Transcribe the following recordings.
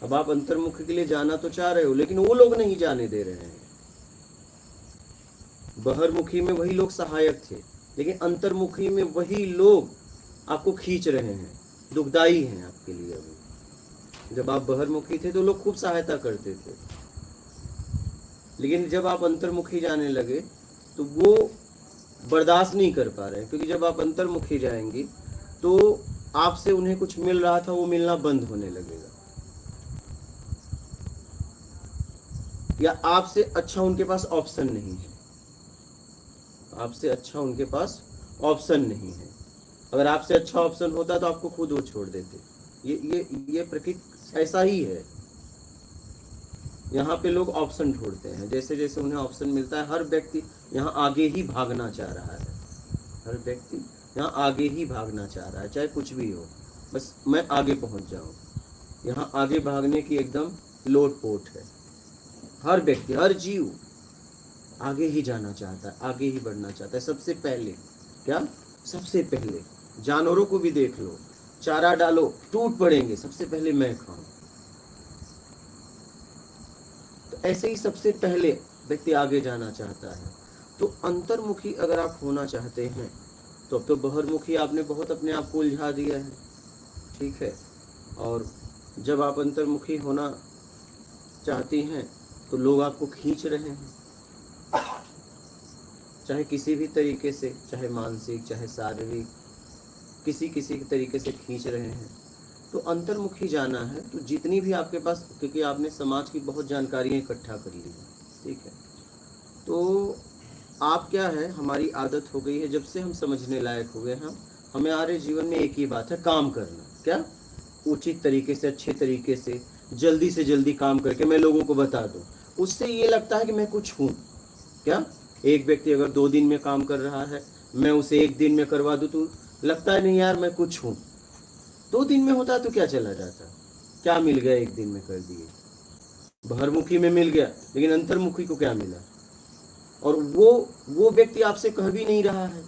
अब आप अंतर्मुखी के लिए जाना तो चाह रहे हो, लेकिन वो लोग नहीं जाने दे रहे हैं। बहिर्मुखी में वही लोग सहायक थे, लेकिन अंतर्मुखी में वही लोग आपको खींच रहे हैं, दुखदाई हैं आपके लिए। अभी जब आप बहिर्मुखी थे तो लोग खूब सहायता करते थे, लेकिन जब आप अंतर्मुखी जाने लगे तो वो बर्दाश्त नहीं कर पा रहे, क्योंकि जब आप अंतर्मुखी जाएंगे तो आपसे उन्हें कुछ मिल रहा था वो मिलना बंद होने लगेगा, या आपसे अच्छा उनके पास ऑप्शन नहीं है। आपसे अच्छा उनके पास ऑप्शन नहीं है। अगर आपसे अच्छा ऑप्शन होता तो आपको खुद वो छोड़ देते। ये प्रकृति ऐसा ही है। यहाँ पे लोग ऑप्शन ढूंढते हैं, जैसे जैसे उन्हें ऑप्शन मिलता है। हर व्यक्ति यहाँ आगे ही भागना चाह रहा है, हर व्यक्ति यहाँ आगे ही भागना चाह रहा है, चाहे कुछ भी हो, बस मैं आगे पहुंच जाऊं। यहाँ आगे भागने की एकदम लोट पोट है। हर व्यक्ति, हर जीव आगे ही जाना चाहता है, आगे ही बढ़ना चाहता है। सबसे पहले क्या, सबसे पहले जानवरों को भी देख लो, चारा डालो टूट पड़ेंगे, सबसे पहले मैं खाऊं। तो ऐसे ही सबसे पहले व्यक्ति आगे जाना चाहता है। तो अंतर्मुखी अगर आप होना चाहते हैं तो अब तो बहिर्मुखी आपने बहुत अपने आप को उलझा दिया है, ठीक है। और जब आप अंतर्मुखी होना चाहती हैं तो लोग आपको खींच रहे हैं, चाहे किसी भी तरीके से, चाहे मानसिक चाहे शारीरिक, किसी किसी के तरीके से खींच रहे हैं। तो अंतर्मुखी जाना है तो जितनी भी आपके पास, क्योंकि आपने समाज की बहुत जानकारियाँ इकट्ठा कर ली है, ठीक है। तो आप क्या है, हमारी आदत हो गई है जब से हम समझने लायक हो गए हम, हमारे जीवन में एक ही बात है, काम करना। क्या, उचित तरीके से, अच्छे तरीके से जल्दी काम करके मैं लोगों को बता दूं। उससे ये लगता है कि मैं कुछ हूँ। क्या, एक व्यक्ति अगर 2 दिन में काम कर रहा है, मैं उसे 1 दिन में करवा दूं तो लगता है नहीं यार मैं कुछ हूँ। 2 दिन में होता तो क्या चला जाता, क्या मिल गया 1 दिन में कर दिए। बहिर्मुखी में मिल गया, लेकिन अंतर्मुखी को क्या मिला। और वो व्यक्ति आपसे कह भी नहीं रहा है,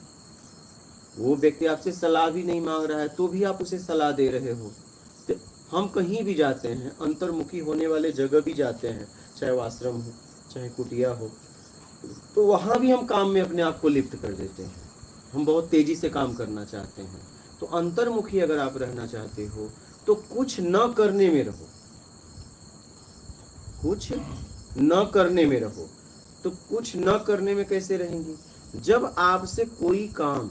वो व्यक्ति आपसे सलाह भी नहीं मांग रहा है, तो भी आप उसे सलाह दे रहे हो। तो हम कहीं भी जाते हैं, अंतर्मुखी होने वाले जगह भी जाते हैं, चाहे वो आश्रम हो चाहे कुटिया हो, तो वहाँ भी हम काम में अपने आप को लिप्त कर देते हैं। हम बहुत तेजी से काम करना चाहते हैं। तो अंतर्मुखी अगर आप रहना चाहते हो तो कुछ न करने में रहो, कुछ न करने में रहो। तो कुछ न करने में कैसे रहेंगी, जब आपसे कोई काम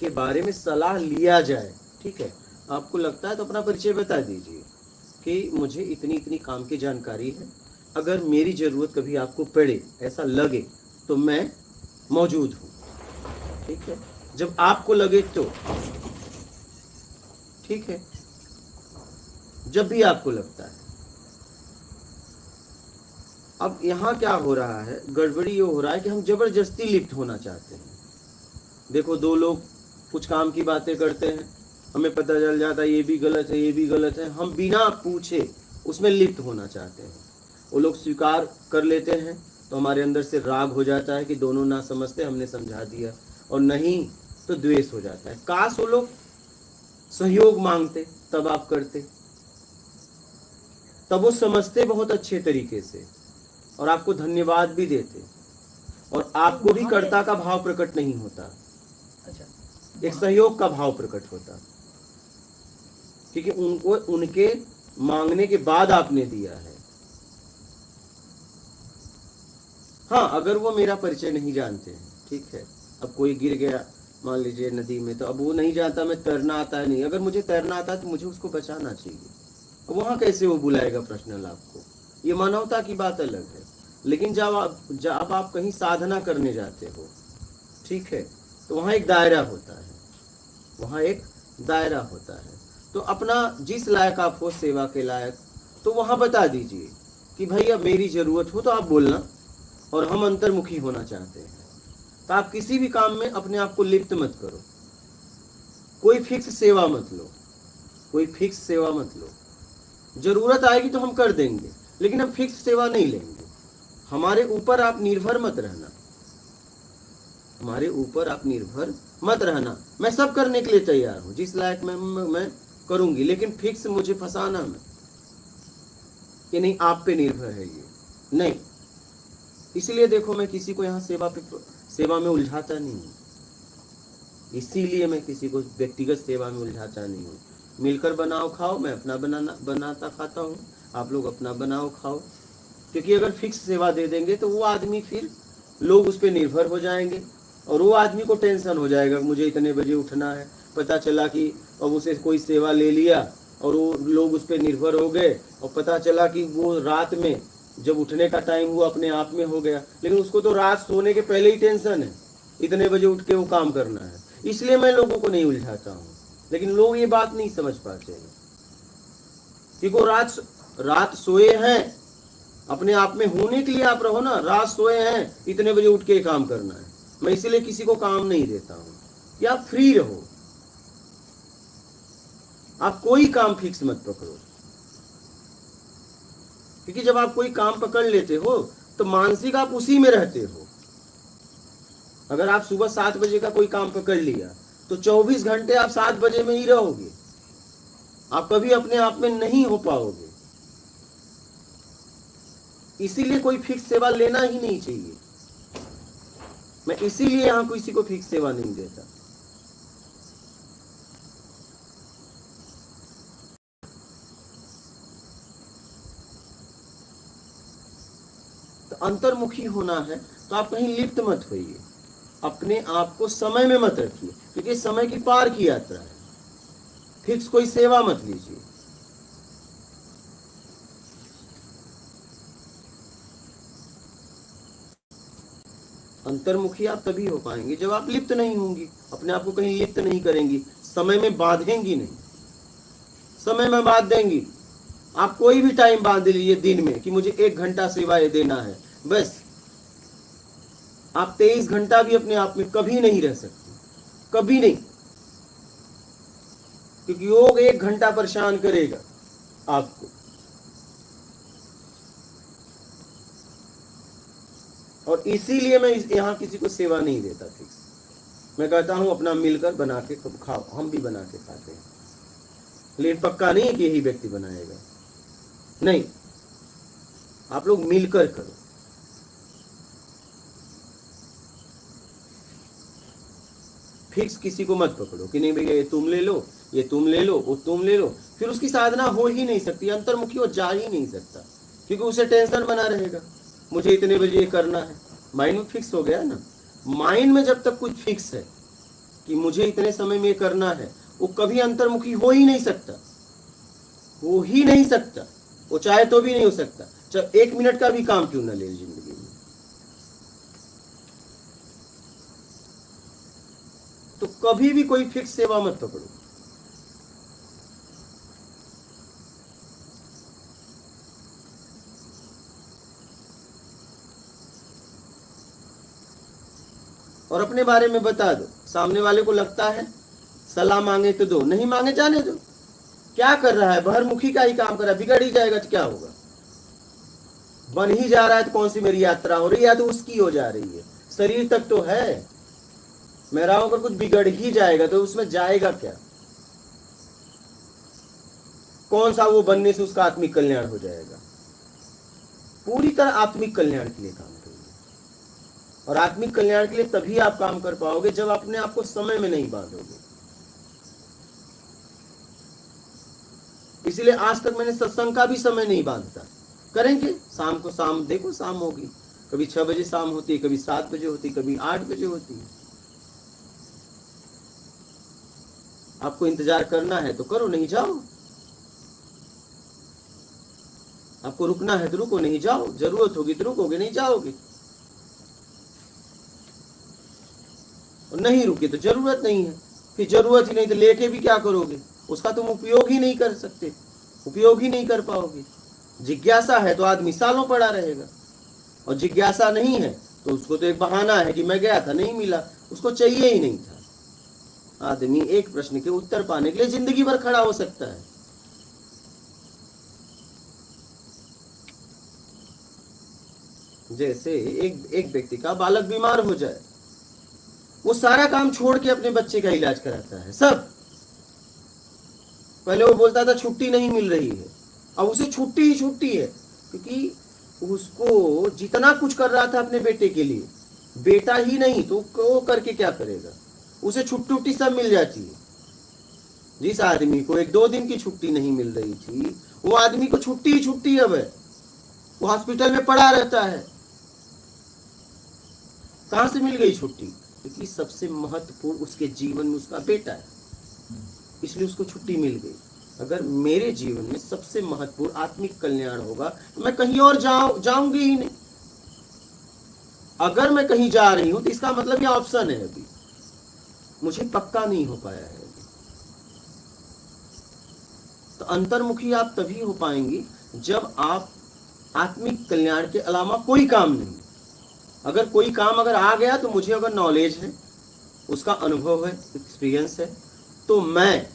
के बारे में सलाह लिया जाए, ठीक है, आपको लगता है तो अपना परिचय बता दीजिए कि मुझे इतनी इतनी काम की जानकारी है, अगर मेरी जरूरत कभी आपको पड़े, ऐसा लगे तो मैं मौजूद हूँ, ठीक है। जब आपको लगे तो, ठीक है, जब भी आपको लगता है। अब यहाँ क्या हो रहा है, गड़बड़ी ये हो रहा है कि हम जबरदस्ती लिप्त होना चाहते हैं। देखो, 2 लोग कुछ काम की बातें करते हैं, हमें पता चल जाता है ये भी गलत है ये भी गलत है, हम बिना पूछे उसमें लिप्त होना चाहते हैं। वो लोग स्वीकार कर लेते हैं तो हमारे अंदर से राग हो जाता है कि दोनों ना समझते, हमने समझा दिया, और नहीं तो द्वेष हो जाता है। काश वो लोग सहयोग मांगते, तब आप करते, तब वो समझते बहुत अच्छे तरीके से और आपको धन्यवाद भी देते, और आपको भी कर्ता का भाव प्रकट नहीं होता। अच्छा, एक सहयोग का भाव प्रकट होता, क्योंकि उनको उनके मांगने के बाद आपने दिया है। हाँ, अगर वो मेरा परिचय नहीं जानते हैं, ठीक है, अब कोई गिर गया मान लीजिए नदी में, तो अब वो नहीं जानता मैं तैरना आता है नहीं, अगर मुझे तैरना आता है तो मुझे उसको बचाना चाहिए। वहां कैसे वो बुलाएगा पर्सनल आपको, ये मानवता की बात अलग है। लेकिन जब आप कहीं साधना करने जाते हो, ठीक है, तो वहाँ एक दायरा होता है, वहाँ एक दायरा होता है। तो अपना जिस लायक आप हो, सेवा के लायक, तो वहाँ बता दीजिए कि भैया मेरी जरूरत हो तो आप बोलना, और हम अंतर्मुखी होना चाहते हैं। तो आप किसी भी काम में अपने आप को लिप्त मत करो, कोई फिक्स सेवा मत लो, कोई फिक्स सेवा मत लो। जरूरत आएगी तो हम कर देंगे, लेकिन हम फिक्स सेवा नहीं लेंगे। हमारे ऊपर आप निर्भर मत रहना, हमारे ऊपर आप निर्भर मत रहना। मैं सब करने के लिए तैयार हूँ, जिस लायक मैं करूंगी, लेकिन फिक्स मुझे फंसाना मत। कि नहीं आप पे निर्भर है ये, नहीं। इसलिए देखो मैं किसी को यहाँ सेवा में उलझाता नहीं हूँ, इसीलिए मैं किसी को व्यक्तिगत सेवा में उलझाता नहीं हूँ। मिलकर बनाओ खाओ, मैं अपना बनाता खाता हूँ, आप लोग अपना बनाओ खाओ। क्योंकि अगर फिक्स सेवा दे देंगे तो वो आदमी, फिर लोग उस पर निर्भर हो जाएंगे और वो आदमी को टेंशन हो जाएगा, मुझे इतने बजे उठना है। पता चला कि अब उसे कोई सेवा ले लिया और वो लोग उस पर निर्भर हो गए और पता चला कि वो रात में जब उठने का टाइम वो अपने आप में हो गया, लेकिन उसको तो रात सोने के पहले ही टेंशन है, इतने बजे उठ के वो काम करना है। इसलिए मैं लोगों को नहीं उलझाता हूँ, लेकिन लोग ये बात नहीं समझ पाते हैं कि वो रात सोए हैं, अपने आप में होने के लिए आप रहो ना। रात सोए हैं, इतने बजे उठ के काम करना है। मैं इसीलिए किसी को काम नहीं देता हूं कि आप फ्री रहो, आप कोई काम फिक्स मत पकड़ो। क्योंकि जब आप कोई काम पकड़ लेते हो तो मानसिक आप उसी में रहते हो। अगर आप सुबह 7 बजे का कोई काम पकड़ लिया तो 24 घंटे आप 7 बजे में ही रहोगे, आप कभी अपने आप में नहीं हो पाओगे। इसीलिए कोई फिक्स सेवा लेना ही नहीं चाहिए। मैं इसीलिए यहां किसी को फिक्स सेवा नहीं देता। तो अंतर्मुखी होना है तो आप कहीं लिप्त मत होइए, अपने आप को समय में मत रखिए, क्योंकि समय की पार की यात्रा है। फिक्स कोई सेवा मत लीजिए। अंतर्मुखी आप तभी हो पाएंगे जब आप लिप्त नहीं होंगी, अपने आप को कहीं लिप्त नहीं करेंगी, समय में बांधेंगी नहीं। समय में बांध देंगी, आप कोई भी टाइम बांध लीजिए दिन में कि मुझे 1 घंटा सेवा देना है, बस आप 23 घंटा भी अपने आप में कभी नहीं रह सकते, कभी नहीं। क्योंकि योग 1 घंटा परेशान करेगा आपको। और इसीलिए मैं यहां किसी को सेवा नहीं देता फिक्स। मैं कहता हूं अपना मिलकर बना के खाओ, हम भी बना के खाते हैं, लेकिन पक्का नहीं है कि यही व्यक्ति बनाएगा, नहीं। आप लोग मिलकर करो। फिक्स किसी को मत पकड़ो कि नहीं भैया ये तुम ले लो, ये तुम ले लो, वो तुम ले लो, फिर उसकी साधना हो ही नहीं सकती, अंतर्मुखी वो जा ही नहीं सकता। क्योंकि उसे टेंशन बना रहेगा, मुझे इतने बजे ये करना है। माइंड में फिक्स हो गया ना। माइंड में जब तक कुछ फिक्स है कि मुझे इतने समय में ये करना है, वो कभी अंतर्मुखी हो ही नहीं सकता, हो ही नहीं सकता। वो चाहे तो भी नहीं हो सकता, चाहे 1 मिनट का भी काम क्यों ना ले जिंदगी में। तो कभी भी कोई फिक्स सेवा मत पकड़ो। और अपने बारे में बता दो। सामने वाले को लगता है सलाह मांगे तो दो, नहीं मांगे जाने दो। क्या कर रहा है, बहरमुखी का ही काम कर रहा है, बिगड़ ही जाएगा तो क्या होगा। बन ही जा रहा है तो कौन सी मेरी यात्रा हो रही है, तो उसकी हो जा रही है। शरीर तक तो है, मेरा अगर कुछ बिगड़ ही जाएगा तो उसमें जाएगा क्या। कौन सा वो बनने से उसका आत्मिक कल्याण हो जाएगा। पूरी तरह आत्मिक कल्याण के लिए काम करिए। और आत्मिक कल्याण के लिए तभी आप काम कर पाओगे जब अपने आप को समय में नहीं बांधोगे। इसलिए आज तक मैंने सत्संग का भी समय नहीं बांधता। करेंगे शाम को, शाम देखो शाम होगी, कभी 6 बजे शाम होती है, कभी 7 बजे होती है, कभी 8 बजे होती है। आपको इंतजार करना है तो करो, नहीं जाओ। आपको रुकना है तो रुको, नहीं जाओ। जरूरत होगी तो रुकोगे, नहीं जाओगे। और नहीं रुके तो जरूरत नहीं है, फिर जरूरत ही नहीं तो लेके भी क्या करोगे, उसका तुम उपयोग ही नहीं कर सकते, उपयोग ही नहीं कर पाओगे। जिज्ञासा है तो आदमी सालों पड़ा रहेगा, और जिज्ञासा नहीं है तो उसको तो एक बहाना है कि मैं गया था नहीं मिला, उसको चाहिए ही नहीं था। आदमी एक प्रश्न के उत्तर पाने के लिए जिंदगी भर खड़ा हो सकता है। जैसे एक व्यक्ति का बालक बीमार हो जाए, वो सारा काम छोड़ के अपने बच्चे का इलाज कराता है, सब। पहले वो बोलता था छुट्टी नहीं मिल रही है, अब उसे छुट्टी ही छुट्टी है। क्योंकि उसको जितना कुछ कर रहा था अपने बेटे के लिए, बेटा ही नहीं तो वो करके क्या करेगा, उसे छुट्टी उट्टी सब मिल जाती है। जिस आदमी को 1-2 दिन की छुट्टी नहीं मिल रही थी, वो आदमी को छुट्टी ही छुट्टी अब है, वो हॉस्पिटल में पड़ा रहता है। कहां से मिल गई छुट्टी? क्योंकि सबसे महत्वपूर्ण उसके जीवन में उसका बेटा है, इसलिए उसको छुट्टी मिल गई। अगर मेरे जीवन में सबसे महत्वपूर्ण आत्मिक कल्याण होगा तो मैं कहीं और जाऊंगी ही नहीं। अगर मैं कहीं जा रही हूं तो इसका मतलब ये ऑप्शन है, अभी मुझे पक्का नहीं हो पाया है। तो अंतर्मुखी आप तभी हो पाएंगी जब आप आत्मिक कल्याण के अलावा कोई काम नहीं, अगर कोई काम अगर आ गया तो मुझे अगर नॉलेज है, उसका अनुभव है, एक्सपीरियंस है, तो मैं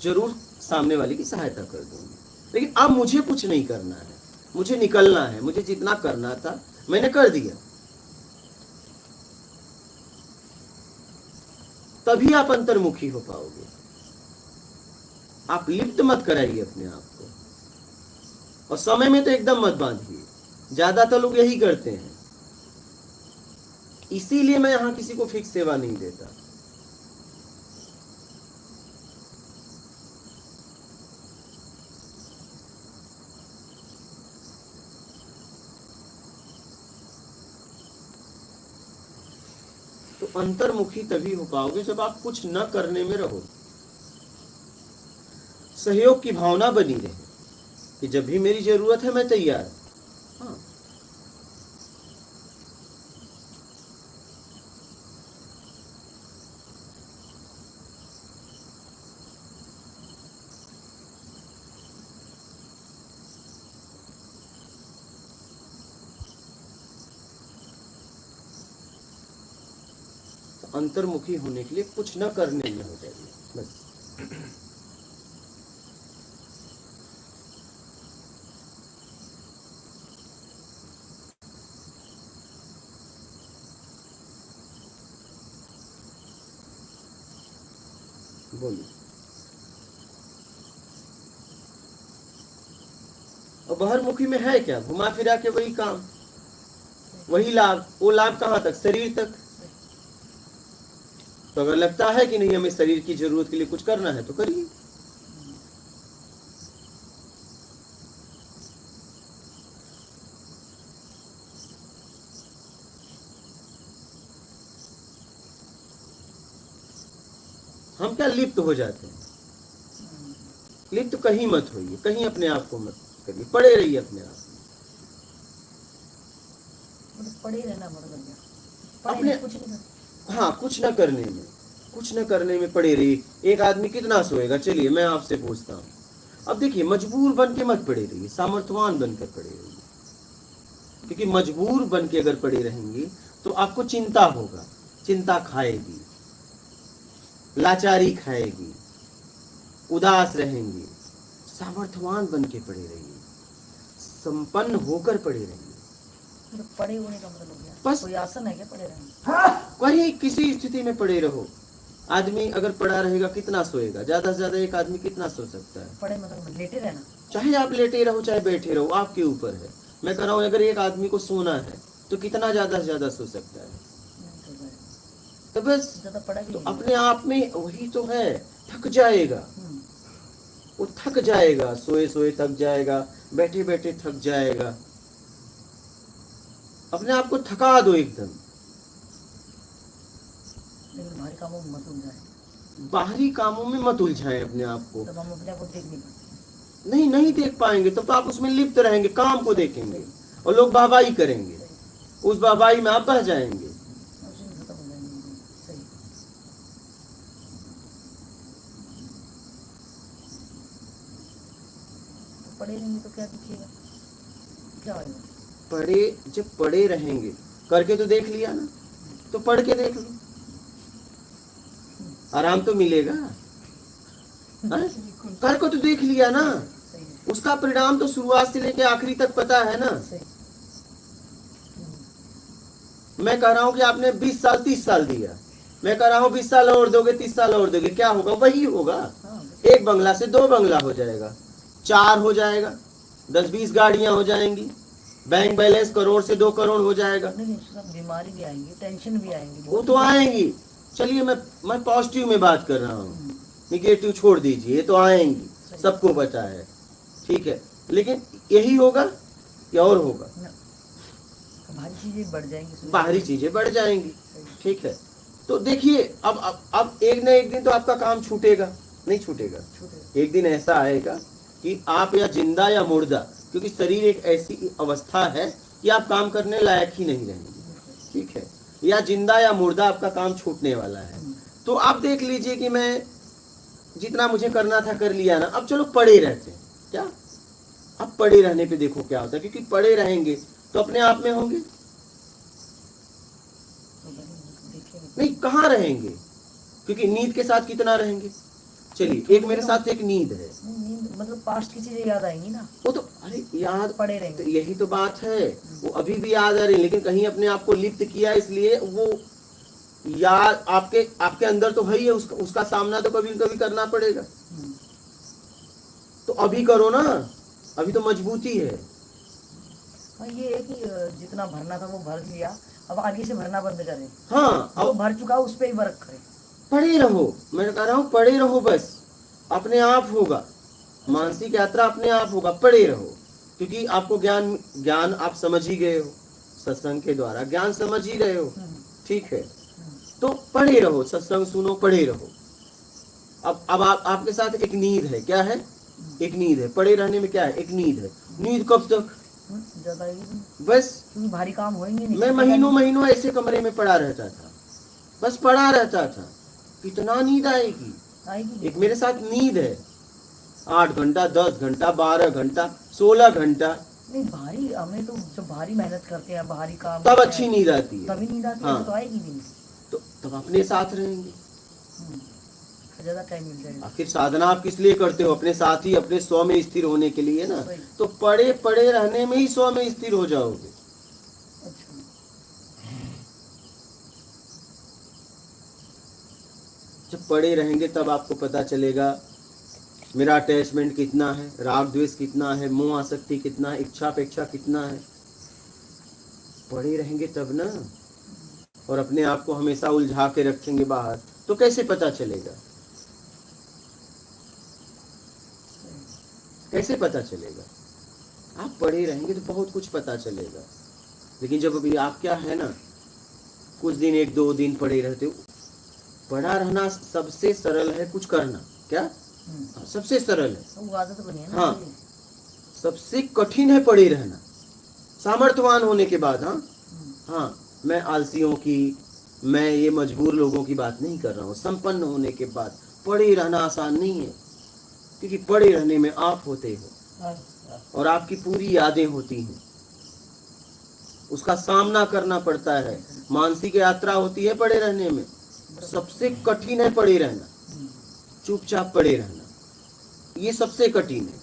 जरूर सामने वाले की सहायता कर दूंगी। लेकिन अब मुझे कुछ नहीं करना है, मुझे निकलना है, मुझे जितना करना था मैंने कर दिया। तभी आप अंतर्मुखी हो पाओगे। आप लिप्त मत कराइए अपने आप को, और समय में तो एकदम मत बांधिए। ज्यादातर लोग यही करते हैं, इसीलिए मैं यहां किसी को फिक्स सेवा नहीं देता। तो अंतर्मुखी तभी हो पाओगे जब आप कुछ न करने में रहो, सहयोग की भावना बनी रहे कि जब भी मेरी जरूरत है मैं तैयार। हाँ, अंतर्मुखी होने के लिए कुछ न करने में हो जाएगी बस। बोलिए। और बहिर्मुखी में है क्या? घुमा फिरा के वही काम, वही लाभ। वो लाभ कहां तक? शरीर तक। तो अगर लगता है कि नहीं हमें शरीर की जरूरत के लिए कुछ करना है तो करिए। हम क्या लिप्त हो जाते हैं? लिप्त कहीं मत होइए, कहीं अपने आप को मत करिए, पड़े रहिए अपने आप में। पड़े रहना अपने कुछ नहीं, हाँ, कुछ न करने में, कुछ न करने में पड़े रहिए। एक आदमी कितना सोएगा? चलिए मैं आपसे पूछता हूँ। अब देखिए, मजबूर बन के मत पड़े रहिए, सामर्थ्यवान बनकर पड़े रहिए। क्योंकि मजबूर बन के अगर पड़े रहेंगे तो आपको चिंता होगा, चिंता खाएगी, लाचारी खाएगी, उदास रहेंगे। सामर्थ्यवान बन के पड़े रहिए, संपन्न होकर पड़े रहिए। पड़े होने का मतलब क्या? बस कोई आसन है क्या पड़े रहने? वही किसी स्थिति में पड़े रहो। आदमी अगर पड़ा रहेगा कितना सोएगा? ज्यादा से ज्यादा एक आदमी कितना सो सकता है? पड़े मतलब लेटे रहना। चाहे आप लेटे रहो चाहे बैठे रहो, आपके ऊपर है। मैं कह रहा हूँ अगर एक आदमी को सोना है तो कितना ज्यादा से ज्यादा सो सकता है? तो बस तो अपने आप में वही तो है, थक जाएगा। वो थक जाएगा, सोए सोए थक जाएगा, बैठे बैठे थक जाएगा। अपने आप को थका दो एकदम। बाहरी कामों में मत उलझाएं। बाहरी कामों में मत उलझाएं अपने आप को। तब हम अपने आप को देख नहीं देख पाएंगे। तब तो आप उसमें लिप्त रहेंगे, काम को देखेंगे और लोग वाहवाही करेंगे, उस वाहवाही में आप बह जाएंगे। पड़े रहेंगे तो क्या दिखेगा? क्या होगा? जब पड़े रहेंगे, करके तो देख लिया ना, तो पढ़ के देख लो, आराम तो मिलेगा। कर को तो देख लिया ना, उसका परिणाम तो शुरुआत से लेकर आखिरी तक पता है ना। मैं कह रहा हूं कि आपने 20 साल 30 साल दिया, मैं कह रहा हूं 20 साल और दोगे, 30 साल और दोगे, क्या होगा? वही होगा। एक बंगला से 2 बंगला हो जाएगा, 4 हो जाएगा, 10-20 गाड़ियां हो जाएंगी, बैंक बैलेंस करोड़ से 2 करोड़ हो जाएगा। नहीं सब बीमारी भी आएंगी, टेंशन भी आएंगी, वो तो आएंगी। चलिए मैं पॉजिटिव में बात कर रहा हूँ, निगेटिव छोड़ दीजिए, ये तो आएंगी, सबको पता है, ठीक है। लेकिन यही होगा या और होगा? बाहरी चीजें बढ़ जाएंगी, बाहरी चीजें बढ़ जाएंगी, ठीक है। तो देखिए अब एक न एक दिन तो आपका काम छूटेगा, नहीं छूटेगा? एक दिन ऐसा आएगा कि आप या जिंदा या मुर्दा, क्योंकि शरीर एक ऐसी अवस्था है कि आप काम करने लायक ही नहीं रहेंगे, ठीक है। या जिंदा या मुर्दा आपका काम छूटने वाला है। तो आप देख लीजिए कि मैं जितना मुझे करना था कर लिया ना, अब चलो पड़े रहते हैं। क्या अब पड़े रहने पे देखो क्या होता है, क्योंकि पड़े रहेंगे तो अपने आप में होंगे नहीं, कहाँ रहेंगे? क्योंकि नींद के साथ कितना रहेंगे? चलिए एक मेरे साथ एक नींद है, नींद मतलब पास्ट की चीजें याद आएंगी ना, वो तो अरे याद पड़े रहेंगे। तो यही तो बात है, वो अभी भी याद आ रही है, लेकिन कहीं अपने आप को लिप्त किया, इसलिए वो याद आपके अंदर तो है ही है, उसका सामना तो कभी कभी करना पड़ेगा। तो अभी करो ना, अभी तो मजबूती है। हाँ ये है कि जितना भरना था वो भर लिया, अब आगे से भरना बंद करें। हाँ अब भर चुका उस पर ही वर्क करें। पड़े रहो, मैं कह रहा हूँ पड़े रहो, बस अपने आप होगा, मानसिक यात्रा अपने आप होगा, पड़े रहो। क्योंकि आपको ज्ञान आप समझ ही गए हो, सत्संग के द्वारा ज्ञान समझ ही रहे हो, ठीक है। तो पड़े रहो, सत्संग सुनो, पड़े रहो। अब आपके साथ एक नींद है, क्या है? एक नींद है। पड़े रहने में क्या है? एक नींद है। नींद कब तक? ज्यादा बस भारी काम होंगे नहीं। मैं महीनों ऐसे कमरे में पड़ा रहता था, बस पड़ा रहता था, कितना नींद आएगी। एक मेरे साथ नींद है 8 घंटा, 10 घंटा, 12 घंटा, 16 घंटा। नहीं भारी, हमें तो जब भारी मेहनत करते हैं, भारी काम तब अच्छी नींद आती है, तभी नींद आती है। हाँ। तो आएगी नहीं, तो तब अपने साथ रहेंगे, ज्यादा टाइम मिल जाएगा। आखिर साधना आप किस लिए करते हो? अपने साथ ही, अपने स्व में स्थिर होने के लिए ना। तो पड़े रहने में ही स्व में स्थिर हो जाओगे। जब पड़े रहेंगे तब आपको पता चलेगा मेरा अटैचमेंट कितना है, राग द्वेष कितना है, मोह आसक्ति कितना है, इच्छा अपेक्षा कितना है। पड़े रहेंगे तब ना, और अपने आप को हमेशा उलझा के रखेंगे बाहर, तो कैसे पता चलेगा? कैसे पता चलेगा? आप पड़े रहेंगे तो बहुत कुछ पता चलेगा। लेकिन जब अभी आप क्या है ना, कुछ दिन 1-2 दिन पड़े रहते हो, पड़ा रहना सबसे सरल है, कुछ करना क्या सबसे सरल है। वो आदत बनी है ना। हाँ, सबसे कठिन है पड़े रहना, सामर्थ्यवान होने के बाद। हाँ, मैं आलसियों की, मैं ये मजबूर लोगों की बात नहीं कर रहा हूँ। संपन्न होने के बाद पड़े रहना आसान नहीं है, क्योंकि पड़े रहने में आप होते हो और आपकी पूरी यादें होती हैं, उसका सामना करना पड़ता है। मानसिक यात्रा होती है पड़े रहने में, सबसे कठिन है पड़े रहना, चुपचाप पड़े रहना, ये सबसे कठिन है।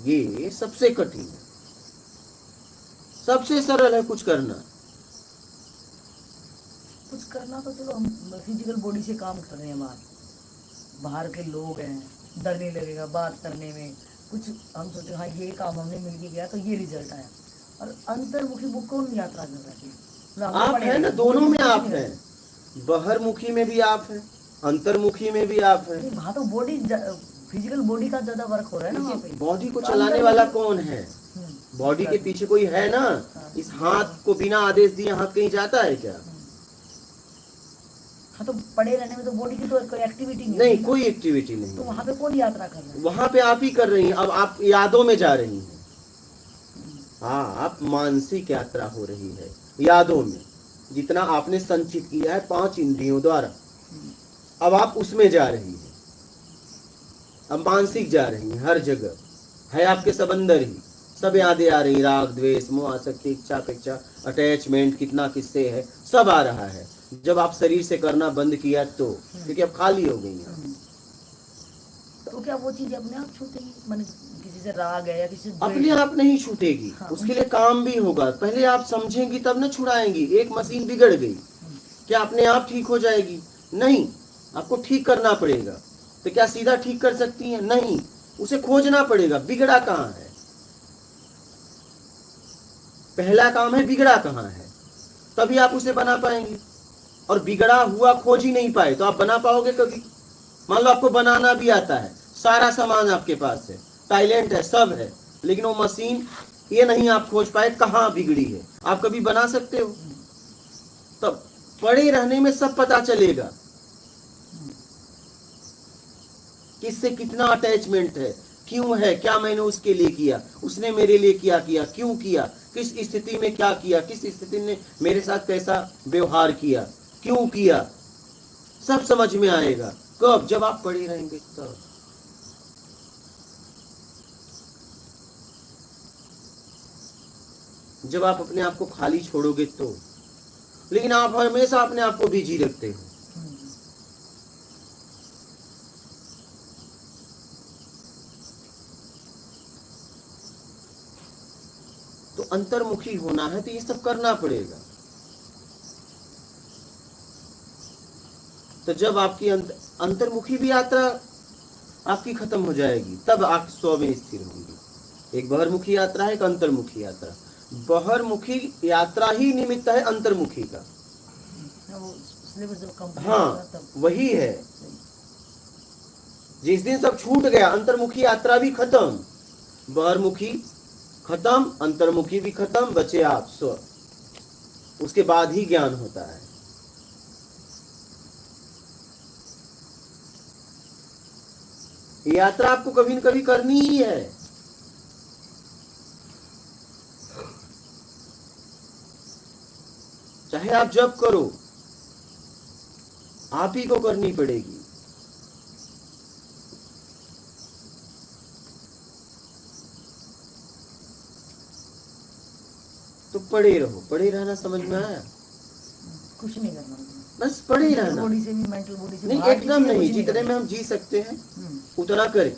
ये सबसे कठिन है, सबसे सरल है कुछ करना। कुछ करना तो चलो, हम फिजिकल बॉडी से काम कर रहे हैं, बाहर के लोग हैं, डर नहीं लगेगा बात करने में। कुछ हम सोचे हाँ ये काम हमने मिलके किया तो ये रिजल्ट आया, और अंतर्मुखी वो कौन यात्रा कर रहा है? आप है ना, दोनों में आप है, बहरमुखी में भी आप है, अंतर्मुखी में भी आप है। वहाँ तो बॉडी, फिजिकल बॉडी का ज्यादा वर्क हो रहा है ना वहाँ पे। बॉडी को चलाने वाला कौन है? बॉडी के पीछे कोई है ना। इस हाथ को बिना आदेश दिए हाथ कहीं जाता है क्या? हाँ, तो पड़े रहने में तो बॉडी की तो कोई एक्टिविटी नहीं, कोई एक्टिविटी नहीं। तो वहाँ पे कौन यात्रा कर रहा है? वहाँ पे आप ही कर रही हैं। अब आप यादों में जा रही हैं। हाँ, आप मानसिक यात्रा हो रही है यादों में, जितना आपने संचित किया है 5 इंद्रियों द्वारा, अब आप उसमें जा रही हैं। अब मानसिक जा रही हैं, हर जगह है आपके सबंदर ही, सब यादें आ रही, राग द्वेष मोह आसक्ति इच्छा अपेक्षा अटैचमेंट कितना किससे है, सब आ रहा है। जब आप शरीर से करना बंद किया तो, क्योंकि अब खाली हो गई हैं। तो क्या वो चीज अपने आप छूटेगी? माने किसी से राग है या किसी से अपने आप नहीं छूटेगी। हाँ, उसके लिए काम भी होगा। पहले आप समझेंगी तब न छुड़ाएंगी। एक मशीन बिगड़ गई, क्या अपने आप ठीक हो जाएगी? नहीं, आपको ठीक करना पड़ेगा। तो क्या सीधा ठीक कर सकती हैं? नहीं, उसे खोजना पड़ेगा बिगड़ा कहाँ है। पहला काम है बिगड़ा कहाँ है, तभी आप उसे बना पाएंगे। और बिगड़ा हुआ खोज ही नहीं पाए तो आप बना पाओगे कभी? मान लो आपको बनाना भी आता है, सारा सामान आपके पास है, टैलेंट है, सब है, लेकिन वो मशीन ये नहीं आप खोज पाए कहाँ बिगड़ी है, आप कभी बना सकते हो? तब पड़े रहने में सब पता चलेगा किससे कितना अटैचमेंट है, क्यों है, क्या मैंने उसके लिए किया, उसने मेरे लिए क्या किया, क्यों किया, किस स्थिति में क्या किया, किस स्थिति ने मेरे साथ कैसा व्यवहार किया, क्यों किया, सब समझ में आएगा। कब? जब आप पढ़े रहेंगे तब। जब आप अपने आप को खाली छोड़ोगे तो। लेकिन आप हमेशा अपने आप को बिजी रखते हो। तो अंतर्मुखी होना है तो ये सब करना पड़ेगा। तो जब आपकी अंतर्मुखी भी यात्रा आपकी खत्म हो जाएगी तब आप स्व में स्थिर होंगे। एक बहिर्मुखी यात्रा है, एक अंतर्मुखी यात्रा। बहिर्मुखी यात्रा ही निमित्त है अंतर्मुखी का। हाँ, वही है। जिस दिन सब छूट गया, अंतर्मुखी यात्रा भी खत्म, बहिर्मुखी खत्म, अंतर्मुखी भी खत्म, बचे आप स्व। उसके बाद ही ज्ञान होता है। यात्रा आपको कभी न कभी करनी ही है। चाहे आप जब करो, आप ही को करनी पड़ेगी। तो पड़े रहो। पड़े रहना समझ में आया? कुछ नहीं करना, बस पड़े रहना। बॉडी से भी, मेंटल बॉडी से नहीं, एकदम नहीं। जितने में हम जी सकते हैं उतना करें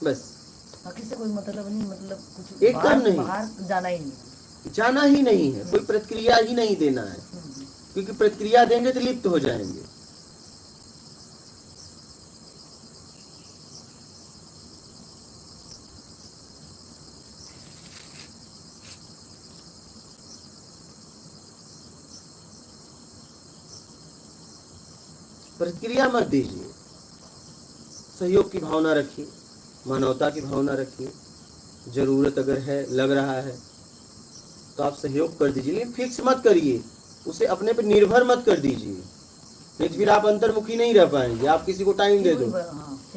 बस। बाकी से कोई मतलब नहीं, मतलब कुछ एकदम नहीं, बाहर जाना ही नहीं, जाना ही नहीं है, कोई प्रतिक्रिया ही नहीं देना है, क्योंकि प्रतिक्रिया देंगे तो लिप्त हो जाएंगे। प्रतिक्रिया मत दीजिए, सहयोग की भावना रखिए, मानवता की भावना रखिए। जरूरत अगर है, लग रहा है तो आप सहयोग कर दीजिए, लेकिन फिक्स मत करिए, उसे अपने पर निर्भर मत कर दीजिए। नहीं तो फिर आप अंतर्मुखी नहीं रह पाएंगे। आप किसी को टाइम दे दो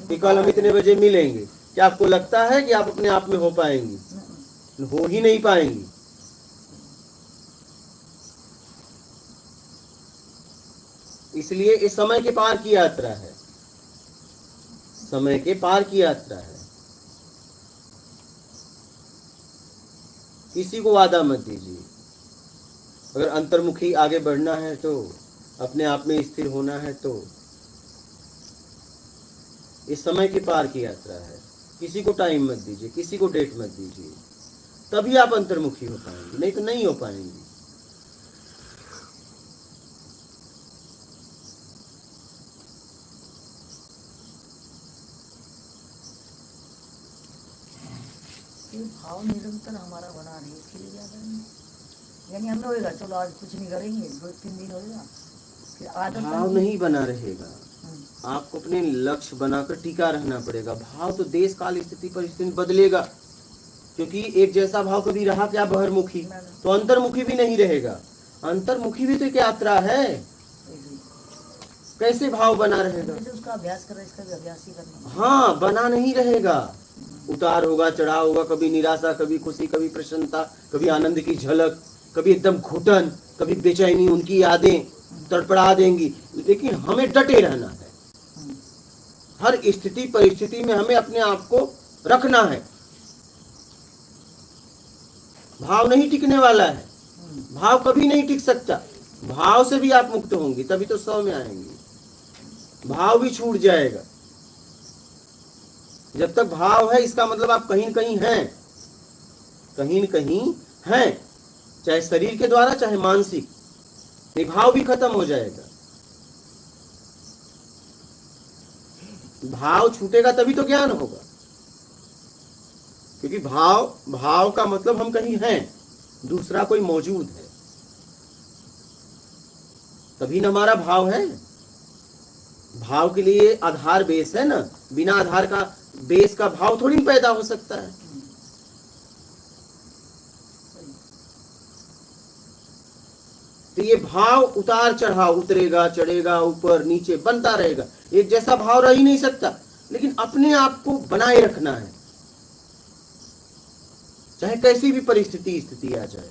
कि कल हम इतने बजे मिलेंगे, क्या आपको लगता है कि आप अपने आप में हो पाएंगी? हो ही नहीं पाएंगी। इसलिए इस समय के पार की यात्रा है, समय के पार की यात्रा है। किसी को वादा मत दीजिए। अगर अंतर्मुखी आगे बढ़ना है तो, अपने आप में स्थिर होना है तो, इस समय के पार की यात्रा है। किसी को टाइम मत दीजिए, किसी को डेट मत दीजिए, तभी आप अंतर्मुखी हो पाएंगे, नहीं तो नहीं हो पाएंगे। भाव निरंतर हमारा बना रहे, इसके लिए क्या करेंगे? यानी हम होएगा, चलो आज कुछ नहीं करेंगे, 2-3 दिन होएगा, फिर आदत भाव नहीं बना रहेगा। आपको अपने लक्ष्य बनाकर टिका रहना पड़ेगा। भाव तो देश काल स्थिति परिस्थिति में बदलेगा, क्योंकि एक जैसा भाव कभी रहा क्या बहिर्मुखी, तो अंतर्मुखी भी नहीं रहेगा। अंतर्मुखी भी तो एक यात्रा है, कैसे भाव बना रहेगा? उसका अभ्यास कर, इसका भी अभ्यास ही करना। हाँ, बना नहीं रहेगा। उतार होगा, चढ़ाव होगा, कभी निराशा, कभी खुशी, कभी प्रसन्नता, कभी आनंद की झलक, कभी एकदम घुटन, कभी बेचैनी, उनकी यादें तड़पड़ा देंगी। लेकिन हमें डटे रहना है। हर स्थिति परिस्थिति में हमें अपने आप को रखना है। भाव नहीं टिकने वाला है, भाव कभी नहीं टिक सकता। भाव से भी आप मुक्त होंगे तभी तो स्व में आएंगे। भाव भी छूट जाएगा। जब तक भाव है, इसका मतलब आप कहीं न कहीं हैं, कहीं न कहीं हैं, चाहे शरीर के द्वारा चाहे मानसिक। भाव भी खत्म हो जाएगा। भाव छूटेगा तभी तो ज्ञान होगा, क्योंकि भाव का मतलब हम कहीं हैं, दूसरा कोई मौजूद है, तभी न हमारा भाव है। भाव के लिए आधार बेस है ना, बिना आधार का बेस का भाव थोड़ी न पैदा हो सकता है। तो ये भाव उतार चढ़ाव, उतरेगा चढ़ेगा ऊपर नीचे बनता रहेगा, एक जैसा भाव रह ही नहीं सकता। लेकिन अपने आप को बनाए रखना है, चाहे कैसी भी स्थिति आ जाए।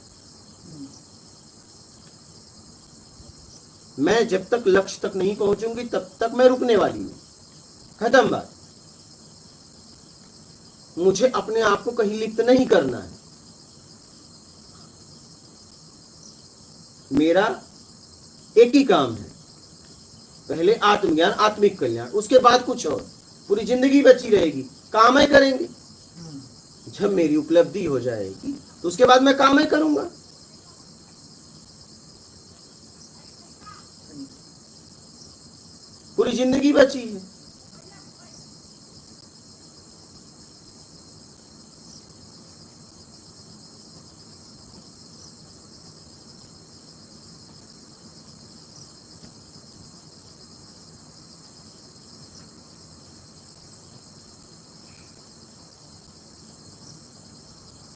मैं जब तक लक्ष्य तक नहीं पहुंचूंगी तब तक मैं रुकने वाली हूं, खत्म बात। मुझे अपने आप को कहीं लिप्त नहीं करना है। मेरा एक ही काम है, पहले आत्मज्ञान, आत्मिक कल्याण, उसके बाद कुछ और। पूरी जिंदगी बची रहेगी, काम ही करेंगे। जब मेरी उपलब्धि हो जाएगी तो उसके बाद मैं काम ही करूंगा। पूरी जिंदगी बची है।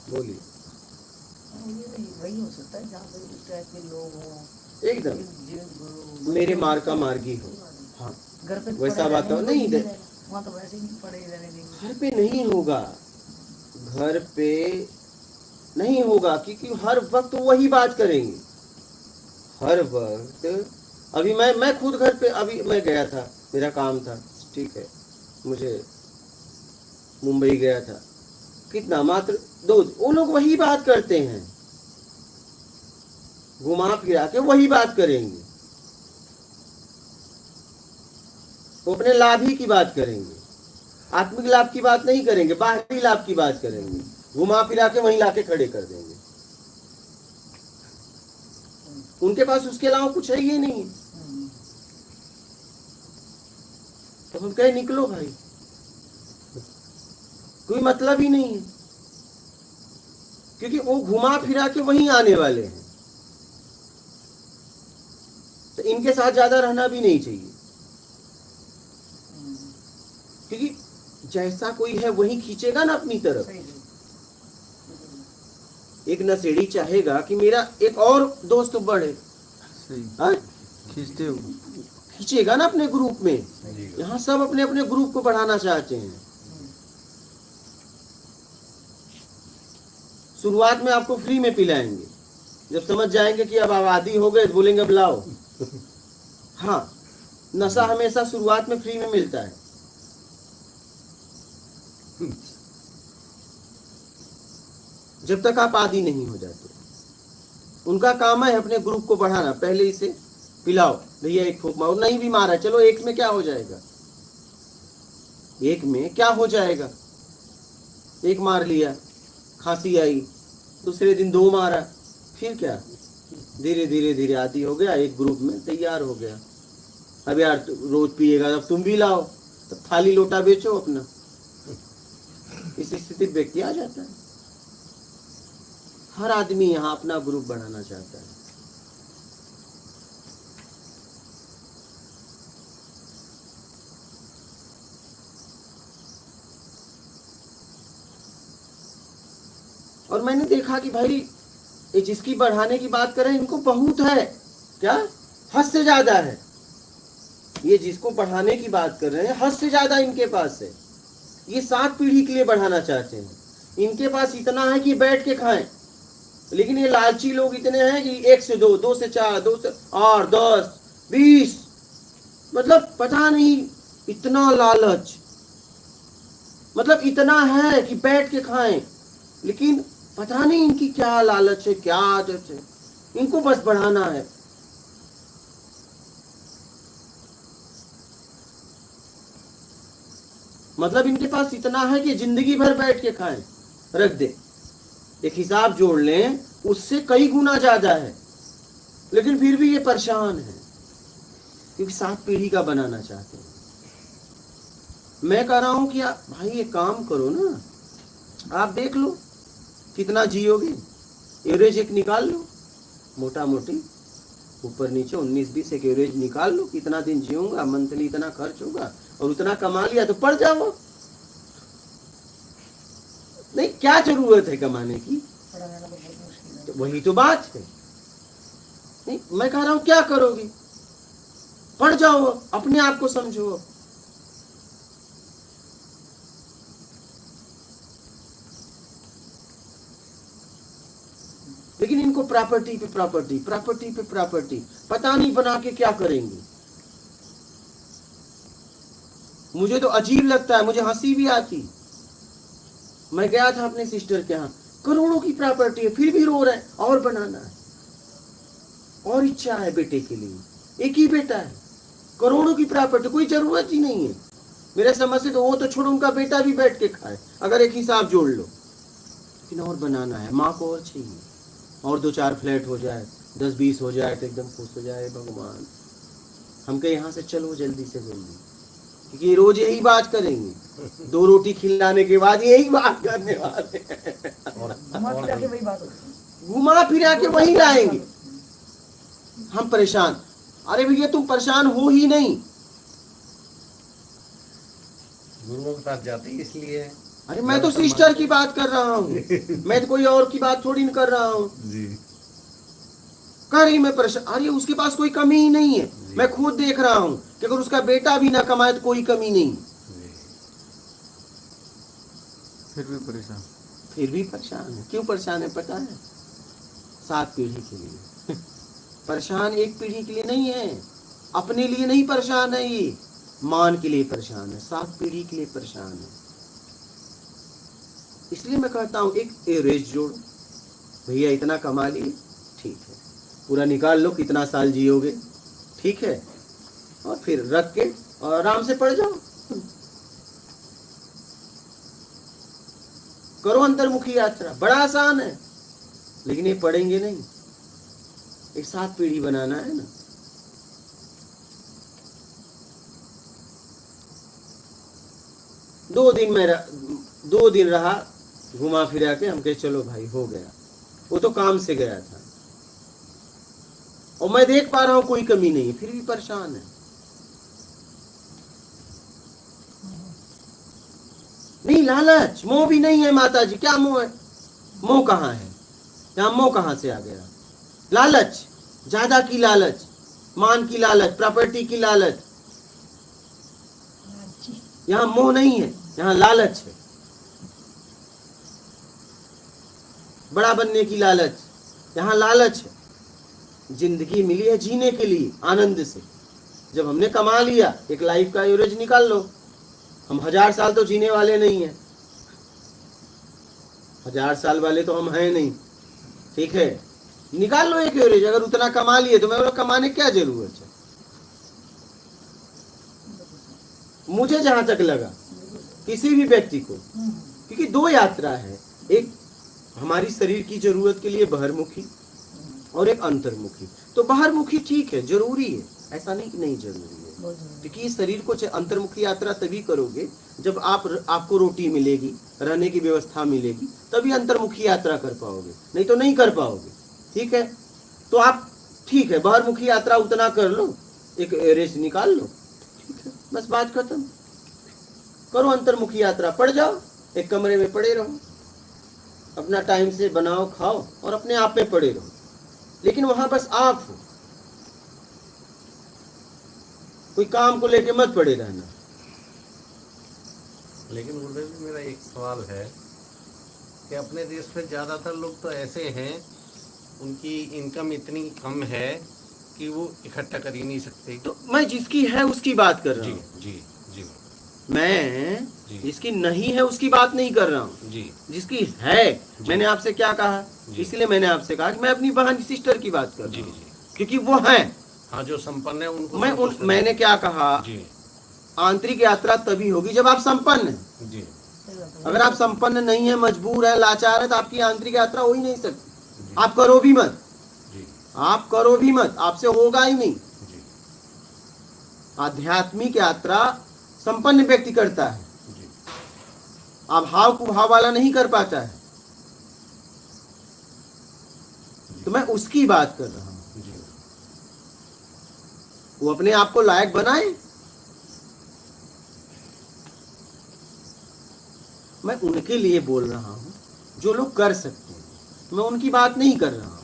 बोलिए। वही हो सकता है जहाँ पे इस टाइप के लोग हों, एकदम जिन मेरे मार्ग का मार्गी हो। हाँ, घर पे वैसा बात हो नहीं, वहाँ तो वैसे ही पड़े ही रहने देंगे। घर पे नहीं होगा, घर पे नहीं होगा, क्योंकि हर वक्त वही बात करेंगे, हर वक्त। अभी मैं खुद घर पे, अभी मैं गया था, मेरा काम था, ठीक है, मुझे मुंबई गया था, कितना मात्र 2, वो लोग वही बात करते हैं, घुमा फिरा के वही बात करेंगे। वो अपने लाभ ही की बात करेंगे, आत्मिक लाभ की बात नहीं करेंगे, बाहरी लाभ की बात करेंगे, घुमा फिरा के वहीं लाके खड़े कर देंगे। उनके पास उसके अलावा कुछ है ही नहीं। तो हम कहे निकलो भाई, कोई मतलब ही नहीं है, क्योंकि वो घुमा फिरा के वहीं आने वाले हैं। तो इनके साथ ज्यादा रहना भी नहीं चाहिए, क्योंकि जैसा कोई है वही खींचेगा ना अपनी तरफ। एक नशेड़ी चाहेगा कि मेरा एक और दोस्त बढ़े, खींचते हो, खींचेगा ना अपने ग्रुप में। यहाँ सब अपने अपने ग्रुप को बढ़ाना चाहते हैं। शुरुआत में आपको फ्री में पिलाएंगे, जब समझ जाएंगे कि अब आबादी हो गए तो बोलेंगे अब लाओ। हाँ, नशा हमेशा शुरुआत में फ्री में मिलता है। जब तक आप आदी नहीं हो जाते। उनका काम है अपने ग्रुप को बढ़ाना, पहले इसे पिलाओ, भैया एक फूंक मारो, नहीं भी मारा, चलो एक में क्या हो जाएगा, एक में क्या हो जाएगा, एक मार लिया, खांसी आई, दूसरे दिन 2 मारा, फिर क्या, धीरे धीरे धीरे आदी हो गया, एक ग्रुप में तैयार हो गया। अब यार रोज पिएगा, अब तुम भी लाओ, तब थाली लोटा बेचो अपना। इस स्थिति व्यक्ति आ जाता है। हर आदमी यहाँ अपना ग्रुप बढ़ाना चाहता है। और मैंने देखा कि भाई ये जिसकी बढ़ाने की बात करें, इनको बहुत है, क्या हद से ज्यादा है। ये जिसको बढ़ाने की बात कर रहे हैं, हद से ज्यादा इनके पास है। ये 7 पीढ़ी के लिए बढ़ाना चाहते हैं। इनके पास इतना है कि बैठ के खाएं, लेकिन ये लालची लोग इतने हैं कि 1 से 2, 2 से 4, 2 से 8, 10, 20, मतलब पता नहीं इतना लालच, मतलब इतना है कि बैठ के खाएं, लेकिन पता नहीं इनकी क्या लालच है, क्या आदत है, इनको बस बढ़ाना है। मतलब इनके पास इतना है कि जिंदगी भर बैठ के खाएं, रख दे। एक हिसाब जोड़ लें, उससे कई गुना ज्यादा है, लेकिन फिर भी ये परेशान है, क्योंकि 7 पीढ़ी का बनाना चाहते हैं। मैं कह रहा हूं कि भाई ये काम करो ना, आप देख लो कितना जियोगे, एवरेज एक निकाल लो, मोटा मोटी ऊपर नीचे 19-20 एक एवरेज निकाल लो, कितना दिन जियूंगा, मंथली इतना खर्च होगा, और उतना कमा लिया तो पड़ जाओ। नहीं, क्या जरूरत है कमाने की, पढ़ाना तो बहुत मुश्किल है। तो वही तो बात है। नहीं, मैं कह रहा हूं क्या करोगे, पढ़ जाओ, अपने आप को समझो। लेकिन इनको प्रॉपर्टी पे प्रॉपर्टी, प्रॉपर्टी पे प्रॉपर्टी, पता नहीं बना के क्या करेंगे। मुझे तो अजीब लगता है, मुझे हंसी भी आती। मैं गया था अपने सिस्टर के यहाँ, करोड़ों की प्रॉपर्टी है, फिर भी रो रहे हैं, और बनाना है, और इच्छा है बेटे के लिए, एक ही बेटा है, करोड़ों की प्रॉपर्टी, कोई जरूरत ही नहीं है मेरे समझ से। तो वो तो छोड़ो, उनका बेटा भी बैठ के खाए, अगर एक हिसाब जोड़ लो, लेकिन और बनाना है, माँ को और चाहिए, और 2-4 फ्लैट हो जाए, 10-20 हो जाए तो एकदम खुश हो जाए। भगवान हम कहे यहाँ से चलो जल्दी से जल्दी, क्योंकि ये रोज यही बात करेंगे, 2 रोटी खिलाने के बाद यही बात करने वाले घुमा फिरा के वही बात होती है। घुमा फिरा के वही लाएंगे। हम परेशान, अरे भैया तुम परेशान हो ही नहीं, गुरुओं के पास जाते ही इसलिए है। अरे मैं तो सिस्टर की बात कर रहा हूँ, मैं तो कोई और की बात थोड़ी नहीं कर रहा हूँ। जी कह रही मैं परेशान, अरे उसके पास कोई कमी ही नहीं है, मैं खुद देख रहा हूँ कि अगर उसका बेटा भी ना कमाए तो कोई कमी नहीं, जी। फिर भी परेशान। फिर भी परेशान है। क्यों परेशान है पता है? 7 पीढ़ी के लिए परेशान, एक पीढ़ी के लिए नहीं है, अपने लिए नहीं परेशान है, ये मान के लिए परेशान है, 7 पीढ़ी के लिए परेशान है। इसलिए मैं कहता हूँ एक एवरेज जोड़ो, भैया इतना कमा लिए, ठीक है, पूरा निकाल लो कितना साल जियोगे, ठीक है, और फिर रख के और आराम से पढ़ जाओ, करो अंतर्मुखी यात्रा, बड़ा आसान है। लेकिन ये पढ़ेंगे नहीं, एक 7 पीढ़ी बनाना है ना। दो दिन रहा, घुमा फिरा के हम कहे चलो भाई हो गया, वो तो काम से गया था, और मैं देख पा रहा हूं कोई कमी नहीं है, फिर भी परेशान है। नहीं, लालच, मोह भी नहीं है माता जी, क्या मोह है? मोह कहाँ है? यहाँ मोह कहाँ से आ गया? लालच, ज्यादा की लालच, मान की लालच, प्रॉपर्टी की लालच, यहाँ मोह नहीं है, यहाँ लालच है। बड़ा बनने की लालच, यहाँ लालच है। जिंदगी मिली है जीने के लिए आनंद से, जब हमने कमा लिया, एक लाइफ का एवरेज निकाल लो, हम 1000 साल तो जीने वाले नहीं हैं, 1000 साल वाले तो हम हैं नहीं, ठीक है, निकाल लो एक एवरेज। अगर उतना कमा लिए तो मैं बोला कमाने क्या जरूरत है? मुझे जहां तक लगा किसी भी व्यक्ति को, क्योंकि 2 यात्रा है, एक हमारी शरीर की जरूरत के लिए बहिर्मुखी और एक अंतर्मुखी। तो बाहरमुखी ठीक है, जरूरी है, ऐसा नहीं कि नहीं जरूरी है, क्योंकि शरीर को अंतर्मुखी यात्रा तभी करोगे जब आपको रोटी मिलेगी, रहने की व्यवस्था मिलेगी, तभी अंतर्मुखी यात्रा कर पाओगे, नहीं तो नहीं कर पाओगे। ठीक है, तो आप ठीक है बाहरमुखी यात्रा उतना कर लो, एक एवरेज निकाल लो, ठीक है, बस बात खत्म। करो अंतर्मुखी यात्रा, पड़ जाओ, एक कमरे में पड़े रहो, अपना टाइम से बनाओ खाओ और अपने आप में पड़े रहो, लेकिन वहां बस आप हो, कोई काम को लेके मत पड़े रहना। लेकिन गुरुदेव जी मेरा एक सवाल है कि अपने देश में ज़्यादातर लोग तो ऐसे हैं, उनकी इनकम इतनी कम है कि वो इकट्ठा कर ही नहीं सकते। तो मैं जिसकी है उसकी बात कर रहा जी हूँ, जी जी मैं जी। जिसकी नहीं है उसकी बात नहीं कर रहा हूँ, जी जिसकी है। मैंने आपसे क्या कहा? जी। इसलिए मैंने आपसे कहा कि मैं अपनी बहन सिस्टर की बात कर जी रहा हूँ, जी। क्योंकि वो है। हाँ, जो संपन्न है उनको मैंने क्या कहा? जी आंतरिक यात्रा तभी होगी जब आप संपन्न हैं। जी अगर आप संपन्न नहीं है, मजबूर है, लाचार है, तो आपकी आंतरिक यात्रा हो ही नहीं सकती। आप करो भी मत, जी आप करो भी मत, आपसे होगा ही नहीं। जी आध्यात्मिक यात्रा संपन्न व्यक्ति करता है, जी अभाव कुभाव वाला नहीं कर पाता है। तो मैं उसकी बात कर रहा हूं। जी वो अपने आप को लायक बनाए, मैं उनके लिए बोल रहा हूं जो लोग कर सकते हैं, मैं उनकी बात नहीं कर रहा हूं।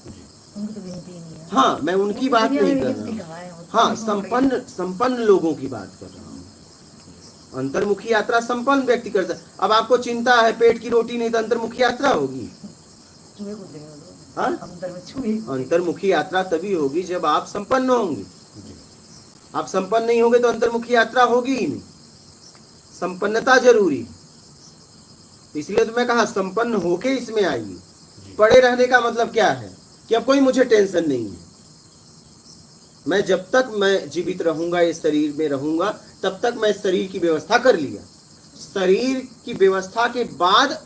जी उनकी तो गिनती ही नहीं है। हाँ, मैं उनकी बात दुनिया नहीं में कर गिनती रहा कहाँ है? हूँ। वो हाँ, तो संपन्न लोगों की बात कर रहा हूँ। अंतर्मुखी यात्रा संपन्न व्यक्ति करता है। अब आपको चिंता है पेट की रोटी नहीं तो अंतर्मुखी यात्रा होगी? चूहे को देंगे मतलब। हाँ? अंदर में चूहे अंतर्मुखी यात्रा तभी होगी जब आप संपन्न होंगे। जी आप संपन्न नहीं होंगे तो अंतर्मुखी यात्रा होगी ही नहीं। संपन्नता जरूरी है। इसलिए तो मैं कहा संपन्न होके इसमें आइए। पड़े रहने का मतलब क्या है कि अब कोई मुझे टेंशन नहीं है। मैं जब तक मैं जीवित रहूंगा, इस शरीर में रहूंगा, तब तक मैं शरीर की व्यवस्था कर लिया। शरीर की व्यवस्था के बाद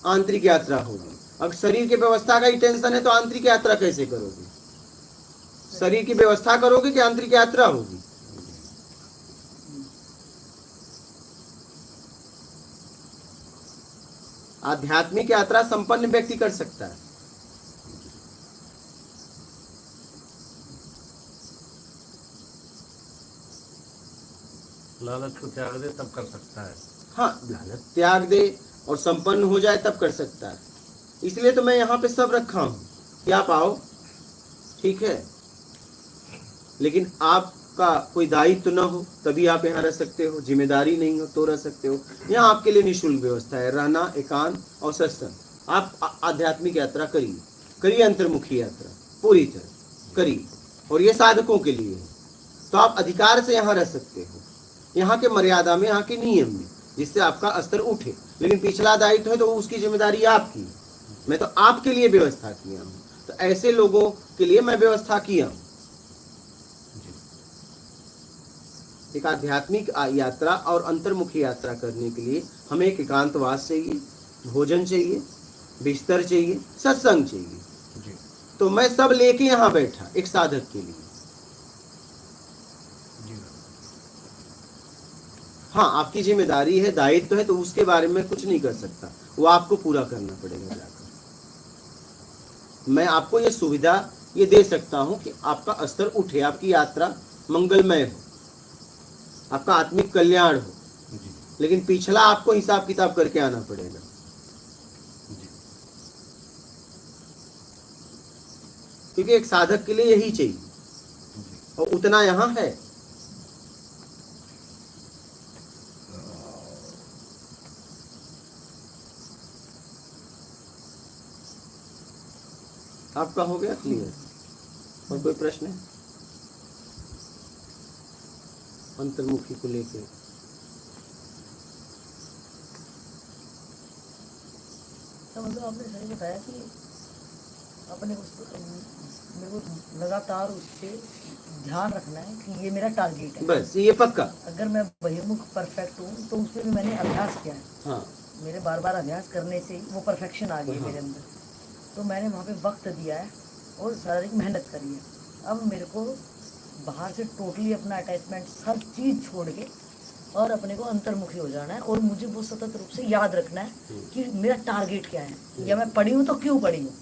आंतरिक यात्रा होगी। अगर शरीर की व्यवस्था का ही टेंशन है तो आंतरिक यात्रा कैसे करोगे? शरीर की व्यवस्था करोगे कि आंतरिक यात्रा होगी? आध्यात्मिक यात्रा संपन्न व्यक्ति कर सकता है। लालच को त्याग दे तब कर सकता है। हाँ, लालच त्याग दे और संपन्न हो जाए तब कर सकता है। इसलिए तो मैं यहाँ पे सब रखा हूँ कि आप आओ, ठीक है, लेकिन आपका कोई दायित्व न हो तभी आप यहाँ रह सकते हो, जिम्मेदारी नहीं हो तो रह सकते हो। यहाँ आपके लिए निःशुल्क व्यवस्था है, रहना, एकांत और सत्संग। आप आध्यात्मिक यात्रा करिए, करिए अंतर्मुखी यात्रा पूरी तरह करिए, और ये साधकों के लिए है। तो आप अधिकार से यहाँ रह सकते हो, यहाँ के मर्यादा में, यहाँ के नियम में, जिससे आपका स्तर उठे। लेकिन पिछला दायित्व है तो उसकी जिम्मेदारी आपकी है। मैं तो आपके लिए व्यवस्था किया हूँ, तो ऐसे लोगों के लिए मैं व्यवस्था किया हूँ। एक आध्यात्मिक यात्रा और अंतर्मुखी यात्रा करने के लिए हमें एक एकांतवास चाहिए, भोजन चाहिए, बिस्तर चाहिए, सत्संग चाहिए। जी तो मैं सब लेके यहाँ बैठा एक साधक के लिए। जी हाँ, आपकी जिम्मेदारी है, दायित्व है, तो उसके बारे में कुछ नहीं कर सकता, वो आपको पूरा करना पड़ेगा जाकर। मैं आपको ये सुविधा ये दे सकता हूँ कि आपका स्तर उठे, आपकी यात्रा मंगलमय हो, आपका आत्मिक कल्याण हो। जी लेकिन पिछला आपको हिसाब किताब करके आना पड़ेगा। जी क्योंकि एक साधक के लिए यही चाहिए, और उतना यहाँ है। आपका हो गया क्लियर? और कोई प्रश्न है अंतर्मुखी को लेके? तो मतलब आपने सही बताया कि अपने मेरे को लगातार उस पर ध्यान रखना है कि ये मेरा टारगेट है। बस ये पक्का। अगर मैं बहिर्मुख परफेक्ट हूँ तो उस पर भी मैंने अभ्यास किया है। हाँ, मेरे बार बार अभ्यास करने से वो परफेक्शन आ गई मेरे अंदर। तो मैंने वहाँ पे वक्त दिया है और शारीरिक मेहनत करी है। अब मेरे को बाहर से टोटली अपना अटैचमेंट सब चीज़ छोड़ के और अपने को अंतर्मुखी हो जाना है, और मुझे वो सतत रूप से याद रखना है कि मेरा टारगेट क्या है, या मैं पढ़ी हूँ तो क्यों पढ़ी हूँ,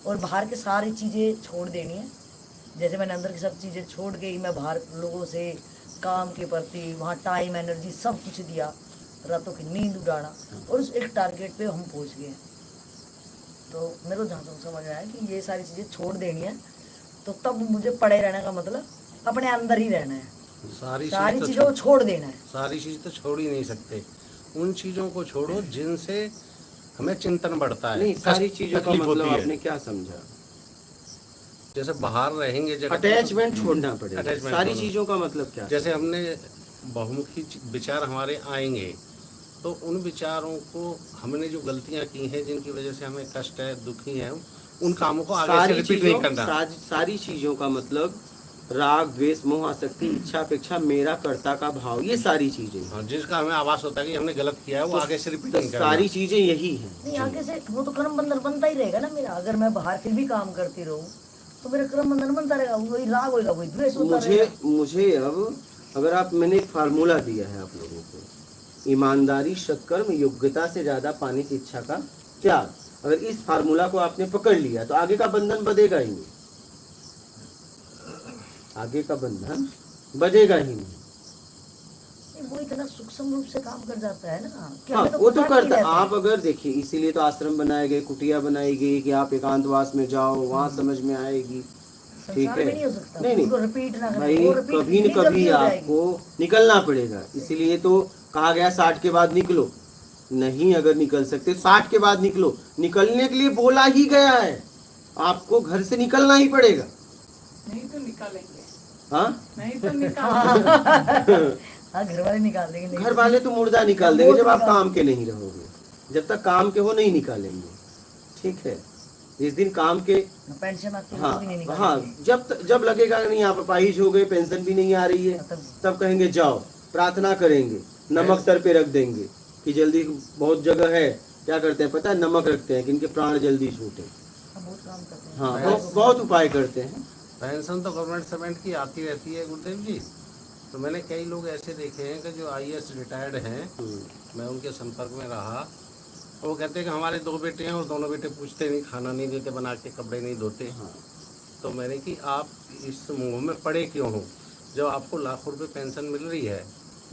और बाहर के सारी चीज़ें छोड़ देनी है। जैसे मैंने अंदर की सब चीज़ें छोड़ के ही मैं बाहर लोगों से काम के प्रति वहाँ टाइम एनर्जी सब कुछ दिया, रातों की नींद उड़ाना, और उस एक टारगेट पे हम पहुँच गए। तो मेरे को जहाँ तक समझ आया कि ये सारी चीज़ें छोड़ देनी है, तो तब मुझे पड़े रहने का मतलब अपने अंदर ही रहना है, सारी चीज़ों को छोड़ देना है। सारी चीज़ तो छोड़ ही नहीं सकते। उन चीज़ों को छोड़ो जिनसे हमें चिंतन बढ़ता है। नहीं, सारी चीजों का तकलीफ मतलब होती है। आपने क्या समझा? जैसे बाहर रहेंगे जगत में, अटैचमेंट छोड़ना पड़ेगा। Attachment सारी छोड़ना। चीजों का मतलब क्या? जैसे हमने बहुमुखी विचार हमारे आएंगे तो उन विचारों को हमने जो गलतियां की हैं जिनकी वजह से हमें कष्ट है, दुखी है, उन कामों को आगे से रिपीट नहीं करना। सारी चीजों का मतलब राग, द्वेष, मोह, आसक्ति, इच्छा, अपेक्षा, मेरा कर्ता का भाव, ये सारी चीजें। हाँ, जिसका हमें आभास होता है कि हमने गलत किया है, वो आगे से रिपीट नहीं करना। सारी चीजें यही हैं। नहीं, आगे से वो तो कर्म बंधन बनता ही रहेगा ना मेरा। अगर मैं बाहर फिर भी काम करती रहूँ तो मेरा कर्म बंधन बनता रहेगा, वही राग होगा, वही द्वेष होता रहेगा। मुझे अब अगर आप, मैंने एक फार्मूला दिया है आप लोगों को, ईमानदारी सत्कर्म योग्यता से ज्यादा पाने की इच्छा का त्याग। अगर इस फार्मूला को आपने पकड़ लिया तो आगे का बंधन बधेगा ही नहीं, आगे का बंधन बधेगा ही नहीं। वो इतना सूक्ष्म रूप से काम कर जाता है ना कि हाँ हमें वो तो पता नहीं करता। रहता। आप अगर देखिए, इसीलिए तो आश्रम बनाए गए, कुटिया बनाई गई कि आप एकांतवास में जाओ, वहां समझ में आएगी। ठीक संसार है, में नहीं हो सकता, नहीं नहीं उनको रिपीट ना करें, भाई, वो रिपीट कभी न इतनी कभी जल्दी हो जाएगी। आपको निकलना पड़ेगा। इसीलिए तो कहा गया 60 के बाद निकलो। नहीं अगर निकल सकते 60 के बाद निकलो, निकलने के लिए बोला ही गया है, आपको घर से निकलना ही पड़ेगा। नहीं तो निकालेंगे, हाँ नहीं तो निकालेंगे। हाँ, घर वाले निकाल देंगे, नहीं घर तो- वाले तो मुर्दा निकाल देंगे वो जब आप निकाल- काम के नहीं रहोगे। जब तक काम के हो नहीं निकालेंगे। ठीक है, जिस दिन काम के, पेंशन आती है हाँ तो भी नहीं निकालेंगे। हाँ, जब लगेगा नहीं आप अपाहिज हो गए, पेंशन भी नहीं आ रही है, तब कहेंगे जाओ, प्रार्थना करेंगे, नमक सर पे रख देंगे कि जल्दी, बहुत जगह है क्या करते हैं पता है, नमक रखते हैं कि इनके प्राण जल्दी छूटे। हम बहुत काम करते हैं। हाँ बहुत उपाय करते हैं। पेंशन तो गवर्नमेंट सर्वेंट की आती रहती है गुरुदेव जी। तो मैंने कई लोग ऐसे देखे हैं कि जो आईएएस रिटायर्ड हैं, मैं उनके संपर्क में रहा, वो कहते हैं कि हमारे 2 बेटे हैं और दोनों बेटे पूछते नहीं, खाना नहीं देते बना के, कपड़े नहीं धोते। तो मैंने कि आप इस मुंह में पड़े क्यों हो, जब आपको लाखों रुपए पेंशन मिल रही है,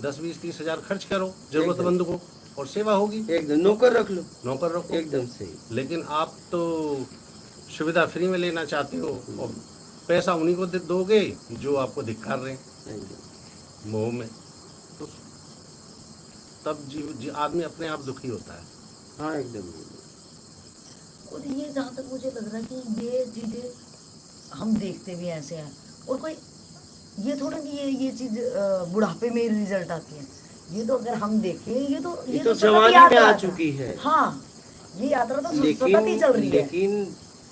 10, 20, 30 हजार खर्च करो जरूरतमंद को और सेवा होगी। एकदम नौकर रख लो, नौकर रखो, एकदम सही। लेकिन आप तो सुविधा फ्री में लेना चाहते हो और पैसा उन्हीं को दोगे जो आपको धिक्कार रहे हैं एकदम। मोह में। तो तब आदमी अपने आप दुखी होता है। हाँ एकदम। और ये जहाँ तक मुझे लग रहा है कि ये चीजें हम देखते भी ऐसे हैं, और कोई ये थोड़ा कि ये चीज बुढ़ापे में रिजल्ट आती है। ये तो अगर हम देखें, ये तो सतत जवानी में यात्रा आ था। चुकी है। हाँ, ये यात्रा तो सतत लेकिन ही चल रही है। लेकिन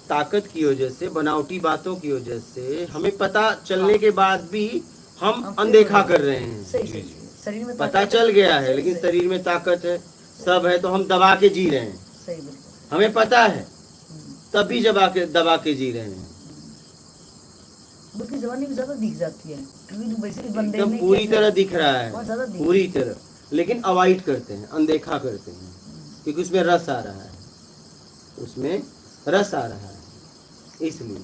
ताकत की वजह से, बनावटी बातों की वजह से हमें पता चलने के बाद भी हम हम अनदेखा कर रहे हैं। सही सही, शरीर में पता ताकत चल है। गया है, सही, लेकिन सही, शरीर में ताकत है, सब है, तो हम दबा के जी रहे हैं। सही बिल्कुल। हमें पता है, तब भी दबा के जी रहे हैं। बल्कि जवानी में ज्यादा दिख जाती है, क्योंकि तो वैसे भी बंदे एकदम में पूरी कैसे- तरह दिख रहा है, बहुत ज्यादा दिख पूरी तरह, लेकिन अवॉइड करते हैं, अनदेखा करते हैं, क्योंकि उसमें रस आ रहा है, उसमें रस आ रहा है, इसलिए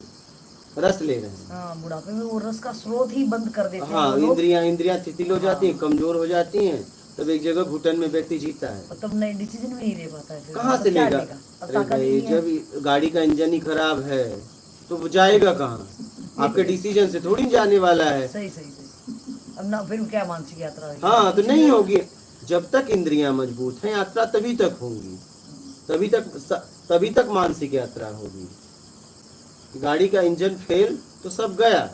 रस ले रहे हैं। हाँ, बुढ़ापे में वो रस का स्रोत ही बंद कर देते हैं हाँ, वो लोग। इंद्रियां शिथिल हो जाती हैं, कमजोर हो जाती हैं, तब एक जगह घुटन में व्यक्ति जीता है। और तब नए डिसीजन भी नहीं ले पाता है फिर। कहाँ मतलब से क्या लेगा? लेगा? अब अरे ताकत ही भाई, नहीं है। जब गाड़ी का इंजन ही खराब है तो वो जाएगा कहाँ? आपके डिसीजन से थोड़ी जाने वाला है। सही सही सही। अब ना फिर क्या मानसिक यात्रा है? हाँ, तो नहीं होगी। जब तक इंद्रियां मजबूत हैं, यात्रा तभी तक होगी, तभी तक मानसिक यात्रा होगी। गाड़ी का इंजन फेल तो सब गया,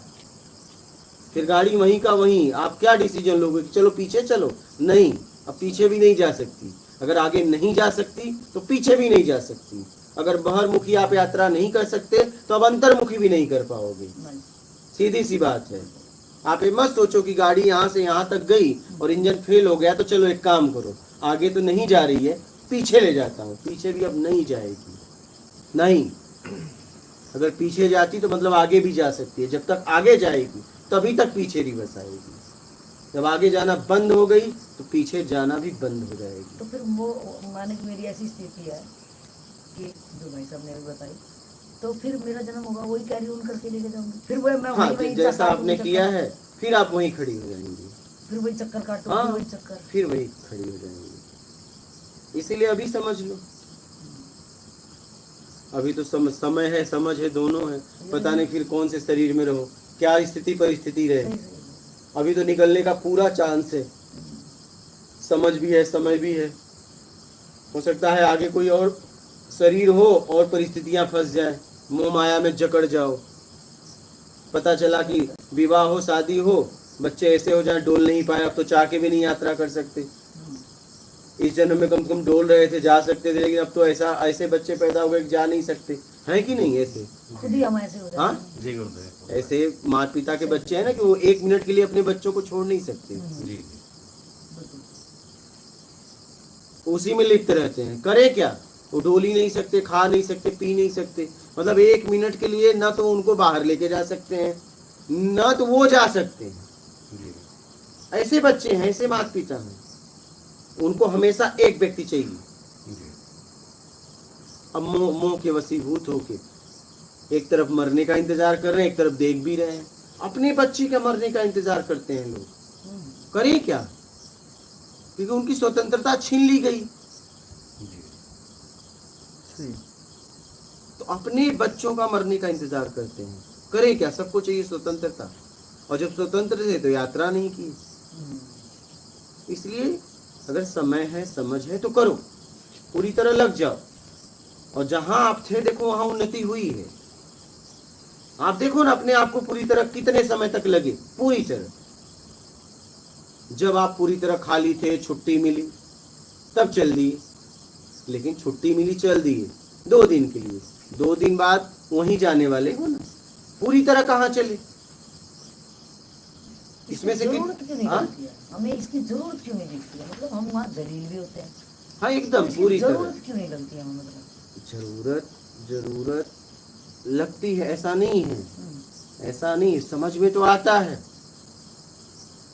फिर गाड़ी वहीं का वहीं। आप क्या डिसीजन लोगे कि चलो पीछे चलो? नहीं, अब पीछे भी नहीं जा सकती। अगर आगे नहीं जा सकती तो पीछे भी नहीं जा सकती। अगर बहिर्मुखी आप यात्रा नहीं कर सकते तो अब अंतर्मुखी भी नहीं कर पाओगे। नहीं। सीधी सी बात है। आप ये मत सोचो कि गाड़ी यहाँ से यहाँ तक गई और इंजन फेल हो गया तो चलो एक काम करो, आगे तो नहीं जा रही है, पीछे ले जाता हूँ। पीछे भी अब नहीं जाएगी, नहीं। अगर पीछे जाती तो मतलब आगे भी जा सकती है। जब तक आगे जाएगी तभी तक पीछे रिवर्स आएगी। जब आगे जाना बंद हो गई तो पीछे जाना भी बंद हो जाएगी। तो फिर वो माने कि मेरी ऐसी स्थिति है कि जो भाई साहब ने भी बताई, तो फिर मेरा जन्म होगा वही कैरी ऑन करके लेके जाऊंगी। फिर वो मैं हाँ, वही वही जैसा चक्कर आपने काटूंगी, किया चक्कर- है फिर आप वहीं खड़ी हो जाएंगी। फिर वही चक्कर काटूंगी, हाँ, वही चक्कर। फिर वही खड़ी हो जाएंगी। इसीलिए अभी समझ लो, अभी तो समय है, समझ है, दोनों है। पता नहीं फिर कौन से शरीर में रहो, क्या स्थिति परिस्थिति रहे। सही सही। अभी तो निकलने का पूरा चांस है, समझ भी है, समय भी है। हो सकता है आगे कोई और शरीर हो और परिस्थितियां फंस जाए, मोह माया में जकड़ जाओ। पता चला कि विवाह हो, शादी हो, बच्चे ऐसे हो जाए डोल नहीं पाए, अब तो चाह के भी नहीं यात्रा कर सकते। इस जन्म में कम से कम डोल रहे थे, जा सकते थे, लेकिन अब तो ऐसे बच्चे पैदा हो गए कि जा नहीं सकते हैं कि नहीं? ऐसे खुद ही हम ऐसे हो जाते हाँ? हैं। जी गुरुदेव ऐसे माता पिता के बच्चे हैं ना कि वो 1 मिनट के लिए अपने बच्चों को छोड़ नहीं सकते, जी। बिल्कुल। उसी में लिप्त रहते हैं। करे क्या? वो डोल ही नहीं सकते, खा नहीं सकते, पी नहीं सकते। मतलब 1 मिनट के लिए ना तो उनको बाहर लेके जा सकते हैं, ना तो वो जा सकते हैं। जी। ऐसे बच्चे हैं, ऐसे माता पिता हैं, उनको हमेशा एक व्यक्ति चाहिए। जी अब मोह के वशीभूत होके एक तरफ मरने का इंतजार कर रहे हैं, एक तरफ देख भी रहे हैं। अपने बच्चे का मरने का इंतजार करते हैं लोग, करें क्या? क्योंकि उनकी स्वतंत्रता छीन ली गई। जी तो अपने बच्चों का मरने का इंतजार करते हैं, करें क्या? सबको चाहिए स्वतंत्रता, और जब स्वतंत्र थे तो यात्रा नहीं की। इसलिए अगर समय है, समझ है तो करो, पूरी तरह लग जाओ। और जहां आप थे देखो वहां उन्नति हुई है। आप देखो ना अपने आप को पूरी तरह कितने समय तक लगे, पूरी तरह। जब आप पूरी तरह खाली थे, छुट्टी मिली तब चल दिए, लेकिन छुट्टी मिली चल दिए 2 दिन के लिए, 2 दिन बाद वहीं जाने वाले हो ना। पूरी तरह कहाँ चले? इसमें से जरूरत क्यों नहीं हाँ? लगती है हमें, इसकी जरूरत क्यों नहीं दिखती है? मतलब हम वहाँ जलील भी होते हैं, हाँ एकदम इसकी पूरी तरह जरूरत क्यों नहीं लगती है हमें? मतलब जरूरत लगती है, ऐसा नहीं है, ऐसा नहीं, समझ में तो आता है।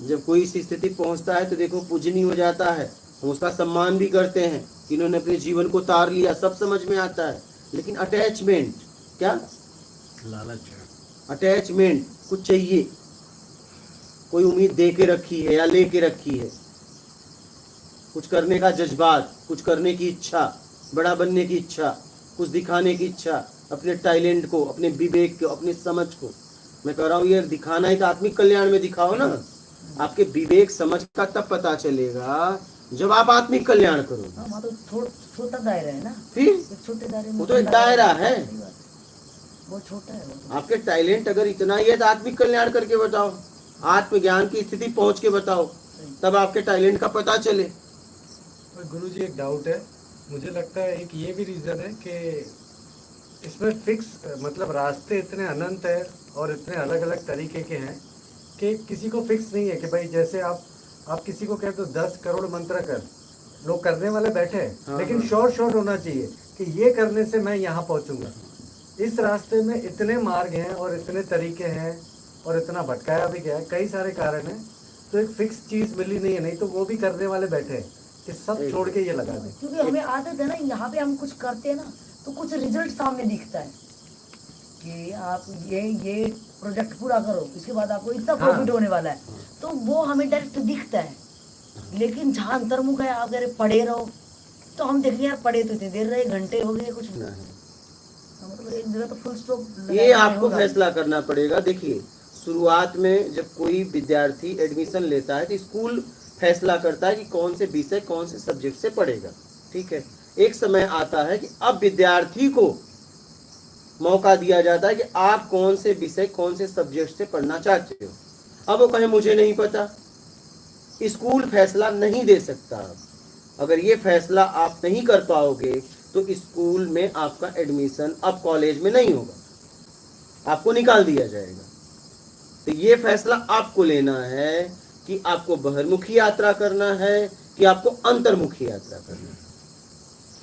जब कोई इस स्थिति पहुंचता है तो देखो पूजनीय हो जाता है, हम उसका सम्मान भी करते हैं कि इन्होंने अपने जीवन को तार लिया, सब समझ में आता है। लेकिन अटैचमेंट, क्या लालच है। अटैचमेंट, कुछ चाहिए, कोई उम्मीद दे के रखी है या लेके रखी है, कुछ करने का जज्बात, कुछ करने की इच्छा, बड़ा बनने की इच्छा, कुछ दिखाने की इच्छा, अपने टैलेंट को, अपने विवेक को, अपने समझ को। मैं कह रहा हूँ ये दिखाना है तो आत्मिक कल्याण में दिखाओ ना। आपके विवेक समझ का तब पता चलेगा जब आप आत्मिक कल्याण करो। हाँ, वहाँ तो छोटा दायरा है ना, फिर एक छोटे दायरे में वो तो एक दायरा है, बहुत छोटा है वो तो। आपके टैलेंट अगर इतना ही है तो आत्मिक कल्याण करके बताओ, आत्मज्ञान की स्थिति पहुंच के बताओ, तब आपके टैलेंट का पता चले। और गुरुजी एक डाउट है, मुझे लगता है एक ये भी रीज़न है कि इसमें फिक्स मतलब रास्ते इतने अनंत है और इतने अलग अलग तरीके के हैं कि किसी को फिक्स नहीं है कि भाई जैसे आप किसी को कहते हो 10 करोड़ मंत्र कर, लोग करने वाले बैठे हैं, हाँ, लेकिन हाँ। शॉर्ट होना चाहिए कि ये करने से मैं यहाँ पहुँचूंगा। इस रास्ते में इतने मार्ग हैं और इतने तरीके हैं और इतना भटकाया भी गया है, कई सारे कारण हैं, तो एक फिक्स चीज़ मिली नहीं है, नहीं तो वो भी करने वाले बैठे हैं कि सब छोड़ के ये लगा दें। क्योंकि हमें आदत है ना, यहाँ पे हम कुछ करते हैं ना तो कुछ रिजल्ट सामने दिखता है कि आप ये प्रोजेक्ट पूरा करो, इसके बाद आपको इतना हाँ। प्रॉफिट होने वाला है, तो वो हमें डायरेक्ट दिखता है। लेकिन जहाँ अंतर्मुख है, आप अगर पढ़े रहो तो हम देखेंगे यार पढ़े तो इतनी देर रहे, घंटे हो गए, कुछ मतलब एक जगह तो फुल स्टॉप। ये आपको फैसला करना पड़ेगा। देखिए शुरुआत में जब कोई विद्यार्थी एडमिशन लेता है तो स्कूल फैसला करता है कि कौन से विषय, कौन से सब्जेक्ट से पढ़ेगा, ठीक है। एक समय आता है कि अब विद्यार्थी को मौका दिया जाता है कि आप कौन से विषय, कौन से सब्जेक्ट से पढ़ना चाहते हो। अब वो कहे मुझे नहीं पता, स्कूल फैसला नहीं दे सकता। अगर ये फैसला आप नहीं कर पाओगे तो स्कूल में आपका एडमिशन अब कॉलेज में नहीं होगा, आपको निकाल दिया जाएगा। तो ये फैसला आपको लेना है कि आपको बहिर्मुखी यात्रा करना है कि आपको अंतर्मुखी यात्रा करना है।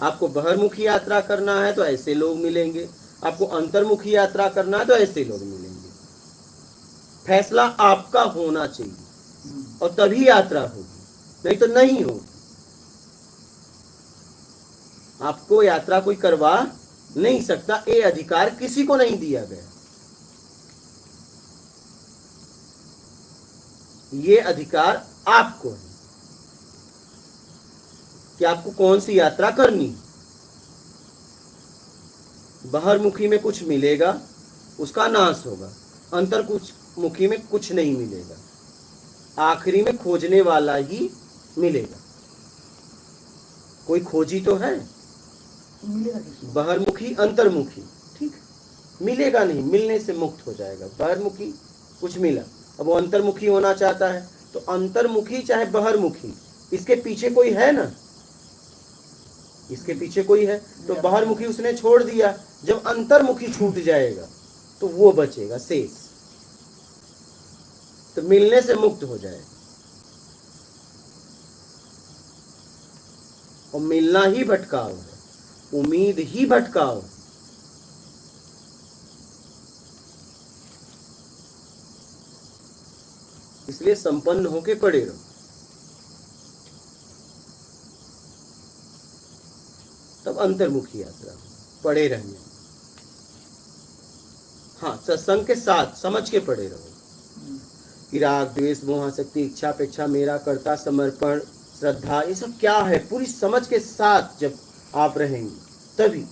आपको बहिर्मुखी यात्रा करना है तो ऐसे लोग मिलेंगे, आपको अंतर्मुखी यात्रा करना है तो ऐसे लोग मिलेंगे। फैसला आपका होना चाहिए और तभी यात्रा होगी, नहीं तो नहीं होगी। आपको यात्रा कोई करवा नहीं सकता, ये अधिकार किसी को नहीं दिया गया। ये अधिकार आपको है कि आपको कौन सी यात्रा करनी। बाहरमुखी में कुछ मिलेगा, उसका नाश होगा, अंतर कुछ मुखी में कुछ नहीं मिलेगा, आखिरी में खोजने वाला ही मिलेगा। कोई खोजी तो है, मिलेगा किसी बाहरमुखी अंतर्मुखी, ठीक, मिलेगा नहीं, मिलने से मुक्त हो जाएगा। बाहरमुखी कुछ मिला, अब वो अंतर्मुखी होना चाहता है तो अंतर्मुखी चाहे बाहरमुखी, इसके पीछे कोई है ना, इसके पीछे कोई है, तो बाहरमुखी उसने छोड़ दिया। जब अंतर्मुखी छूट जाएगा तो वो बचेगा शेष, तो मिलने से मुक्त हो जाएगा। और मिलना ही भटकाव है, उम्मीद ही भटकाव है। इसलिए संपन्न होके पड़े रहो। तब अंतर्मुखी यात्रा, पड़े रहने। हाँ, सत्संग के साथ समझ के पड़े रहो कि राग द्वेष मोह आसक्ति इच्छा अपेक्षा मेरा कर्ता समर्पण श्रद्धा ये सब क्या है, पूरी समझ के साथ जब आप रहेंगे तभी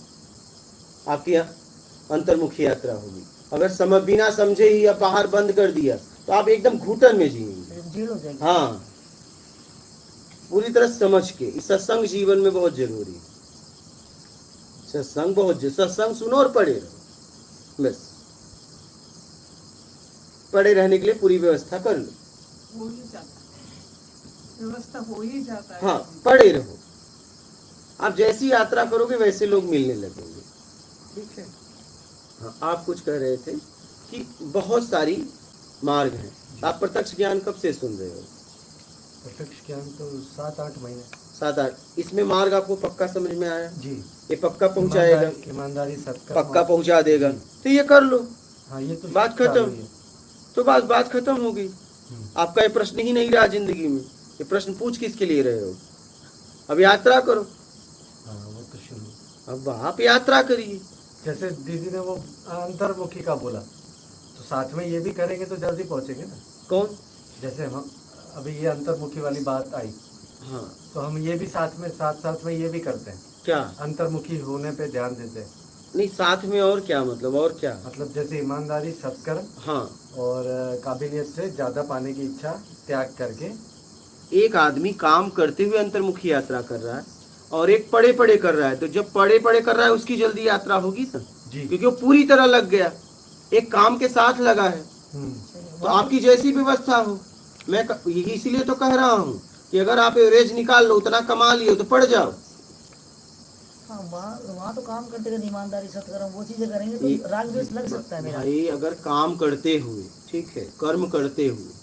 आपकी अंतर्मुखी यात्रा होगी। अगर समझ बिना समझे ही या बाहर बंद कर दिया तो आप एकदम घुटन में जिएंगे। जेल हो जाएगी। हाँ, पूरी तरह समझ के। इस सत्संग जीवन में बहुत जरूरी है। सत्संग सत्संग सुनो और पढ़े रहो, बस। पढ़े रहने के लिए पूरी व्यवस्था कर लो। हो ही जाता है, व्यवस्था हो ही जाता है। हाँ, पढ़े रहो। आप जैसी यात्रा करोगे वैसे लोग मिलने लगेंगे। ठीक है। हाँ, आप कुछ कह रहे थे कि बहुत सारी मार्ग हैं। आप प्रत्यक्ष ज्ञान कब से सुन रहे हो? प्रत्यक्ष ज्ञान तो 7-8 महीने। 7-8। इसमें मार्ग आपको पक्का समझ में आया? जी। ये पक्का पहुंचाएगा, ईमानदारी सत्कर्म पक्का पहुंचा देगा, तो ये कर लो। हाँ, ये तो बात चालू खत्म। ही है। तो बात खत्म हो गई। आपका ये प्रश्न ही नहीं रहा जिंदगी में। ये प्रश्न पूछ किसके लिए रहे हो? अब यात्रा करो। हाँ, वो तो शुरू। अब आप यात्रा करिए। जैसे दीदी ने वो अंतर्मुखी का बोला, तो साथ में ये भी करेंगे तो जल्दी पहुंचेंगे ना। कौन? जैसे हम अभी ये अंतर्मुखी वाली बात आई, हाँ, तो हम ये भी साथ में ये भी करते हैं, क्या? अंतर्मुखी होने पे ध्यान देते हैं। नहीं, साथ में और क्या मतलब? और क्या? मतलब जैसे ईमानदारी सत्कर्म हाँ, और काबिलियत से ज्यादा पाने की इच्छा त्याग करके। एक आदमी काम करते हुए अंतर्मुखी यात्रा कर रहा है और एक पड़े पड़े कर रहा है। तो जब पड़े पड़े कर रहा है उसकी जल्दी यात्रा होगी ना, जी। क्योंकि वो पूरी तरह लग गया, एक काम के साथ लगा है। तो आपकी जैसी व्यवस्था हो, मैं इसीलिए तो कह रहा हूँ कि अगर आप एवरेज निकाल लो, उतना कमा लियो तो पड़ जाओ। हाँ, वहाँ तो काम करते करते ईमानदारी सत्कर्म वो चीजें करेंगे तो राग द्वेष लग सकता है मेरा। भाई, अगर काम करते हुए, ठीक है, कर्म करते हुए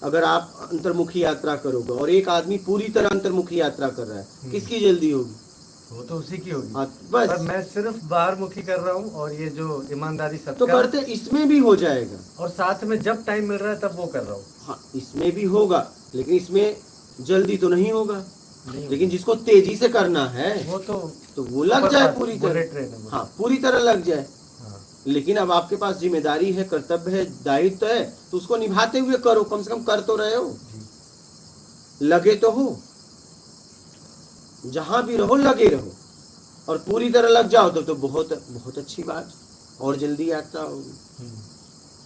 अगर आप अंतर्मुखी यात्रा करोगे और एक आदमी पूरी तरह अंतर्मुखी यात्रा कर रहा है, किसकी जल्दी होगी? वो तो उसी की होगी। हाँ, बस। पर मैं सिर्फ बाहर मुखी कर रहा हूँ, और ये जो ईमानदारी तो सत्कर्म करते इसमें भी हो जाएगा। और साथ में जब टाइम मिल रहा है तब वो कर रहा हूँ। हाँ, इसमें भी होगा, लेकिन इसमें जल्दी तो नहीं होगा। नहीं लेकिन जिसको तेजी से करना है वो तो वो लग जाए पूरी बुलेट ट्रेन तरह। है वो। हाँ, पूरी तरह लग जाए। हाँ, लेकिन अब आपके पास जिम्मेदारी है, कर्तव्य है, दायित्व है, तो उसको निभाते हुए करो। कम से कम कर तो रहे हो, लगे तो हो। जहां भी रहो लगे रहो और पूरी तरह लग जाओ तो बहुत बहुत अच्छी बात, और जल्दी यात्रा होगी।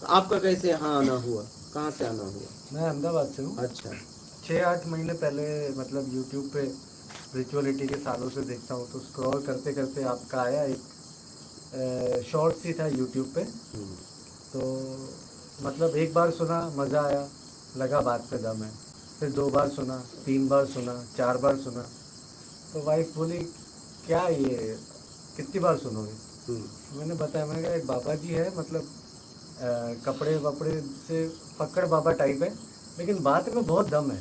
तो आपका कैसे यहाँ आना हुआ? कहाँ से आना हुआ? मैं अहमदाबाद से हूँ। अच्छा। 6-8 महीने पहले मतलब यूट्यूब पे स्पिरिचुअलिटी के सालों से देखता हूँ, तो स्क्रॉल करते करते आपका आया एक शॉर्ट्स ही था यूट्यूब पे। तो मतलब एक बार सुना, मज़ा आया, लगा बात पे दम है। फिर 2 बार सुना, 3 बार सुना, 4 बार सुना। तो वाइफ बोली क्या ये कितनी बार सुनोगे? मैंने बताया, मैंने कहा एक बाबा जी है, मतलब कपड़े वपड़े से पकड़ बाबा टाइप है, लेकिन बात में बहुत दम है।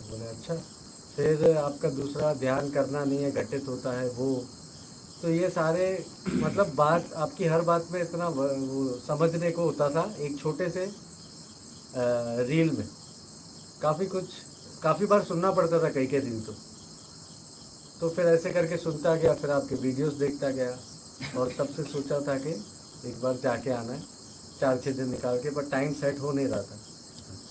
बोले अच्छा। फिर आपका दूसरा ध्यान करना नहीं है, घटित होता है वो। तो ये सारे मतलब बात आपकी हर बात में इतना वो समझने को होता था एक छोटे से रील में। काफ़ी बार सुनना पड़ता था कई रील तो फिर ऐसे करके सुनता गया, फिर आपके वीडियोस देखता गया, और तब से सोचा था कि एक बार जाके आना है 4-6 दिन निकाल के, पर टाइम सेट हो नहीं रहा था।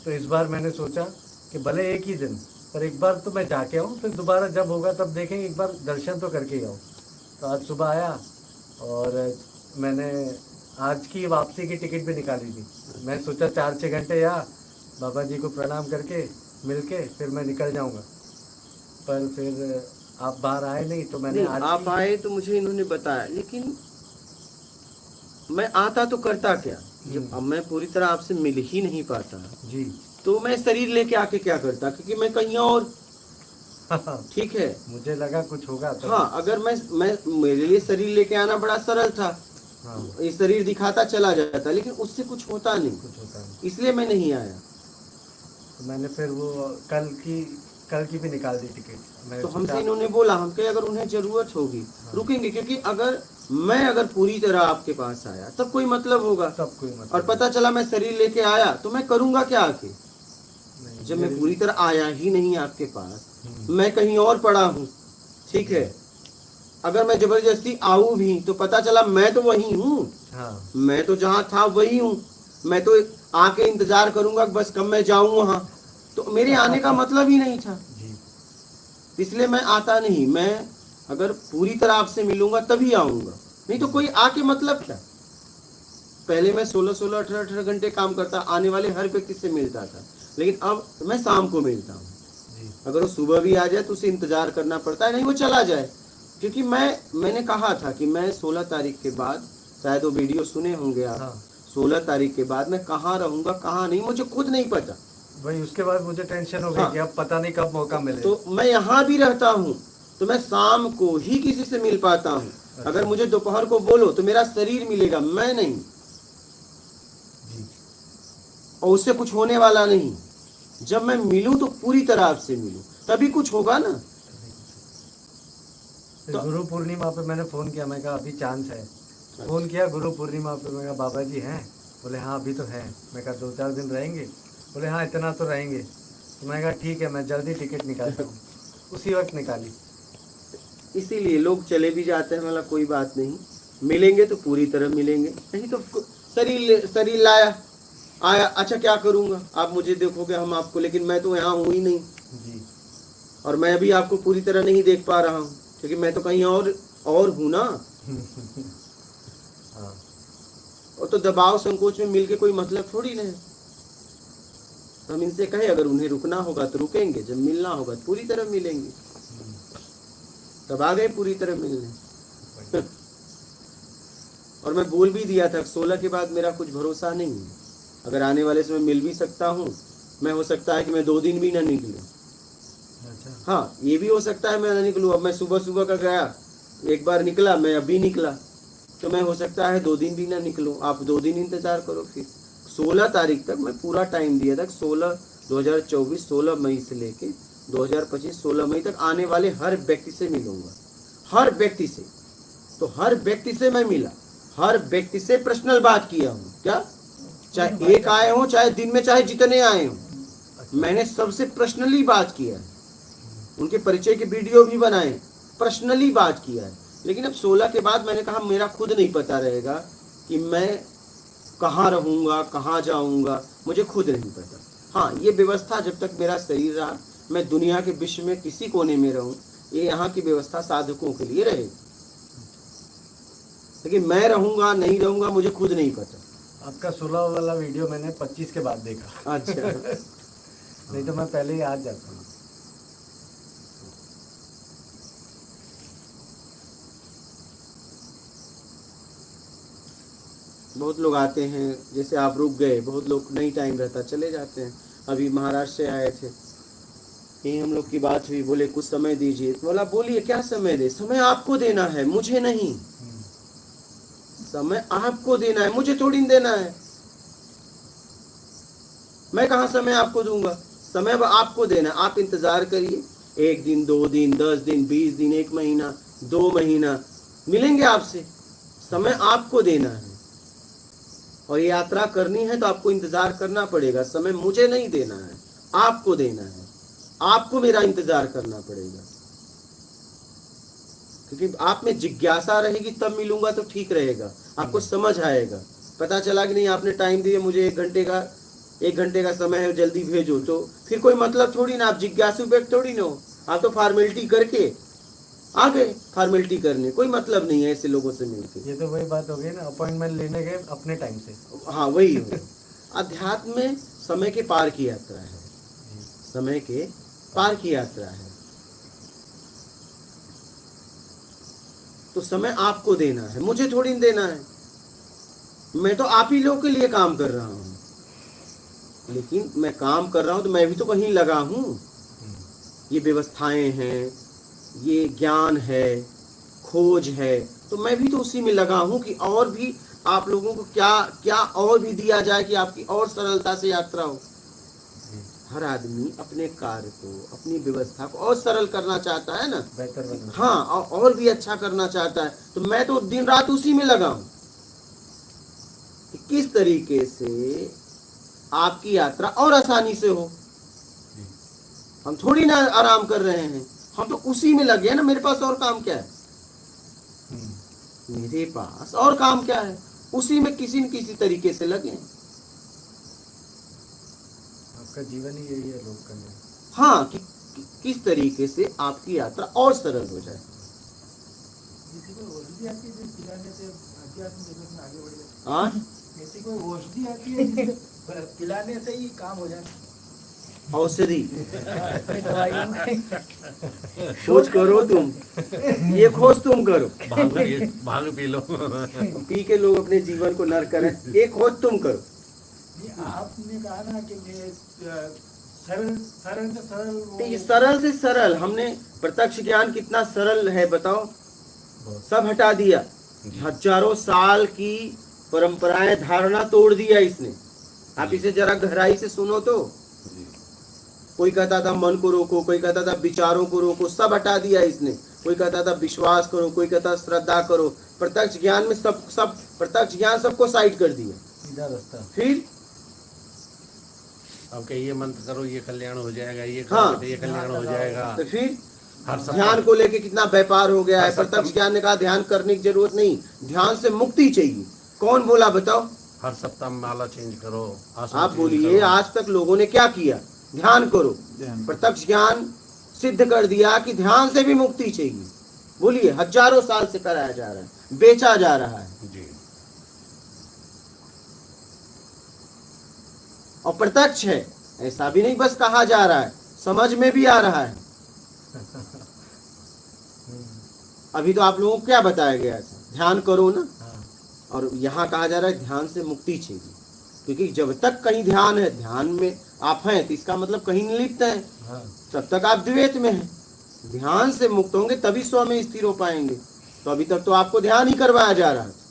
तो इस बार मैंने सोचा कि भले एक ही दिन, पर एक बार तो मैं जाके आऊँ, फिर दोबारा जब होगा तब देखेंगे, एक बार दर्शन तो करके ही आऊँ। तो आज सुबह आया और मैंने आज की वापसी की टिकट भी निकाली थी। मैं सोचा 4-6 घंटे या बाबा जी को प्रणाम करके मिल के फिर मैं निकल जाऊँगा, पर फिर आप बाहर आए नहीं, तो मैंने नहीं, आज आप आए तो मुझे इन्होंने बताया, लेकिन मैं आता तो करता क्या? जब अब मैं पूरी तरह आपसे मिल ही नहीं पाता जी तो मैं शरीर लेके आके क्या करता, क्योंकि मैं कहीं और। ठीक है, मुझे लगा कुछ होगा तो। हाँ, अगर मैं मेरे लिए शरीर लेके आना बड़ा सरल था। हाँ, ये शरीर दिखाता चला जाता, लेकिन उससे कुछ होता नहीं, कुछ होता नहीं। इसलिए मैं नहीं आया। तो मैंने फिर वो कल की भी निकाल दी टिकट। मैं तो सोचा- हमसे इन्होंने बोला, हम कहे अगर उन्हें जरूरत होगी रुकेंगे, क्योंकि अगर पूरी तरह आपके पास आया तब कोई मतलब होगा, तब कोई मतलब और पता चला मैं शरीर लेके आया तो मैं करूंगा क्या आके, नहीं। जब मैं पूरी तरह आया ही नहीं आपके पास, हम्म। मैं कहीं और पड़ा हूँ, ठीक है। अगर मैं जबरदस्ती आऊं भी तो पता चला मैं तो वही हूँ, हाँ मैं तो जहाँ था वही हूँ, मैं तो आके इंतजार करूंगा बस कब मैं जाऊं वहां, तो मेरे आने का मतलब ही नहीं था, जी। इसलिए मैं आता नहीं। मैं अगर पूरी तरह आपसे मिलूंगा तभी आऊंगा, नहीं तो कोई आके मतलब क्या। पहले मैं 16-16, 18-18 घंटे काम करता, आने वाले हर व्यक्ति से मिलता था, लेकिन अब मैं शाम को मिलता हूँ। जी। अगर वो सुबह भी आ जाए तो उसे इंतजार करना पड़ता है, नहीं वो चला जाए, क्योंकि मैंने कहा था कि मैं 16 तारीख के बाद, शायद वो वीडियो सुने होंगे आप, हाँ 16 तारीख के बाद मैं कहाँ रहूंगा कहाँ नहीं मुझे खुद नहीं पता। भाई, उसके बाद मुझे टेंशन हो गई हाँ। कि अब पता नहीं कब मौका मिले। तो मैं यहाँ भी रहता हूँ तो मैं शाम को ही किसी से मिल पाता हूँ। अगर मुझे दोपहर को बोलो तो मेरा शरीर मिलेगा, मैं नहीं, जी। और उससे कुछ होने वाला नहीं। जब मैं मिलूं तो पूरी तरह आपसे मिलूं, तभी कुछ होगा ना। फिर तो- गुरु पूर्णिमा पे मैंने फोन किया, मैं कहा अभी चांस है। फोन किया गुरु पूर्णिमा पे, मैं कहा बाबा जी हैं? बोले हाँ अभी तो हैं। मैं कहा 2-4 दिन रहेंगे? बोले हाँ इतना तो रहेंगे। तो मैं कहा ठीक है, मैं जल्दी टिकट निकालता हूँ। उसी वक्त निकाली। इसीलिए लोग चले भी जाते हैं, मतलब कोई बात नहीं, मिलेंगे तो पूरी तरह मिलेंगे, नहीं तो शरीर लाया आया, अच्छा क्या करूंगा, आप मुझे देखोगे हम आपको, लेकिन मैं तो यहाँ हूँ ही नहीं, जी। और मैं भी आपको पूरी तरह नहीं देख पा रहा हूँ, क्योंकि मैं तो कहीं और हूँ ना। हाँ और तो दबाव संकोच में मिलके कोई मतलब थोड़ी नहीं। तो हम इनसे कहे अगर उन्हें रुकना होगा तो रुकेंगे, जब मिलना होगा तो पूरी तरह मिलेंगे। तब आ गए पूरी तरह मिलने। और मैं बोल भी दिया था 16 के बाद मेरा कुछ भरोसा नहीं है, अगर आने वाले समय मिल भी सकता हूँ, मैं हो सकता है कि मैं 2 दिन भी ना निकलूँ। अच्छा। हाँ ये भी हो सकता है मैं ना निकलूँ। अब मैं सुबह सुबह का गया, एक बार निकला, मैं अभी निकला, तो मैं हो सकता है 2 दिन भी ना निकलूँ। आप 2 दिन इंतजार करो। फिर 16 तारीख तक मैं पूरा टाइम दिया था, 2024 16 मई से लेके 2025 16 मई तक आने वाले हर व्यक्ति से मिलूंगा, हर व्यक्ति से। तो हर व्यक्ति से मैं मिला, हर व्यक्ति से पर्सनल बात किया हूँ। क्या, चाहे एक आए हो, चाहे दिन में चाहे जितने आए हो, मैंने सबसे पर्सनली बात किया है, उनके परिचय के वीडियो भी बनाए, पर्सनली बात किया है। लेकिन अब 16 के बाद मैंने कहा मेरा खुद नहीं पता रहेगा कि मैं कहाँ रहूँगा, कहाँ जाऊँगा, मुझे खुद नहीं पता। हाँ ये व्यवस्था जब तक मेरा शरीर रहा, मैं दुनिया के विश्व में किसी कोने में रहूँ, ये यहाँ की व्यवस्था साधकों के लिए रहेगी, लेकिन मैं रहूँगा नहीं रहूँगा मुझे खुद नहीं पता। आपका 16 वाला वीडियो मैंने 25 के बाद देखा। अच्छा। नहीं तो मैं पहले ही आज जाता हूँ। बहुत लोग आते हैं, जैसे आप रुक गए, बहुत लोग नहीं टाइम रहता चले जाते हैं। अभी महाराष्ट्र से आए थे, यही हम लोग की बात हुई, बोले कुछ समय दीजिए। बोला बोलिए क्या समय दे, समय आपको देना है, मुझे नहीं। समय आपको देना है, मुझे थोड़ी देना है। मैं कहाँ समय आपको दूंगा, समय आपको देना। आप इंतजार करिए, 1 दिन 2 दिन 10 दिन 20 दिन 1 महीना 2 महीना मिलेंगे आपसे। समय आपको देना है, और ये यात्रा करनी है तो आपको इंतजार करना पड़ेगा। समय मुझे नहीं देना है, आपको देना है, आपको मेरा इंतजार करना पड़ेगा, क्योंकि आप में जिज्ञासा रहेगी तब मिलूंगा तो ठीक रहेगा, आपको समझ आएगा। पता चला कि नहीं आपने टाइम दिया मुझे 1 घंटे का समय है, जल्दी भेजो, तो फिर कोई मतलब थोड़ी ना, आप जिज्ञासु व्यक्ति थोड़ी ना हो, आप तो फॉर्मेलिटी करके आ गए, फॉर्मेलिटी करने, कोई मतलब नहीं है ऐसे लोगों से मिलके। ये तो वही बात हो गई ना, अपॉइंटमेंट लेने गए अपने टाइम से। हाँ वही हो। अध्यात्म में समय के पार की यात्रा है, समय के पार की यात्रा है। तो समय आपको देना है, मुझे थोड़ी देना है। मैं तो आप ही लोगों के लिए काम कर रहा हूँ, लेकिन मैं काम कर रहा हूँ तो मैं भी तो कहीं लगा हूँ। ये व्यवस्थाएं हैं, ये ज्ञान है, खोज है, तो मैं भी तो उसी में लगा हूँ कि और भी आप लोगों को क्या क्या और भी दिया जाए कि आपकी और सरलता से यात्रा हो। हर आदमी अपने कार्य को, अपनी व्यवस्था को और सरल करना चाहता है ना, बेहतर बनना। हाँ, और भी अच्छा करना चाहता है। तो मैं तो दिन रात उसी में लगा हूं कि किस तरीके से आपकी यात्रा और आसानी से हो। हम थोड़ी ना आराम कर रहे हैं, हम तो उसी में लगे हैं ना। मेरे पास और काम क्या है? मेरे पास और काम क्या है? उसी में किसी न किसी तरीके से लगे हैं। आपका जीवन ही यही है, लोग कल्याण। हाँ, किस तरीके से आपकी यात्रा और सरल हो जाए। किसी को औषधि आती है जो पिलाने से अध्यात्म जगत में आगे बढ़ जाए? हाँ, ऐसी कोई औषधि आती है जिसे पिलाने से ही काम हो जाए? औषधि दवाइयों में खोज करो तुम, ये खोज तुम करो। भांग पी लो। पी के लोग अपने जीवन को नर्क करें, ये खोज तुम करो। नहीं, आपने कहा ना कि मैं सरल सरल से सरल ये सरल से सरल, हमने प्रत्यक्ष ज्ञान कितना सरल है बताओ। सब हटा दिया, हजारों साल की परंपराएं, धारणा तोड़ दिया इसने। आप इसे जरा गहराई से सुनो तो। कोई कहता था मन को रोको, कोई कहता था विचारों को रोको, सब हटा दिया इसने। कोई कहता था विश्वास करो, कोई कहता श्रद्धा करो। प्रत्यक्ष ज्ञान में सब प्रत्यक्ष ज्ञान सबको साइड कर दिया। सीधा रास्ता। फिर अब क्या ये मंत्र करो ये कल्याण हो जाएगा, ये हाँ। करो तो ये कल्याण हो जाएगा। तो फिर हर सप्ताह ध्यान को लेके कितना व्यापार हो गया है। हर सप्ताह- प्रत्यक्ष ज्ञान ने कहा ध्यान करने की जरूरत नहीं, ध्यान से मुक्ति चाहिए। कौन बोला बताओ? हर सप्ताह में माला चेंज करो, आसन आप चेंज बोलिए, करो। आज तक लोगों ने क्या किया? ध्यान करो। प्रत्यक्ष ज्ञान सिद्ध कर दिया कि ध्यान से भी मुक्ति चाहिए। बोलिए, हजारों साल से कराया जा रहा है, बेचा जा रहा है। जी और प्रत्यक्ष है, ऐसा भी नहीं बस कहा जा रहा है, समझ में भी आ रहा है। अभी तो आप लोगों को क्या बताया गया था? ध्यान करो ना। और यहाँ कहा जा रहा है ध्यान से मुक्ति चाहिए। क्योंकि जब तक कहीं ध्यान है, ध्यान में आप हैं, तो इसका मतलब कहीं निलिप्त है, तब तक आप द्वैत में हैं। ध्यान से मुक्त होंगे तभी स्व में स्थिर हो पाएंगे। तो अभी तक तो आपको ध्यान ही करवाया जा रहा है।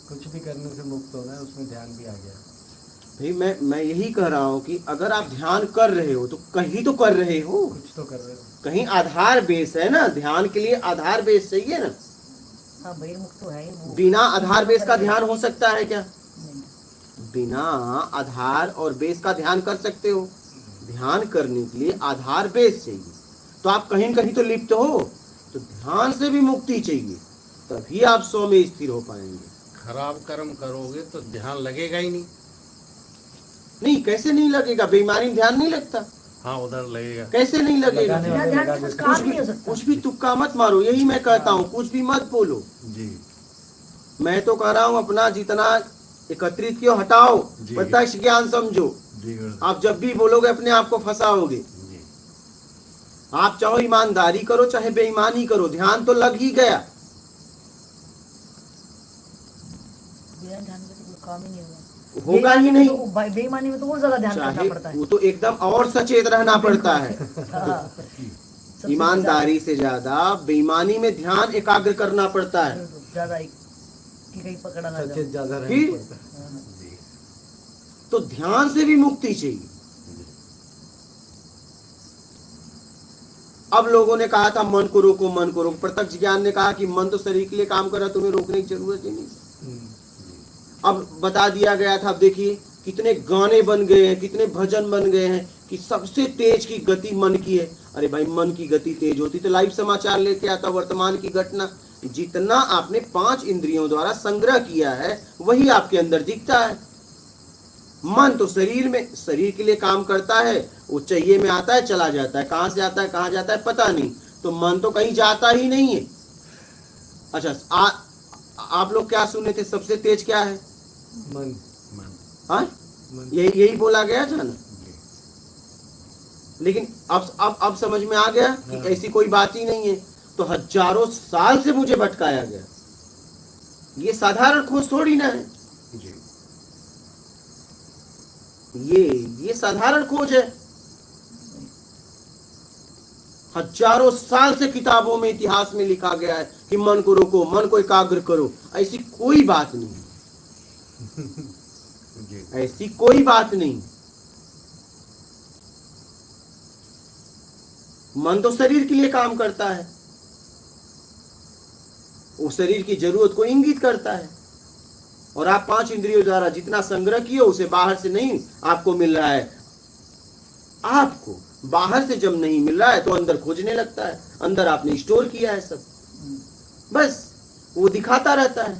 कुछ भी करने से मुक्त होना है, उसमें ध्यान भी आ गया। भाई मैं यही कह रहा हूँ कि अगर आप ध्यान कर रहे हो तो कहीं तो कर रहे हो, कुछ तो कर रहे हो। कहीं आधार बेस है ना। ध्यान के लिए आधार बेस चाहिए ना। हाँ, बहिर्मुख तो है ही वो। बिना आधार बेस का ध्यान हो सकता है क्या? नहीं। बिना आधार और बेस का ध्यान कर सकते हो? ध्यान करने के लिए आधार बेस चाहिए। तो आप कहीं न कहीं तो लिप्त हो, तो ध्यान से भी मुक्ति चाहिए, तभी आप स्व में स्थिर हो पाएंगे। खराब कर्म करोगे तो ध्यान लगेगा ही नहीं। नहीं, कैसे नहीं लगेगा? बेईमानी में ध्यान नहीं लगता। हाँ उधर लगेगा। कैसे नहीं लगेगा? लगाने बिना वाले ध्यान लगा के कुछ देते। काम नहीं हो सकता। कुछ भी तुक्का मत मारो, यही मैं कहता हूँ। कुछ भी मत बोलो। जी मैं तो कह रहा हूँ अपना जितना एकत्रित किया हटाओ, जी। प्रत्यक्ष ज्ञान समझो। जी गुरुदेव। आप जब भी बोलोगे अपने आप को फंसाओगे। जी आप चाहे ईमानदारी करो चाहे बेईमानी करो, ध्यान तो लग ही गया। बिना ध्यान के तो कोई काम ही नहीं होगा। होगा ही बेईमानी में नहीं। तो- बेईमानी में तो और ज्यादा ध्यान करना चाहे पड़ता है। वो तो एकदम और सचेत रहना पड़ता है। हाँ। सबसे ईमानदारी से ज्यादा बेईमानी में ध्यान एकाग्र करना पड़ता है। ज्यादा कि कहीं पकड़ा ना सचेत जाए। ज्यादा रहना फिर? पड़ता है। हाँ। जी तो ध्यान से भी मुक्ति चाहिए। अब लोगों ने कहा था मन को रोको, मन को रोको। प्रत्यक्ष ज्ञान ने कहा कि मन तो शरीर के लिए काम कर रहा है, तुम्हें रोकने की जरूरत ही नहीं। अब बता दिया गया था। अब देखिए कितने गाने बन गए हैं, कितने भजन बन गए हैं कि सबसे तेज की गति मन की है। अरे भाई, मन की गति तेज होती तो लाइव समाचार लेके आता। वर्तमान की घटना, जितना आपने 5 इंद्रियों द्वारा संग्रह किया है वही आपके अंदर दिखता है। मन तो शरीर में, शरीर के लिए काम करता है, वो चाहिए में आता है चला जाता है, कहाँ से आता है कहाँ जाता है पता नहीं। तो मन तो कहीं जाता ही नहीं है। अच्छा, आप लोग क्या सुने थे? सबसे तेज क्या है? मन मन हाँ, मन यही बोला गया था ना। जी लेकिन अब समझ में आ गया कि ऐसी कोई बात ही नहीं है। तो हजारों साल से मुझे भटकाया गया। ये साधारण खोज थोड़ी ना है। जी ये साधारण खोज है। हजारों साल से किताबों में, इतिहास में लिखा गया है कि मन को रोको, मन को एकाग्र करो, ऐसी कोई बात नहीं, जी ऐसी कोई बात नहीं। मन तो शरीर के लिए काम करता है, वो शरीर की जरूरत को इंगित करता है, और आप 5 इंद्रियों द्वारा जितना संग्रह किए उसे बाहर से नहीं आपको मिल रहा है। आपको बाहर से जब नहीं मिल रहा है तो अंदर खोजने लगता है, अंदर आपने स्टोर किया है सब, बस वो दिखाता रहता है।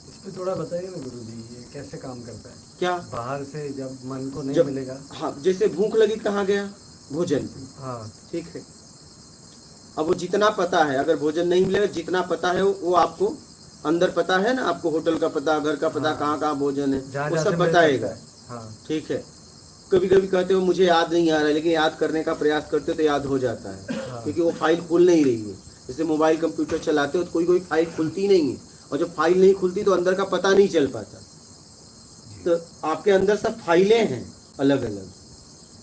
इस पे थोड़ा बताइए ना गुरुजी, ये कैसे काम करता है? क्या? बाहर से जब मन को नहीं जब मिलेगा। हाँ, जैसे भूख लगी कहाँ गया? भोजन पे, हाँ ठीक है। अब वो जितना पता है, अगर भोजन नहीं मिलेगा, जितना पता है वो आपको अंदर पता है ना, आपको होटल का पता, घर का पता, हाँ। कहाँ कहाँ भोजन है, जहाँ वो जहाँ सब से मिल बताएगा। सकता है। हाँ ठीक है। कभी कभी कहते हो मुझे याद नहीं आ रहा है, लेकिन याद करने का प्रयास करते हो तो याद हो जाता है, हाँ। क्योंकि वो फाइल खुल नहीं रही है। जैसे मोबाइल कंप्यूटर चलाते हो तो कोई कोई फाइल खुलती नहीं है, और जब फाइल नहीं खुलती तो अंदर का पता नहीं चल पाता। तो आपके अंदर सब फाइलें हैं अलग अलग,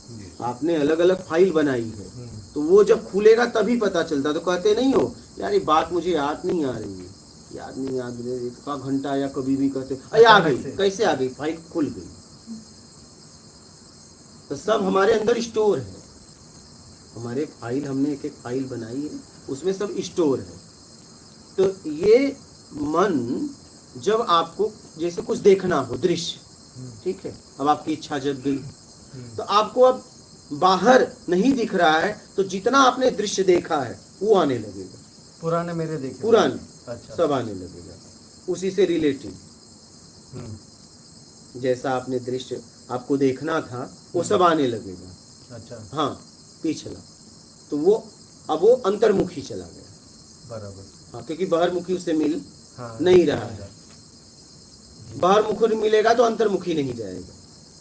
जी आपने अलग अलग फाइल बनाई है, हम्म, तो वो जब खुलेगा तभी पता चलता। तो कहते नहीं हो यार ये बात मुझे याद नहीं आ रही है, याद नहीं, याद रहे एक का घंटा या कभी भी कहते अरे आ गई, कैसे आ गई? फाइल खुल गई। तो सब हमारे अंदर स्टोर है, हमारे फाइल, हमने एक एक फाइल बनाई है, उसमें सब स्टोर है। तो ये मन जब आपको जैसे कुछ देखना हो, दृश्य, ठीक है, अब आपकी इच्छा जग गई, तो आपको अब बाहर नहीं दिख रहा है, तो जितना आपने दृश्य देखा है वो आने लगेगा, पुराने मेरे देखे। पुराने अच्छा। सब आने लगेगा, उसी से रिलेटेड। हम्म, जैसा आपने दृश्य आपको देखना था वो सब आने लगेगा। अच्छा हाँ, पिछला तो वो अब वो अंतर्मुखी चला गया। बराबर। हाँ, क्योंकि बाहरमुखी उससे मिल हाँ नहीं रहा है। बाहरमुखी मिलेगा तो अंतर्मुखी नहीं जाएगा।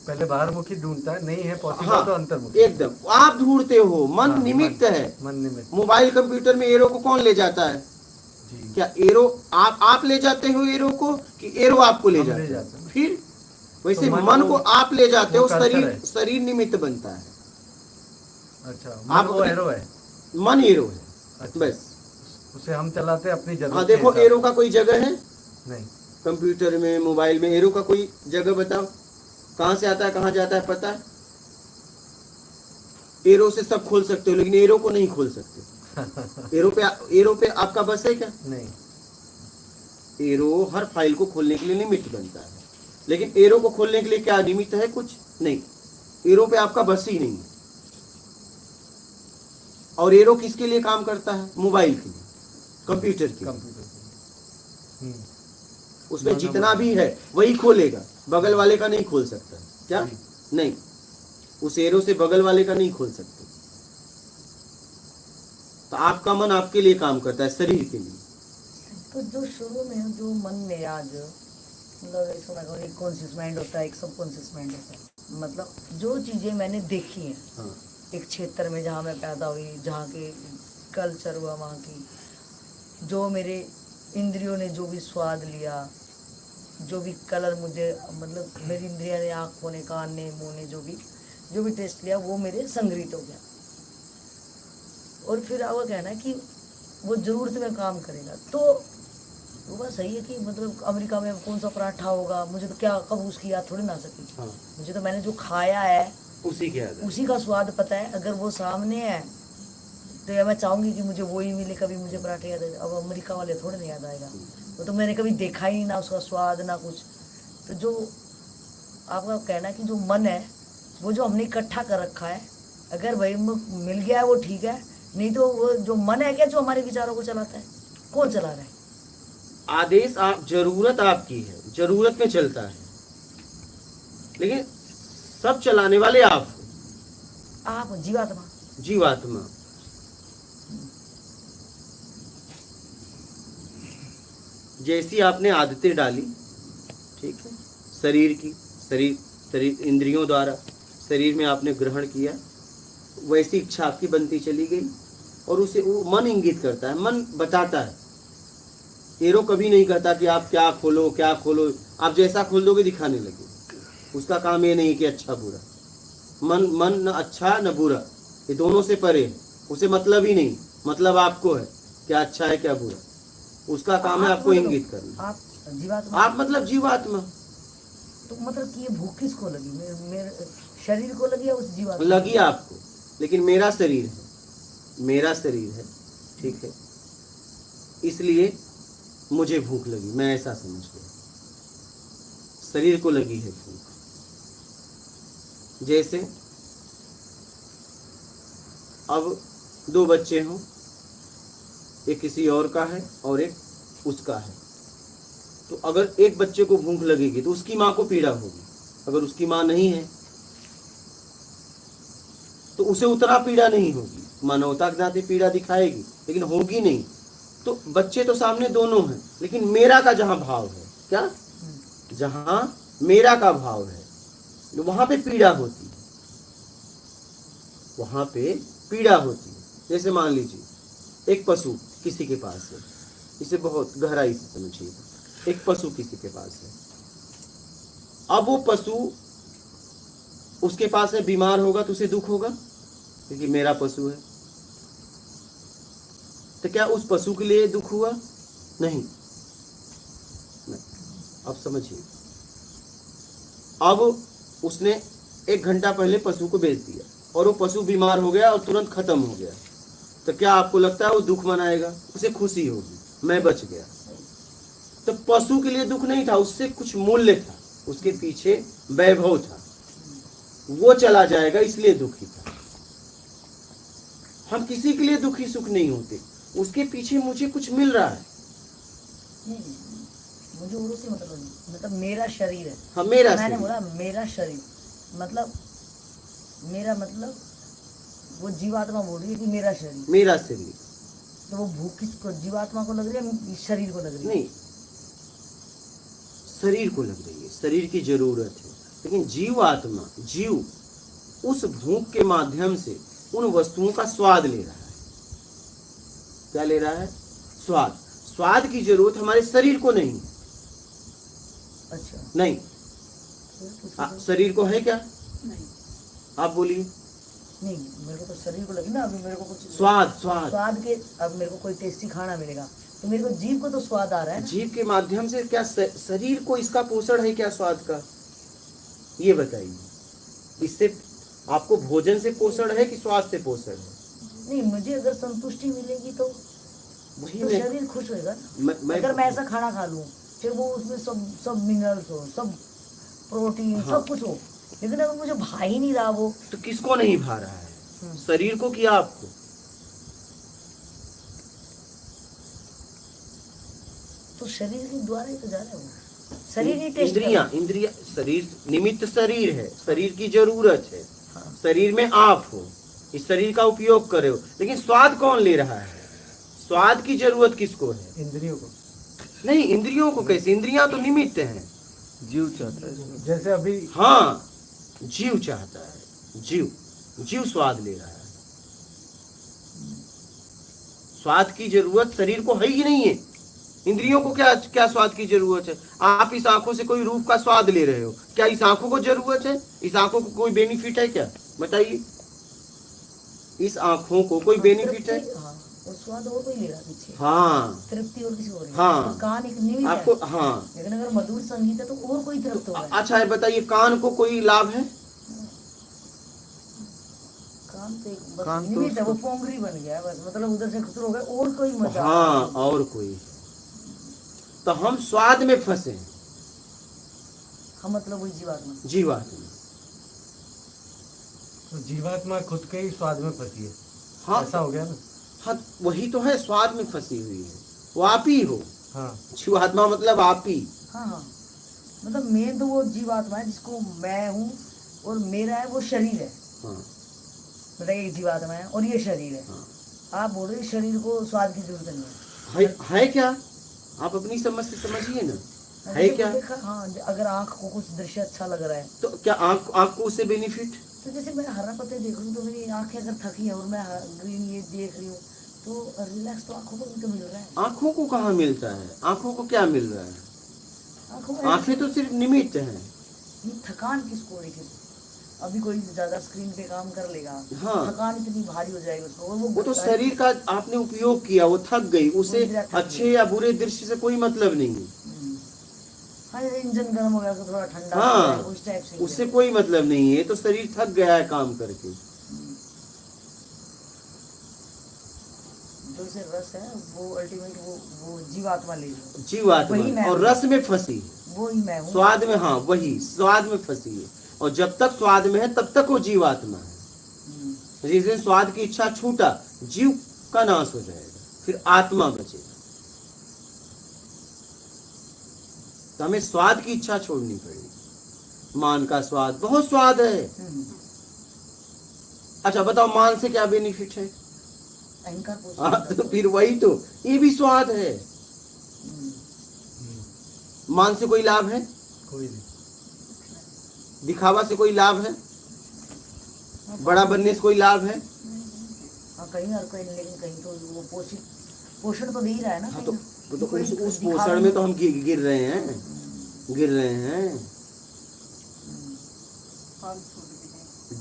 पहले बाहरमुखी ढूंढता है, नहीं है पॉसिबल हाँ, तो अंतर्मुखी। एकदम आप ढूंढते हो, मन हाँ, निमित्त मन- है। मन निमित्त। मोबाइल कंप्यूटर में एरो को कौन ले जाता है? जी क्या एरो आप ले जाते हो एरो को, कि एरो आपको ले हम जाता ले है? जाते हैं। फिर वैसे तो मन मन वो- को आप ले जाते वो हो, कर्सर शरीर है। शरीर निमित्त बनता है। अच्छा, आप मन वो एरो है। मन एरो है, अच्छा, बस। उसे हम चलाते हैं अपनी जरूरत हाँ, के देखो हिसाब एरो का कोई जगह है से। नहीं। कंप्यूटर में, मोबाइल में? एरो का कोई जगह बताओ, कहाँ से आता है, कहाँ जाता है, पता है? एरो से सब खोल सकते हो, लेकिन एरो को नहीं खोल सकते। एरो पे आपका बस है क्या? नहीं। एरो हर फाइल को खोलने के लिए निमित्त बनता है, लेकिन एरो को खोलने के लिए क्या निमित्त है? कुछ नहीं। एरो पे आपका बस ही नहीं है। और एरो किसके लिए काम करता है? मोबाइल के लिए, कंप्यूटर के लिए। कंप्यूटर हम्म, उसमें जितना भी है वही खोलेगा, बगल वाले का नहीं खोल सकता। क्या? जी। नहीं, उस एरो से बगल वाले का नहीं खोल सकते। तो आपका मन आपके लिए काम करता है, शरीर के लिए। तो जो शुरू में जो मन में आज मतलब इसको मैं कहूँ, एक कॉन्शियस माइंड होता है, एक सबकॉन्शियस माइंड होता है। मतलब जो चीज़ें मैंने देखी हैं हाँ, एक क्षेत्र में जहाँ मैं पैदा हुई, जहाँ के कल्चर हुआ, वहाँ की जो मेरे इंद्रियों ने जो भी स्वाद लिया, जो भी कलर मुझे मतलब मेरी इंद्रिया ने, आँखों ने, कान ने, मुँह ने जो भी टेस्ट लिया, वो मेरे संग्रहित हो गया। और फिर वो कहना है कि वो ज़रूरत में काम करेगा। तो वो बात सही है कि मतलब अमेरिका में कौन सा पराठा होगा, मुझे तो क्या कब उसकी याद थोड़ी ना आ सकी। हाँ, मुझे तो मैंने जो खाया है उसी के आधार। उसी का स्वाद पता है। अगर वो सामने है तो या मैं चाहूँगी कि मुझे वही मिले, कभी मुझे पराठे याद आए। अब अमेरिका वाले थोड़े नहीं याद आएगा, वो तो मैंने कभी देखा ही नहीं, ना उसका स्वाद ना कुछ। तो जो आपका कहना है कि जो मन है वो जो हमने इकट्ठा कर रखा है, अगर भाई मिल गया है वो ठीक है, नहीं तो वो जो मन है क्या जो हमारे विचारों को चलाता है, कौन चला रहा है? आदेश आप, जरूरत आपकी है, जरूरत में चलता है, लेकिन सब चलाने वाले आप हो, आप जीवात्मा। जीवात्मा। जैसी आपने आदतें डाली, ठीक है, शरीर की, शरीर इंद्रियों द्वारा शरीर में आपने ग्रहण किया, वैसी इच्छा आपकी बनती चली गई, और उसे वो मन इंगित करता है, मन बताता है। एरो कभी नहीं कहता कि आप क्या खोलो क्या खोलो, आप जैसा खोल दोगे दिखाने लगे। उसका काम ये नहीं कि अच्छा बुरा, मन न अच्छा न बुरा, ये दोनों से परे है, उसे मतलब ही नहीं, मतलब आपको है। क्या अच्छा है क्या बुरा, उसका काम है आप आपको मतलब- इंगित करना। आप जीवात्मा, आप मतलब जीवात्मा, तो मतलब कि ये भूख किसको लगी, मेरे शरीर को लगी या उस जीवात्मा को? लगी आपको, लेकिन मेरा शरीर है, मेरा शरीर है, ठीक है, इसलिए मुझे भूख लगी, मैं ऐसा समझ गया। शरीर को लगी है भूख। जैसे अब दो बच्चे हों, एक किसी और का है और एक उसका है, तो अगर एक बच्चे को भूख लगेगी तो उसकी माँ को पीड़ा होगी, अगर उसकी माँ नहीं है तो उसे उतना पीड़ा नहीं होगी, मानवता के नाते पीड़ा दिखाएगी लेकिन होगी नहीं। तो बच्चे तो सामने दोनों हैं, लेकिन मेरा का जहां भाव है, क्या, जहां मेरा का भाव है वहां पे पीड़ा होती है, वहां पे पीड़ा होती है। जैसे मान लीजिए एक पशु किसी के पास है, इसे बहुत गहराई से समझिएगा, एक पशु किसी के पास है, अब वो पशु उसके पास है, बीमार होगा तो उसे दुख होगा क्योंकि मेरा पशु है, तो क्या उस पशु के लिए दुख हुआ? नहीं। अब समझिए, अब उसने 1 घंटा पहले पशु को बेच दिया और वो पशु बीमार हो गया और तुरंत खत्म हो गया, तो क्या आपको लगता है वो दुख मनाएगा? उसे खुशी होगी, मैं बच गया। तो पशु के लिए दुख नहीं था, उससे कुछ मूल्य था, उसके पीछे वैभव था, वो चला जाएगा इसलिए दुखी था। हम किसी के लिए दुखी सुख नहीं होते, उसके पीछे मुझे कुछ मिल रहा है। नहीं, मुझे और से मतलब मेरा शरीर है। हाँ, मेरा मैंने शरीर। बोला मेरा शरीर, मतलब मेरा मतलब वो जीवात्मा बोल रही है कि मेरा शरीर, मेरा शरीर तो वो भूख किसको, जीवात्मा को लग रही है, इस शरीर को लग रही है? नहीं, शरीर को लग रही है, शरीर की जरूरत है, लेकिन जीवात्मा, जीव उस भूख के माध्यम से उन वस्तुओं का स्वाद ले रहा है। क्या ले रहा है? स्वाद। स्वाद की जरूरत हमारे शरीर को नहीं। अच्छा, नहीं, शरीर को है क्या? नहीं, आप बोलिए। नहीं मेरे को तो शरीर को लगी ना, अभी मेरे को कुछ स्वाद, स्वाद स्वाद के, अब मेरे को कोई टेस्टी खाना मिलेगा तो मेरे को जीव को तो स्वाद आ रहा है ना। जीव के माध्यम से क्या शरीर को इसका पोषण है क्या स्वाद का? ये बताइए, इससे आपको भोजन से पोषण है कि स्वाद से पोषण है? नहीं, मुझे अगर संतुष्टि मिलेगी तो वही तो मैं शरीर खुश होएगा ना। अगर मैं ऐसा खाना खा लूं फिर वो उसमें सब सब मिनरल्स हो, सब प्रोटीन, हाँ। सब कुछ हो, लेकिन अगर मुझे भा ही नहीं रहा वो, तो किसको नहीं भा रहा है? शरीर को कि आपको? तो शरीर के द्वारा ही तो जा रहा है वो, शरीर ही टेस्ट इंद्रियां, इंद्रिया, शरीर निमित्त शरीर है, शरीर की जरूरत है, हाँ। शरीर में आप हो, इस शरीर का उपयोग करे हो, लेकिन स्वाद कौन ले रहा है? स्वाद की जरूरत किसको है? इंद्रियों को। नहीं, इंद्रियों को कैसे? इंद्रियां तो निमित्त हैं। जीव चाहता है। जैसे अभी हाँ, जीव चाहता है, जीव स्वाद ले रहा है। स्वाद की जरूरत शरीर को है ही नहीं है। इंद्रियों को क्या क्या स्वाद की जरूरत है? आप इस आंखों से कोई रूप का स्वाद ले रहे हो, क्या इस आंखों को जरूरत है? इस आंखों को कोई बेनिफिट है क्या? बताइए, इस आंखों को कोई बेनिफिट है? हाँ, और स्वाद और कोई ले रहा है पीछे, हाँ, तृप्ति और किसी और है। हाँ। तो कान एक निमित्त आपको, है, हाँ, लेकिन अगर मधुर संगीत है तो और कोई तृप्त हो रहा है। अच्छा है, बताइए, कान को कोई लाभ है? कान तो एक बस कान तो निमित्त है, वो पोंगरी बन गया है बस, मतलब उधर से खुसर हो गया, और कोई मजा हाँ, और कोई। तो हम स्वाद में फंसे हैं, हम मतलब वही जीवात्मा। जीवात्मा। तो जीवात्मा खुद के ही स्वाद में फंसी है, हाँ, ऐसा हो गया ना। हाँ, वही तो है, स्वाद में फंसी हुई है, वो आप ही हो। हाँ, जीवात्मा मतलब आप ही। हाँ हाँ, मतलब मैं तो वो जीवात्मा है जिसको मैं हूँ, और मेरा है वो शरीर है, हाँ, मतलब एक जीवात्मा है और ये शरीर है। हाँ। आप बोल रहे शरीर को स्वाद की जरूरत नहीं है क्या? आप अपनी समझ से समझिए ना, है जैसे क्या? देखा, हाँ, अगर आँख को कुछ दृश्य अच्छा लग रहा है तो क्या आंख को उससे बेनिफिट? तो जैसे मैं हरा पत्ते देख रही हूँ तो मेरी आंखें अगर थकी है और मैं ग्रीन ये देख रही हूँ तो रिलैक्स तो आंखों को भी तो मिल रहा है। आंखों को कहाँ मिलता है? आंखों को क्या मिल रहा है? आंखों में आंखें तो सिर्फ निमित्त हैं। ये थकान किसको हो रही है? अभी कोई ज्यादा स्क्रीन पे काम कर लेगा, हाँ। थकान इतनी भारी हो जाएगी उसको, और वो तो शरीर का आपने उपयोग किया, वो थक गई, उसे अच्छे या बुरे दृश्य से कोई मतलब नहीं है। हाँ, जैसे इंजन गर्म हो गया तो थोड़ा ठंडा हो हाँ, जाए, उस टाइप से ही उससे है। कोई मतलब नहीं है, तो शरीर थक गया है काम करके। जो से रस है वो अल्टीमेट वो जीवात्मा ले लो, वही जीवात्मा मैं और हूँ। रस में फंसी, वो ही मैं हूँ। स्वाद में, हाँ वही स्वाद में फंसी है, और जब तक स्वाद में है तब तक वो जीवात्मा है। हम्म, जिस दिन स्वाद की इच्छा छूटा, जीव का नाश हो जाएगा, फिर आत्मा बचेगा। तो हमें स्वाद की इच्छा छोड़नी पड़ेगी। मान का स्वाद, बहुत स्वाद है। हम्म। अच्छा बताओ, मान से क्या बेनिफिट है? अहंकार पोषण हाँ, करता तो है। फिर वही तो, ये भी स्वाद है। हम्म, मान से कोई लाभ है? कोई नहीं। दिखावा से कोई लाभ है? बड़ा बनने से कोई लाभ है? हाँ कहीं और कहीं, लेकिन कहीं तो वो पोषण तो दे ही रहा है ना हाँ, कहीं तो ना। वो तो कोई उस दिखावा पोषण में नहीं। तो हम गिर रहे हैं, गिर रहे हैं,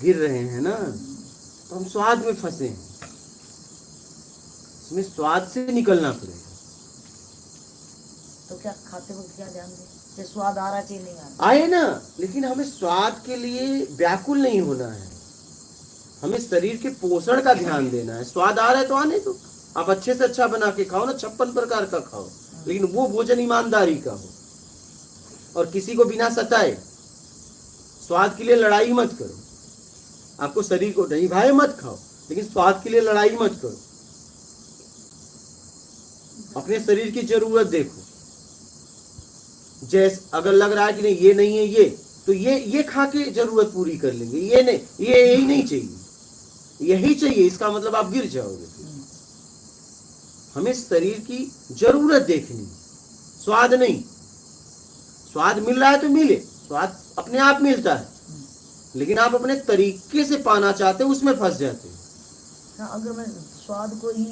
गिर रहे हैं ना। तो हम स्वाद में फंसे हैं, इसमें स्वाद से निकलना पड़ेगा। तो क्या खाते वक्त क्या ध्यान दें, ये स्वाद आ रहा चाहिए नहीं आ रहा? आए ना, लेकिन हमें स्वाद के लिए व्याकुल नहीं होना है, हमें शरीर के पोषण का ध्यान देना है। स्वाद आ रहा है तो आने दो, आप अच्छे से अच्छा बना के खाओ ना, 56 प्रकार का खाओ, लेकिन वो भोजन ईमानदारी का हो, और किसी को बिना सताए। स्वाद के लिए लड़ाई मत करो, आपको शरीर को नहीं भाए मत खाओ, लेकिन स्वाद के लिए लड़ाई मत करो। अपने शरीर की जरूरत देखो, जैसे अगर लग रहा है कि नहीं ये नहीं है ये, तो ये खा के जरूरत पूरी कर लेंगे, ये नहीं, ये यही नहीं चाहिए, यही चाहिए, इसका मतलब आप गिर जाओगे। हमें शरीर की जरूरत देखनी, स्वाद नहीं। स्वाद मिल रहा है तो मिले, स्वाद अपने आप मिलता है, लेकिन आप अपने तरीके से पाना चाहते हो, उसमें फंस जाते हैं। हाँ, अगर मैं स्वाद को ही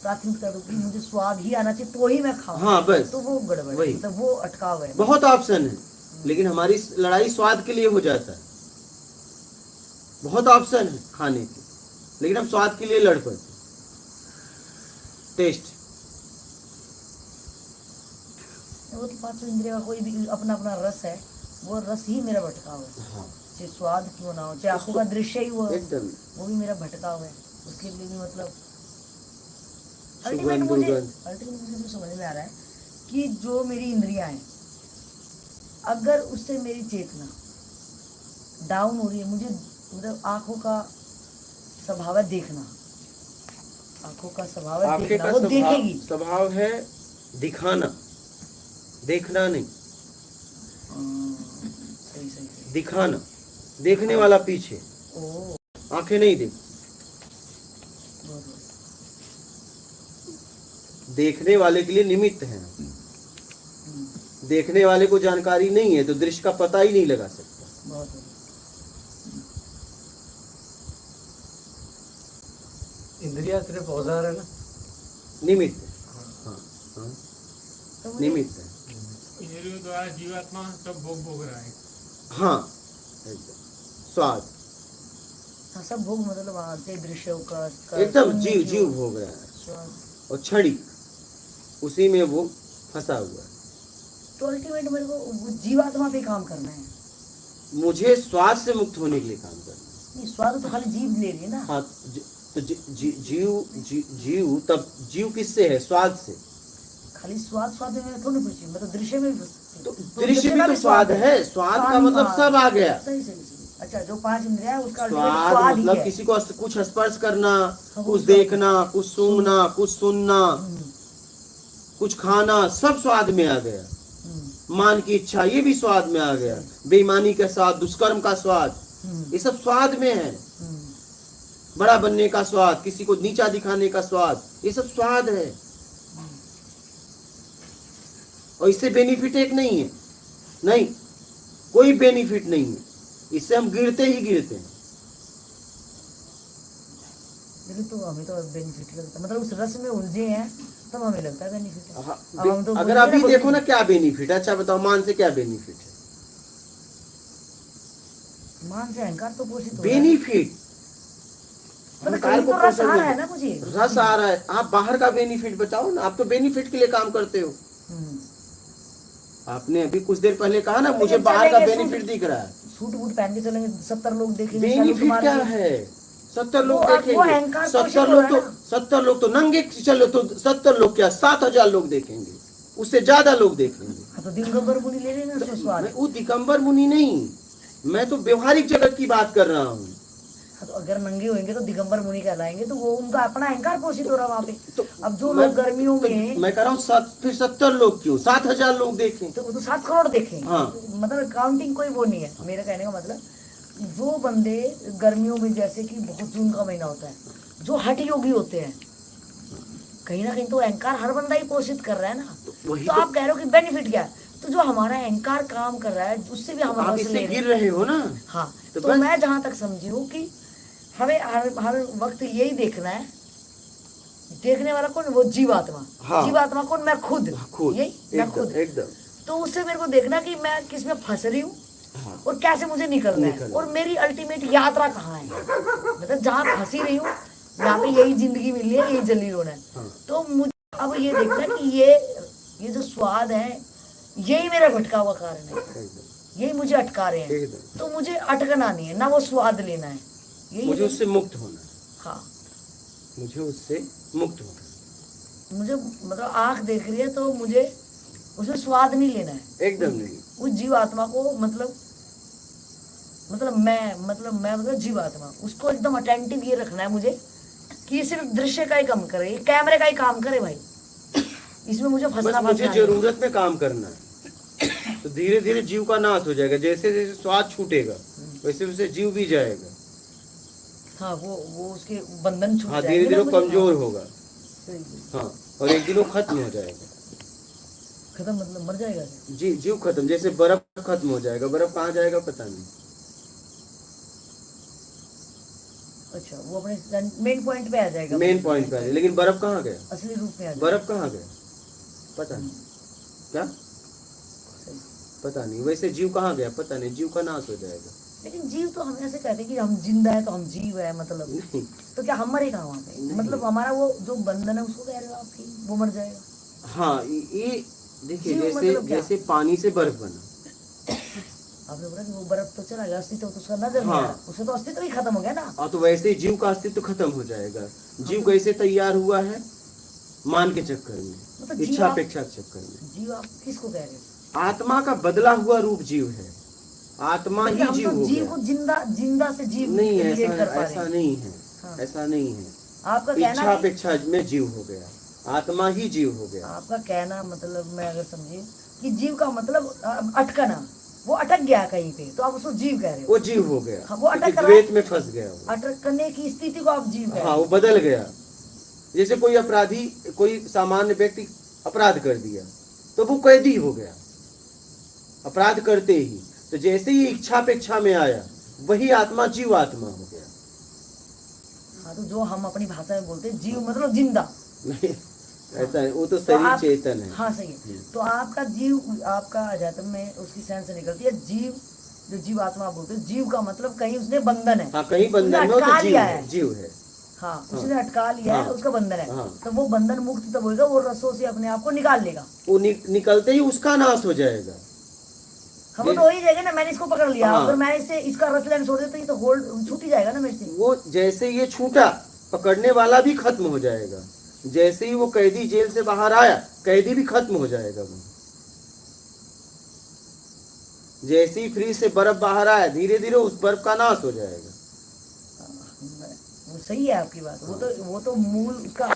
प्राथमिकता दूं कि मुझे स्वाद ही आना चाहिए तो ही मैं खाऊं, हाँ बस, तो वो गड़बड़ है, वही। मतलब वो अटकाव है। बहुत ऑप्शन है, लेकिन हमारी लड़ाई स्वाद के लिए हो जाता है। बहुत ऑप्शन है खाने के, लेकिन हम स्वाद के लिए लड़ पड़ते। टेस्ट, वो तो पांचों इंद्रिय का कोई भी अपना अपना रस है, वो रस ही मेरा भटकाव है। हाँ चाहे स्वाद क्यों ना हो, चाहे आंखों का दृश्य ही वो एकदम, वो भी मेरा भटकाव है। उसके लिए भी मतलब सुगंध दुर्गंध। अल्टीमेट मुझे तो समझ में आ रहा है कि जो मेरी इंद्रियां हैं, अगर उससे मेरी चेतना डाउन हो रही है, मुझे मतलब आंखों का स्वभाव है देखना, आंखों का स्वभाव है आपके देखना, का वो देखेगी। स्वभाव है दिखाना, देखना नहीं। सही सही सही। दिखाना, देखने वाला पीछे, ओ आंखें नहीं देख, बहुत बढ़िया। देखने वाले के लिए निमित्त है। देखने वाले को जानकारी नहीं है तो दृश्य का पता ही नहीं लगा सकता। बहुत बढ़िया। इंद्रिया सिर्फ औजार है ना। निमित्त है। हाँ, हाँ, तो मुझे निमित्त है। इंद्रियों द्वारा जीवात्मा सब भोग रहा है। हाँ एकदम, स्वाद हाँ, सब भोग मतलब आते दृश्यों का एकदम, सुनने जीव की जीव वो भोग रहा है, स्वाद। और क्षणिक उसी में वो फंसा हुआ है। तो अल्टीमेट मेरे को वो जीवात्मा पे काम करना है। मुझे स्वाद से मुक्त होने के लिए काम करना है। नहीं, स्वाद तो खाली जीव ले रही है ना। हाँ, तो जीव तब जीव किससे है? स्वाद से। खाली स्वाद स्वाद में थोड़ी कुछ, मतलब दृश्य में भी फंस सकती तो है। दृश्य भी का तो स्वाद है, स्वाद का कान मतलब का- सब आ गया। सही सही सही। अच्छा, जो 5 इंद्रिया है उसका अल्टीमेट स्वाद स्वाद ही मतलब है। किसी को कुछ स्पर्श करना, हाँ, वो कुछ स्वाद। देखना, कुछ सूंघना, कुछ सुनना, हम्म, कुछ खाना, सब स्वाद में आ गया। हम्म, मान की इच्छा, ये भी स्वाद में आ गया। बेईमानी का स्वाद, दुष्कर्म का स्वाद, ये सब स्वाद में है। हम्म। बड़ा बनने का स्वाद, किसी को नीचा दिखाने का स्वाद, ये सब स्वाद है। और इससे बेनिफिट एक नहीं है, नहीं, कोई बेनिफिट नहीं है। इससे हम गिरते ही गिरते हैं। लेकिन तो हमें तो बेनिफिट लगता है, मतलब उस रस में उलझे हैं तब हमें लगता है बेनिफिट है। हाँ, अब हम तो अगर बोलते हैं अभी ना, देखो ना क्या बेनिफिट है। अच्छा बताओ, मान से क्या बेनिफिट है? मान से अहंकार तो पोषित हो रहा है। बेनिफिट मतलब अहंकार कहीं को तो रस पोषण आ रहा है मिलता ना मुझे। रस आ रहा है। आप बाहर का बेनिफिट बताओ ना, आप तो बेनिफिट के लिए काम करते हो। हम्म। आपने अभी कुछ देर पहले कहा ना तो मुझे ये बाहर का चलेंगे बेनिफिट सूट- दिख रहा है। सूट बूट पहन के चलेंगे, 70 लोग देखेंगे, सैल्यूट बेनिफिट क्या मारेंगे। है? 70 लोग वो देखेंगे। अहंकार 70 पोषित हो लोग रहा तो है ना। 70 लोग तो नंगे चलो तो 70 लोग क्या 7000 लोग देखेंगे, उससे ज्यादा लोग देखेंगे। हाँ, तो दिगंबर मुनि ले लेंगे उसमें स्वाद। मैं वो दिगंबर मुनि नहीं, मैं तो व्यवहारिक जगत की बात कर रहा हूँ। हाँ, तो अगर नंगे होंगे तो दिगंबर मुनि कहलाएंगे, तो वो उनका अपना अहंकार पोषित हो रहा है वहाँ पे। तो अब जो मैं- लोग गर्मियों तो में मैं कह रहा हूँ फिर 70 लोग क्यों, 7000 लोग देखें। तो वो तो 7 करोड़ देखें। हाँ। मतलब काउंटिंग कोई वो नहीं है। मेरा कहने का मतलब जो बंदे गर्मियों में, जैसे कि बहुत जून का महीना होता है, जो हठ योगी होते हैं, कहीं ना कहीं तो अहंकार हर बंदा ही पोषित कर रहा है ना। वही तो तो आप कह रहे हो कि बेनिफिट क्या है, तो जो हमारा अहंकार काम कर रहा है उससे भी हम आप रस इससे ले रहे गिर हैं। रहे हो ना। हाँ, तो तो बस- मैं जहां तक समझी हूँ कि हमें हर वक्त यही देखना है, देखने वाला कौन, वो जीवात्मा। हाँ। जीवात्मा कौन, मैं खुद। खुद यही मैं एकदम खुद। एकदम। तो उससे मेरे को देखना कि मैं किस में फंस रही हूँ हाँ। और कैसे मुझे निकलना है, निकलना। और मेरी अल्टीमेट यात्रा कहाँ है। मतलब जहाँ फंसी रही हूँ, यहाँ पे यही जिंदगी मिली है, यही जली रोना है। हाँ। तो मुझे अब ये देखना है कि ये जो स्वाद है, यही मेरा भटका हुआ कारण है, एकदम यही मुझे अटका रहे हैं। एकदम। तो मुझे अटकना नहीं है ना, वो स्वाद लेना है। यही मुझे है। उससे मुक्त होना है, हाँ, मुझे उससे मुक्त होना है। मुझे मतलब आँख देख रही है तो मुझे उसमें स्वाद नहीं लेना है। एकदम नहीं। उस जीवात्मा को मतलब जीवात्मा, उसको एकदम अटेंटिव ये रखना है मुझे कि ये सिर्फ दृश्य का ही काम करे, ये कैमरे का ही काम करे भाई। इसमें मुझे बस फंसना मुझे फंसना नहीं। जरूरत में काम करना है, तो धीरे धीरे जीव का नाश हो जाएगा। जैसे जैसे स्वाद छूटेगा वैसे वैसे जीव भी जाएगा। हाँ, वो उसके बंधन छूट हाँ, जाएंगे धीरे धीरे ना वो मुझे। कमजोर होगा। सही है। हाँ, और एक दिन वो खत्म हो जाएगा। खत्म मतलब मर जाएगा। जीव खत्म, जैसे बर्फ खत्म हो जाएगा। बर्फ कहाँ जाएगा पता नहीं। अच्छा, वो अपने मेन पॉइंट पे आ जाएगा। मेन पॉइंट पे आ जाएगा, लेकिन बर्फ कहाँ गया? असली रूप में आ जाएगा। बर्फ कहाँ गया पता नहीं। क्या सही। पता नहीं। वैसे जीव कहाँ गया पता नहीं, जीव का नाश हो जाएगा। लेकिन जीव तो हम ऐसे कहते हैं कि हम जिंदा है तो हम जीव है, मतलब नहीं, तो क्या हम मरे कहाँ वहाँ पे? नहीं। मतलब हमारा वो जो बंधन है उसको कह रहे हो आपकी, वो मर जाएगा। हाँ, ये देखिए जीव जैसे मतलब क्या? जैसे पानी से बर्फ बना। आपने बोला कि वो बर्फ तो चला गया, अस्तित्व तो उसका नजर नहीं हाँ। आ रहा, उससे तो अस्तित्व ही खत्म हो गया ना। और तो वैसे ही जीव का अस्तित्व खत्म हो जाएगा। जीव कैसे तैयार हुआ है? मान के चक्कर में, मतलब जीव इच्छा आप- अपेक्षा के चक्कर में। जीव आप किसको कह रहे हो? आत्मा का बदला हुआ रूप जीव है। आत्मा मतलब ही हम जीव तो हो जीव गया। को जिंदा से जीव नहीं, relate ऐसा कर पा रहे ऐसा हैं। नहीं है। हाँ। ऐसा नहीं है। आपका इच्छा कहना है अपेक्षा में जीव हो गया, आत्मा ही जीव हो गया। आपका कहना मतलब मैं अगर समझे कि जीव का मतलब अटकना, वो अटक गया कहीं पे, तो आप उसको जीव कह रहे हो। वो जीव हो गया, हाँ, वो अटक क्योंकि रहा है। द्वैत में फंस गया वो। अटकने की स्थिति को आप जीव कह रहे हाँ, हो। वो बदल गया। जैसे कोई अपराधी, कोई सामान्य व्यक्ति अपराध कर दिया तो वो कैदी हो गया अपराध करते ही। तो जैसे ही इच्छा अपेक्षा में आया, वही आत्मा जीव आत्मा हो गया। हाँ, तो जो हम अपनी भाषा में बोलते हैं जीव मतलब जिंदा। नहीं, ऐसा है, वो तो तो शरीर आप- चेतन है। हाँ, सही है। तो आपका जीव, आपका अध्यात्म में उसकी सेंस निकलती है जीव, जो जीव आत्मा बोलते हैं। जीव का मतलब कहीं उसने बंधन है। हाँ, कहीं बंधन में उसने वो तो अटका जीव लिया है, है। जीव है। हाँ, उसने अटका लिया है, हाँ। उसका बंधन है। हाँ। तो वो बंधन मुक्त तब होगा, वो रसों से अपने आप को निकाल लेगा। वो निकलते ही उसका नाश हो जाएगा। हम तो हो ही जाएगा ना, मैंने इसको पकड़ लिया, हाँ। अगर मैं इससे इसका रस लेना छोड़ देता तो ये तो होल्ड छूट ही जाएगा ना मेरे से। वो जैसे ये छूटा, पकड़ने वाला भी खत्म हो जाएगा। जैसे ही वो कैदी जेल से बाहर आया, कैदी भी खत्म हो जाएगा। वो जैसे ही फ्रिज से बर्फ बाहर आया, धीरे धीरे उस बर्फ का नाश हो जाएगा। वो सही है आपकी बात। वो तो मूल उसका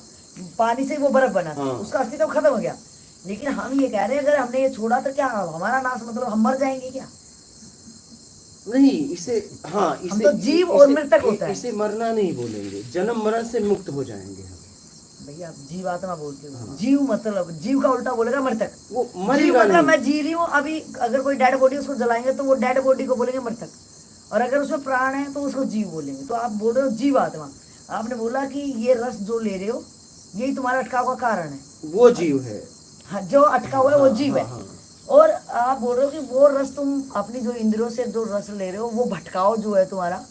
पानी से वो बर्फ बना था, हाँ। उसका अस्तित्व खत्म हो गया। लेकिन हम ये कह रहे हैं अगर हमने ये छोड़ा तो क्या हमारा नाश, मतलब हम मर जाएंगे क्या? नहीं, इसे हाँ, हम इसे तो जीव और मृतक होता है। इसे मरना नहीं बोलेंगे, जन्म मरण से मुक्त हो जाएंगे हम। भैया आप जीवात्मा बोलते हो। हाँ। जीव मतलब जीव का उल्टा बोलेगा मृतक। वो जीव मरेगा मतलब नहीं। मैं जी रही हूँ अभी, अगर कोई डेड बॉडी उसको जलाएंगे तो वो डेड बॉडी को बोलेंगे मृतक, और अगर उसमें प्राण है तो उसको जीव बोलेंगे। तो आप बोल रहे हो जीवात्मा। आपने बोला कि ये रस जो ले रहे हो यही तुम्हारा अटकाव का कारण है। वो जीव है। हाँ, जो अटका हुआ है वो हाँ, जीव है। हाँ, हाँ। और आप बोल रहे हो कि वो रस तुम अपनी जो इंद्रियों से जो रस ले रहे हो वो भटकाव जो है तुम्हारा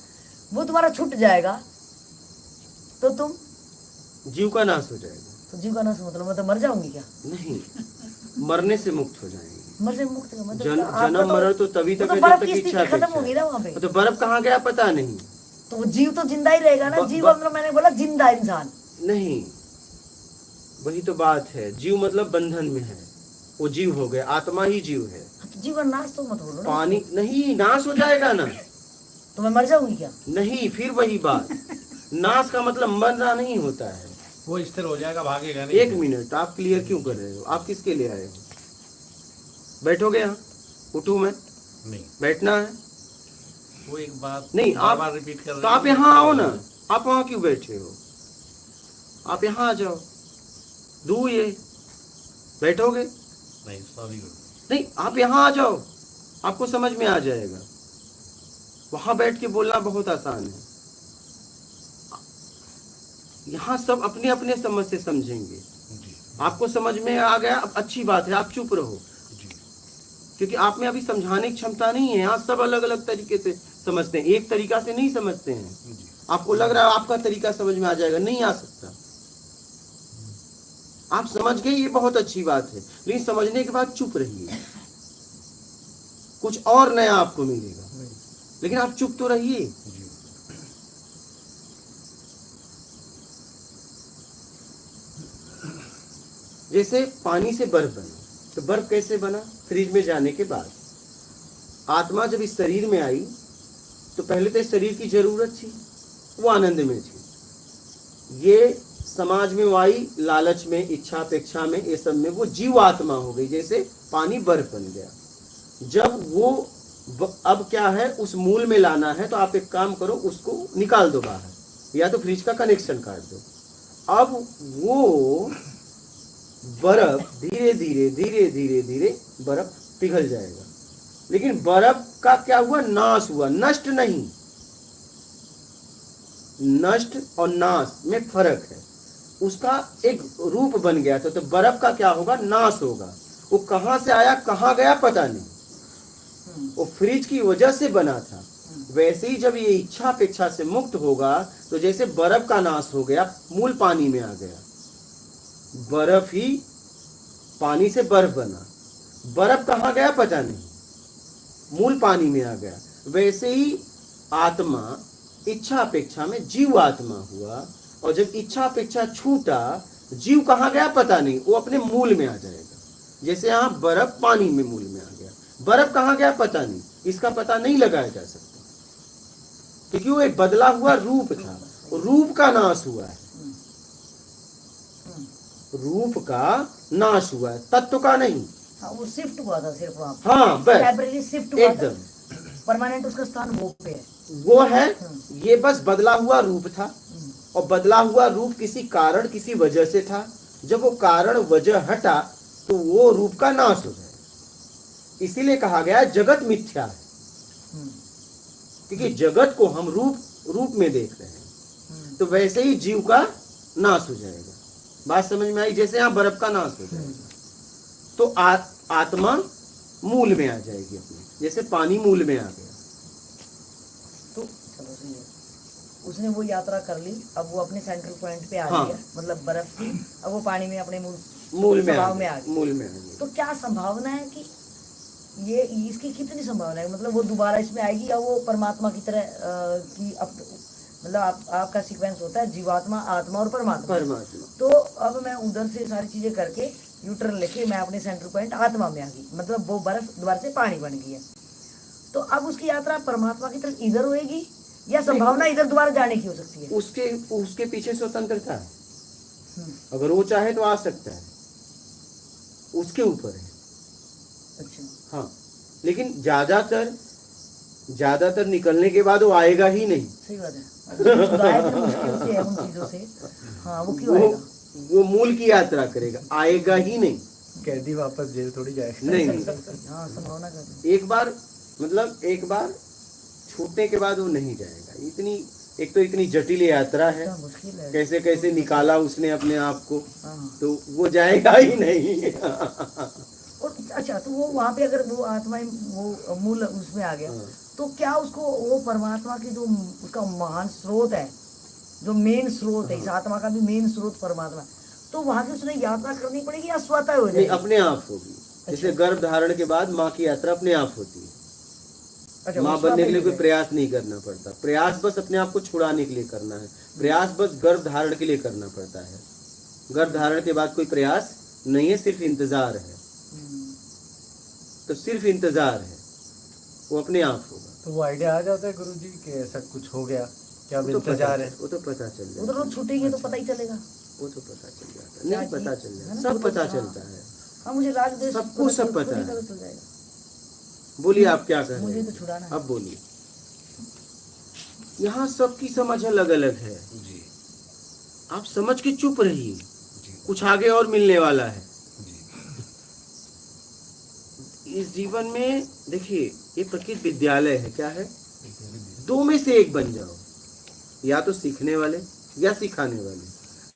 वो तुम्हारा छूट जाएगा तो तुम जीव का नाश हो जाएगा। तो जीव का नाश मतलब मैं तो मर जाऊंगी क्या? नहीं, मरने से मुक्त हो जाएंगे। मर से मुक्त का मतलब जन, आपका जन्म मरण तो तभी वो तक तो है बर्फ जब तक की इच्छा स्थिति खत्म अपेक्षा होगी ना वहाँ पे। है। तो बर्फ कहाँ गया पता नहीं। तो वो जीव तो जिंदा ही रहेगा ना। जीव मतलब मैंने बोला जिंदा इंसान। नहीं, वही तो बात है। जीव मतलब बंधन में है, वो जीव हो गया, आत्मा ही जीव है। तो जीवन नाश तो मत बोलो ना। पानी नहीं, नाश हो जाएगा ना। तो मैं मर जाऊंगी क्या? नहीं, फिर वही बात, नाश का मतलब मरना नहीं होता है। वो स्थिर हो जाएगा, भागेगा नहीं। एक मिनट, आप क्लियर क्यों कर रहे हो? आप किसके लिए आए हो? बैठोगे यहाँ? उठूं मैं? नहीं, बैठना है? वो एक बात नहीं, बार आप बार रिपीट कर रहे तो हैं। आप यहाँ आओ ना। आप वहाँ क्यों बैठे हो? आप यहाँ आ जाओ, दू ये बैठोगे? नहीं, सॉरी। नहीं, आप यहाँ आ जाओ, आपको समझ में आ जाएगा। वहां बैठ के बोलना बहुत आसान है, यहाँ सब अपने अपने समझ से समझेंगे। जी आपको समझ में आ गया, अब अच्छी बात है, आप चुप रहो, जी क्योंकि आप में अभी समझाने की क्षमता नहीं है। यहाँ सब अलग अलग तरीके से समझते हैं, एक तरीका से नहीं समझते हैं। जी। आपको लग रहा है आपका तरीका समझ में आ जाएगा, नहीं आ सकता। आप समझ गए, ये बहुत अच्छी बात है, लेकिन समझने के बाद चुप रहिए, कुछ और नया आपको मिलेगा, लेकिन आप चुप तो रहिए। जी। जैसे पानी से बर्फ बना, तो बर्फ कैसे बना? फ्रिज में जाने के बाद। आत्मा जब इस शरीर में आई तो पहले तो इस शरीर की जरूरत थी, वो आनंद में थी। ये समाज में वो आई, लालच में, इच्छा अपेक्षा में, ये सब में वो जीव आत्मा हो गई, जैसे पानी बर्फ बन गया। जब वो अब क्या है, उस मूल में लाना है, तो आप एक काम करो, उसको निकाल दो बाहर, या तो फ्रिज का कनेक्शन काट दो। अब वो बर्फ धीरे धीरे धीरे धीरे धीरे बर्फ पिघल जाएगा, लेकिन बर्फ का क्या हुआ? नाश हुआ, नष्ट नहीं। नष्ट और नाश में फर्क है। उसका एक रूप बन गया था, तो बर्फ का क्या होगा? नाश होगा। वो कहां से आया कहां गया पता नहीं, वो फ्रिज की वजह से बना था। वैसे ही जब ये इच्छा अपेक्षा से मुक्त होगा, तो जैसे बर्फ का नाश हो गया, मूल पानी में आ गया। बर्फ ही पानी से बर्फ बना, बर्फ कहाँ गया पता नहीं, मूल पानी में आ गया। वैसे ही आत्मा इच्छा अपेक्षा में जीव आत्मा हुआ, और जब इच्छा अपेक्षा छूटा, जीव कहाँ गया पता नहीं, वो अपने मूल में आ जाएगा। जैसे यहाँ बर्फ पानी में मूल में आ गया, बर्फ कहाँ गया पता नहीं, इसका पता नहीं लगाया जा सकता, क्योंकि वो एक बदला हुआ रूप था। रूप का नाश हुआ है, रूप का नाश हुआ है, तत्व का नहीं। हाँ, वो शिफ्ट हुआ था सिर्फ वहाँ पे। हाँ बस, टेम्परेरी शिफ्ट हुआ था, एकदम परमानेंट उसका स्थान वो पे है। वो है। ये बस बदला हुआ रूप था, और बदला हुआ रूप किसी कारण किसी वजह से था। जब वो कारण वजह हटा, तो वो रूप का नाश हो जाए। इसीलिए कहा गया जगत मिथ्या है, क्योंकि जगत को हम रूप में देख रहे हैं। तो वैसे ही जीव का नाश हो जाएगा। बात समझ में आई? जैसे यहाँ बर्फ का नाश हो जाएगा, तो आत्मा मूल में आ जाएगी अपने, जैसे पानी मूल में आ गया। तो चलो सही है, उसने वो यात्रा कर ली, अब वो अपने सेंट्रल पॉइंट पे आ हाँ। गया, मतलब बर्फ थी, अब वो पानी में अपने मूल में स्वभाव आ में आ गया, गई। मूल में आ गया। तो क्या संभावना है कि ये इसकी कितनी संभावना है, मतलब वो दोबारा इसमें आएगी, या वो परमात्मा की तरह की मतलब आपका सीक्वेंस होता है जीवात्मा, आत्मा और परमात्मा। तो अब मैं उधर से सारी चीजें करके यूटर्न लेके मैं अपने सेंट्रल पॉइंट आत्मा में आ गई, मतलब वो बर्फ दोबारा से पानी बन गई है। तो अब उसकी यात्रा परमात्मा की तरफ इधर होएगी, या संभावना इधर दोबारा जाने की हो सकती है? उसके पीछे स्वतंत्रता है, अगर वो चाहे तो आ सकता है, उसके ऊपर है। अच्छा। हाँ, लेकिन ज्यादातर निकलने के बाद वो आएगा ही नहीं। सही बात है, छुड़ाया भी मुश्किल से है उन चीजों से। हाँ, वो क्यों आएगा? वो मूल की यात्रा करेगा, आएगा ही नहीं। कैदी वापस जेल थोड़ी जाएगा। नहीं, हाँ, संभावना का एक बार छूटने के बाद वो नहीं जाएगा। एक तो इतनी जटिल यात्रा है, मुश्किल है। कैसे कैसे निकाला उसने अपने आप को, हाँ। तो वो जाएगा ही नहीं। और अच्छा, तो वो वहाँ पे अगर वो आत्मा वो मूल उसमें आ गया, हाँ। तो क्या उसको वो परमात्मा की जो उसका महान स्रोत है, जो मेन स्रोत है, इस आत्मा का भी मेन स्रोत परमात्मा, तो वहाँ की उसने यात्रा करनी पड़ेगी या स्वतः हो नहीं, जाएगी? अपने आप होगी। जैसे गर्भ धारण के बाद माँ की यात्रा अपने आप होती है। अच्छा, माँ वो स्वतः बनने के ही लिए हो कोई जाएगी। प्रयास नहीं करना पड़ता। प्रयास बस अपने आप को छुड़ाने के लिए करना है। प्रयास बस गर्भ धारण के लिए करना पड़ता है। गर्भ धारण के बाद कोई प्रयास नहीं है, सिर्फ इंतजार है। तो सिर्फ इंतजार है, वो अपने आप होगा। तो वो आइडिया आ जाता है गुरुजी कि ऐसा कुछ हो गया, क्या वो तो इंतजार है? वो तो पता चल उधर जाता तो है। छूटेंगे तो पता ही चलेगा। वो तो पता चल जाता है। क्या नहीं, पता चीज़ चल है जाता ना, है, सब वो तो- पता हाँ। चलता है। हाँ, मुझे राग द्वेष सबको सब खुद पता ही है। पता चल जाएगा। बोलिए, आप क्या कह रहे मुझे हैं? तो छुड़ाना है। अब बोलिए। यहाँ सबकी समझ अलग अलग है। जी आप समझ के चुप रहिए, जी कुछ आगे और मिलने वाला है। जी इस जीवन में देखिए, ये प्रकृति विद्यालय है। क्या है? दो में से एक बन जाओ, या तो सीखने वाले या सिखाने वाले।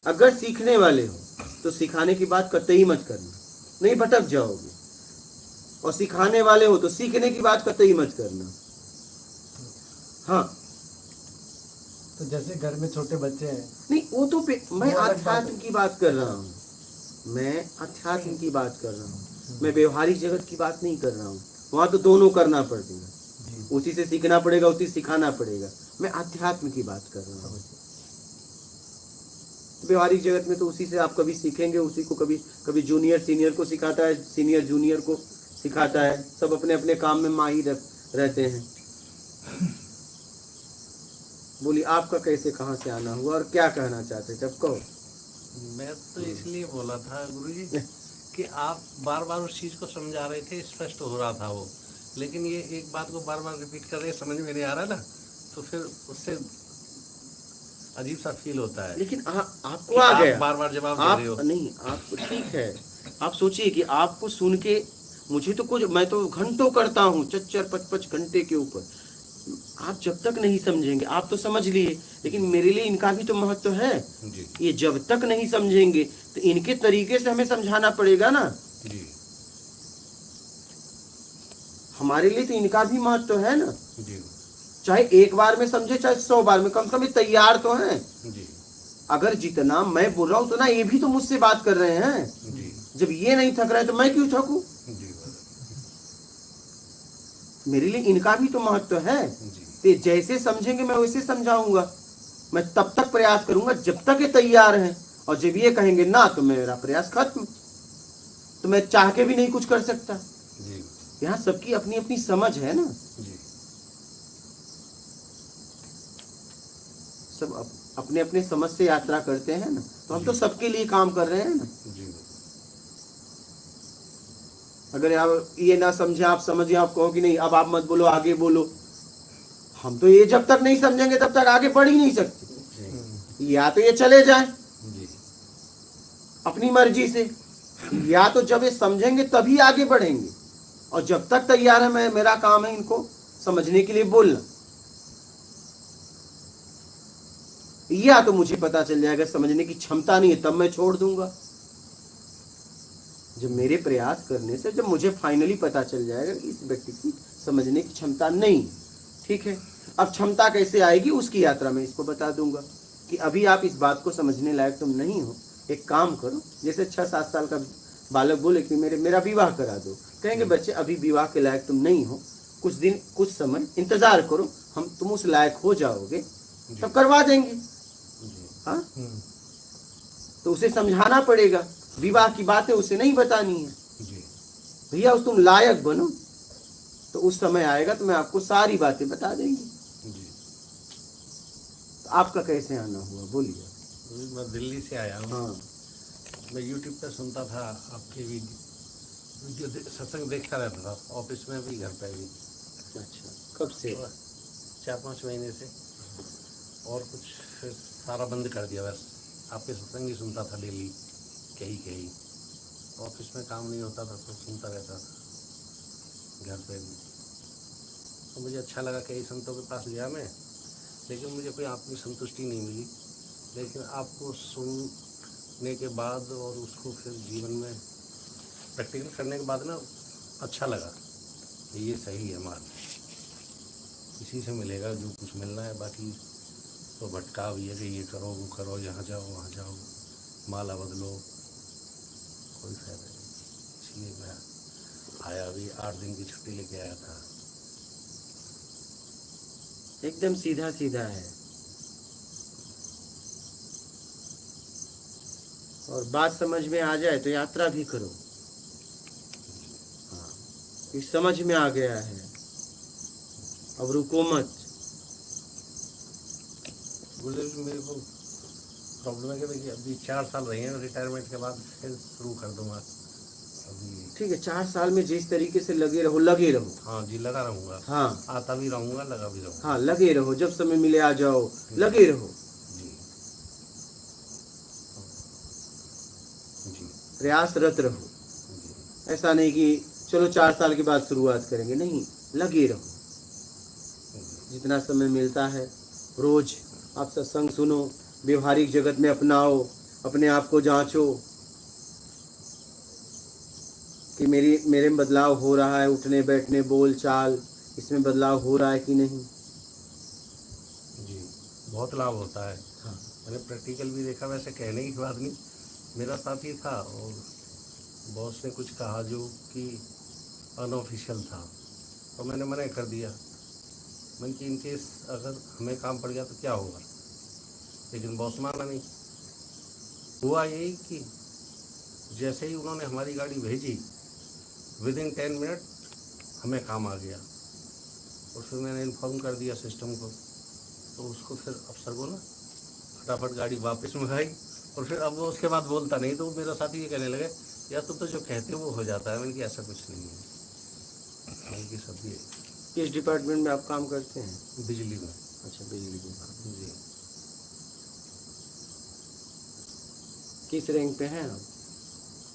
अगर सीखने वाले हो तो सिखाने की बात कतई मत करना, नहीं भटक जाओगे। और सिखाने वाले हो तो सीखने की बात कतई मत करना। हाँ, तो जैसे घर में छोटे बच्चे हैं, नहीं वो तो मैं वो अलग बात अध्यात्म है। की बात कर रहा हूँ। मैं अध्यात्म की बात कर रहा हूँ। मैं व्यवहारिक जगत की बात नहीं कर रहा हूँ। वहां तो दोनों करना पड़ेगा, जी उसी से सीखना पड़ेगा, उसी से सिखाना पड़ेगा। मैं अध्यात्म की बात कर रहा हूँ। व्यवहारिक जगत में तो उसी से आप कभी सीखेंगे, उसी को कभी कभी जूनियर सीनियर को सिखाता है, सीनियर जूनियर को सिखाता है। सब अपने अपने काम में माहिर रहते हैं। बोलिए, आपका कैसे कहाँ से आना हुआ और क्या कहना चाहते थे? अब कहो। मैं तो इसलिए बोला था गुरुजी कि आप बार बार उस चीज़ को समझा रहे थे, स्पष्ट हो रहा था वो, लेकिन ये एक बात को बार बार रिपीट कर रहे, समझ में नहीं आ रहा ना, तो फिर उससे अजीब सा फील होता है। लेकिन आपको कि आ आप गया। बार बार जवाब दे आप रहे हो। नहीं, आपको ठीक है। आप सोचिए कि आपको सुन के मुझे तो कुछ, मैं तो घंटों करता हूँ, 4-5 घंटे के ऊपर। आप जब तक नहीं समझेंगे, आप तो समझ लिए, लेकिन मेरे लिए इनका भी तो महत्व है। जी ये जब तक नहीं समझेंगे तो इनके तरीके से हमें समझाना पड़ेगा ना। जी हमारे लिए तो इनका भी महत्व है ना। जी चाहे एक बार में समझे, चाहे 100 बार में, कम से कम ये तैयार तो हैं। जी अगर जितना मैं बोल रहा हूँ उतना ये भी तो मुझसे बात कर रहे हैं। जी जब ये नहीं थक रहे तो मैं क्यों थकूं? जी मेरे लिए इनका भी तो महत्व है। जी ते जैसे समझेंगे मैं वैसे समझाऊंगा। मैं तब तक प्रयास करूंगा जब तक ये तैयार हैं, और जब ये कहेंगे ना तो मेरा प्रयास खत्म। तो मैं चाह के भी नहीं कुछ कर सकता। जी यहाँ सबकी अपनी अपनी समझ है ना। जी सब अपने अपने समझ से यात्रा करते हैं ना। तो हम तो सबके लिए काम कर रहे हैं ना। जी अगर आप ये ना समझे, आप समझिए, आप कहो कि नहीं अब आप मत बोलो, आगे बोलो, हम तो ये जब तक नहीं समझेंगे तब तक आगे बढ़ ही नहीं सकते। या तो ये चले जाएं जी अपनी मर्जी से, या तो जब ये समझेंगे तभी आगे बढ़ेंगे। और जब तक तैयार है, मेरा काम है इनको समझने के लिए बोलना। या तो मुझे पता चल जाएगा समझने की क्षमता नहीं है, तब मैं छोड़ दूंगा। जब मेरे प्रयास करने से जब मुझे फाइनली पता चल जाएगा कि इस व्यक्ति की समझने की क्षमता नहीं, ठीक है, अब क्षमता कैसे आएगी उसकी यात्रा में इसको बता दूंगा कि अभी आप इस बात को समझने लायक तुम नहीं हो। एक काम करो, जैसे 6-7 साल का बालक बोले कि मेरा विवाह करा दो, कहेंगे बच्चे अभी विवाह के लायक तुम नहीं हो, कुछ दिन कुछ समय इंतजार करो, तुम उस लायक हो जाओगे तब करवा देंगे। हाँ, तो उसे समझाना पड़ेगा, विवाह की बातें उसे नहीं बतानी है। जी भैया उस तुम लायक बनो, तो उस समय आएगा तो मैं आपको सारी बातें बता देंगे। जी तो आपका कैसे आना हुआ? बोलिए। मैं दिल्ली से आया हूँ। हाँ, मैं यूट्यूब पर सुनता था आपके वीडियो सत्संग देखता रहता था, ऑफिस में भी, घर पे भी। अच्छा, कब से? 4-5 महीने से। और कुछ फिर सारा बंद कर दिया, बस आपके सत्संग ही सुनता था डेली, कहीं ऑफिस में काम नहीं होता था तो सुनता रहता था, घर पे भी। तो मुझे अच्छा लगा, कई संतों के पास गया मैं, लेकिन मुझे कोई आत्मिक संतुष्टि नहीं मिली। लेकिन आपको सुनने के बाद और उसको फिर जीवन में प्रैक्टिकल करने के बाद ना अच्छा लगा कि ये सही है माल, इसी से मिलेगा जो कुछ मिलना है। बाकी तो भटकाव ये कि ये करो वो करो, यहाँ जाओ वहाँ जाओ, माला बदलो, कोई फायदा नहीं। इसलिए मैं आया, अभी 8 दिन की छुट्टी लेके आया था। एकदम सीधा सीधा है और बात समझ में आ जाए तो यात्रा भी करो। हाँ, ये समझ में आ गया है, अब रुको मत। गुरुदेव जी मेरे को प्रॉब्लम है कि देखिए अभी 4 साल रहे हैं, रिटायरमेंट के बाद फिर शुरू कर दूंगा अभी। ठीक है, 4 साल में जिस तरीके से लगे रहो, लगे रहो। हाँ जी, लगा रहूँगा। हाँ आता भी रहूँगा, लगा भी रहूँगा। हाँ, लगे रहो, जब समय मिले आ जाओ, लगे रहो जी जी प्रयासरत रहो। जी ऐसा नहीं कि चलो 4 साल के बाद शुरुआत करेंगे, नहीं, लगे रहो। जितना समय मिलता है रोज आप सत्संग सुनो, व्यवहारिक जगत में अपनाओ, अपने आप को जांचो कि मेरे में बदलाव हो रहा है, उठने बैठने बोल चाल, इसमें बदलाव हो रहा है कि नहीं। जी, बहुत लाभ होता है। हाँ मैंने प्रैक्टिकल भी देखा, वैसे कहने की बात नहीं, मेरा साथी था और बॉस ने कुछ कहा जो कि अनऑफिशियल था, तो मैंने मना कर दिया। मैंने कि इनकेस अगर हमें काम पड़ गया तो क्या होगा, लेकिन बॉस माना नहीं। हुआ यही कि जैसे ही उन्होंने हमारी गाड़ी भेजी, विदिन 10 मिनट हमें काम आ गया और फिर मैंने इन्फॉर्म कर दिया सिस्टम को, तो उसको फिर अफसर को ना फटाफट गाड़ी वापस मंगाई और फिर अब वो उसके बाद बोलता नहीं, तो मेरा साथी ये कहने लगे यार तुम तो जो कहते हो वो हो जाता है। मैंने कि ऐसा कुछ नहीं है, मैंने कि सब ये किस डिपार्टमेंट में आप काम करते हैं? बिजली में। अच्छा, बिजली विभाग। जी, किस रैंक पे हैं आप?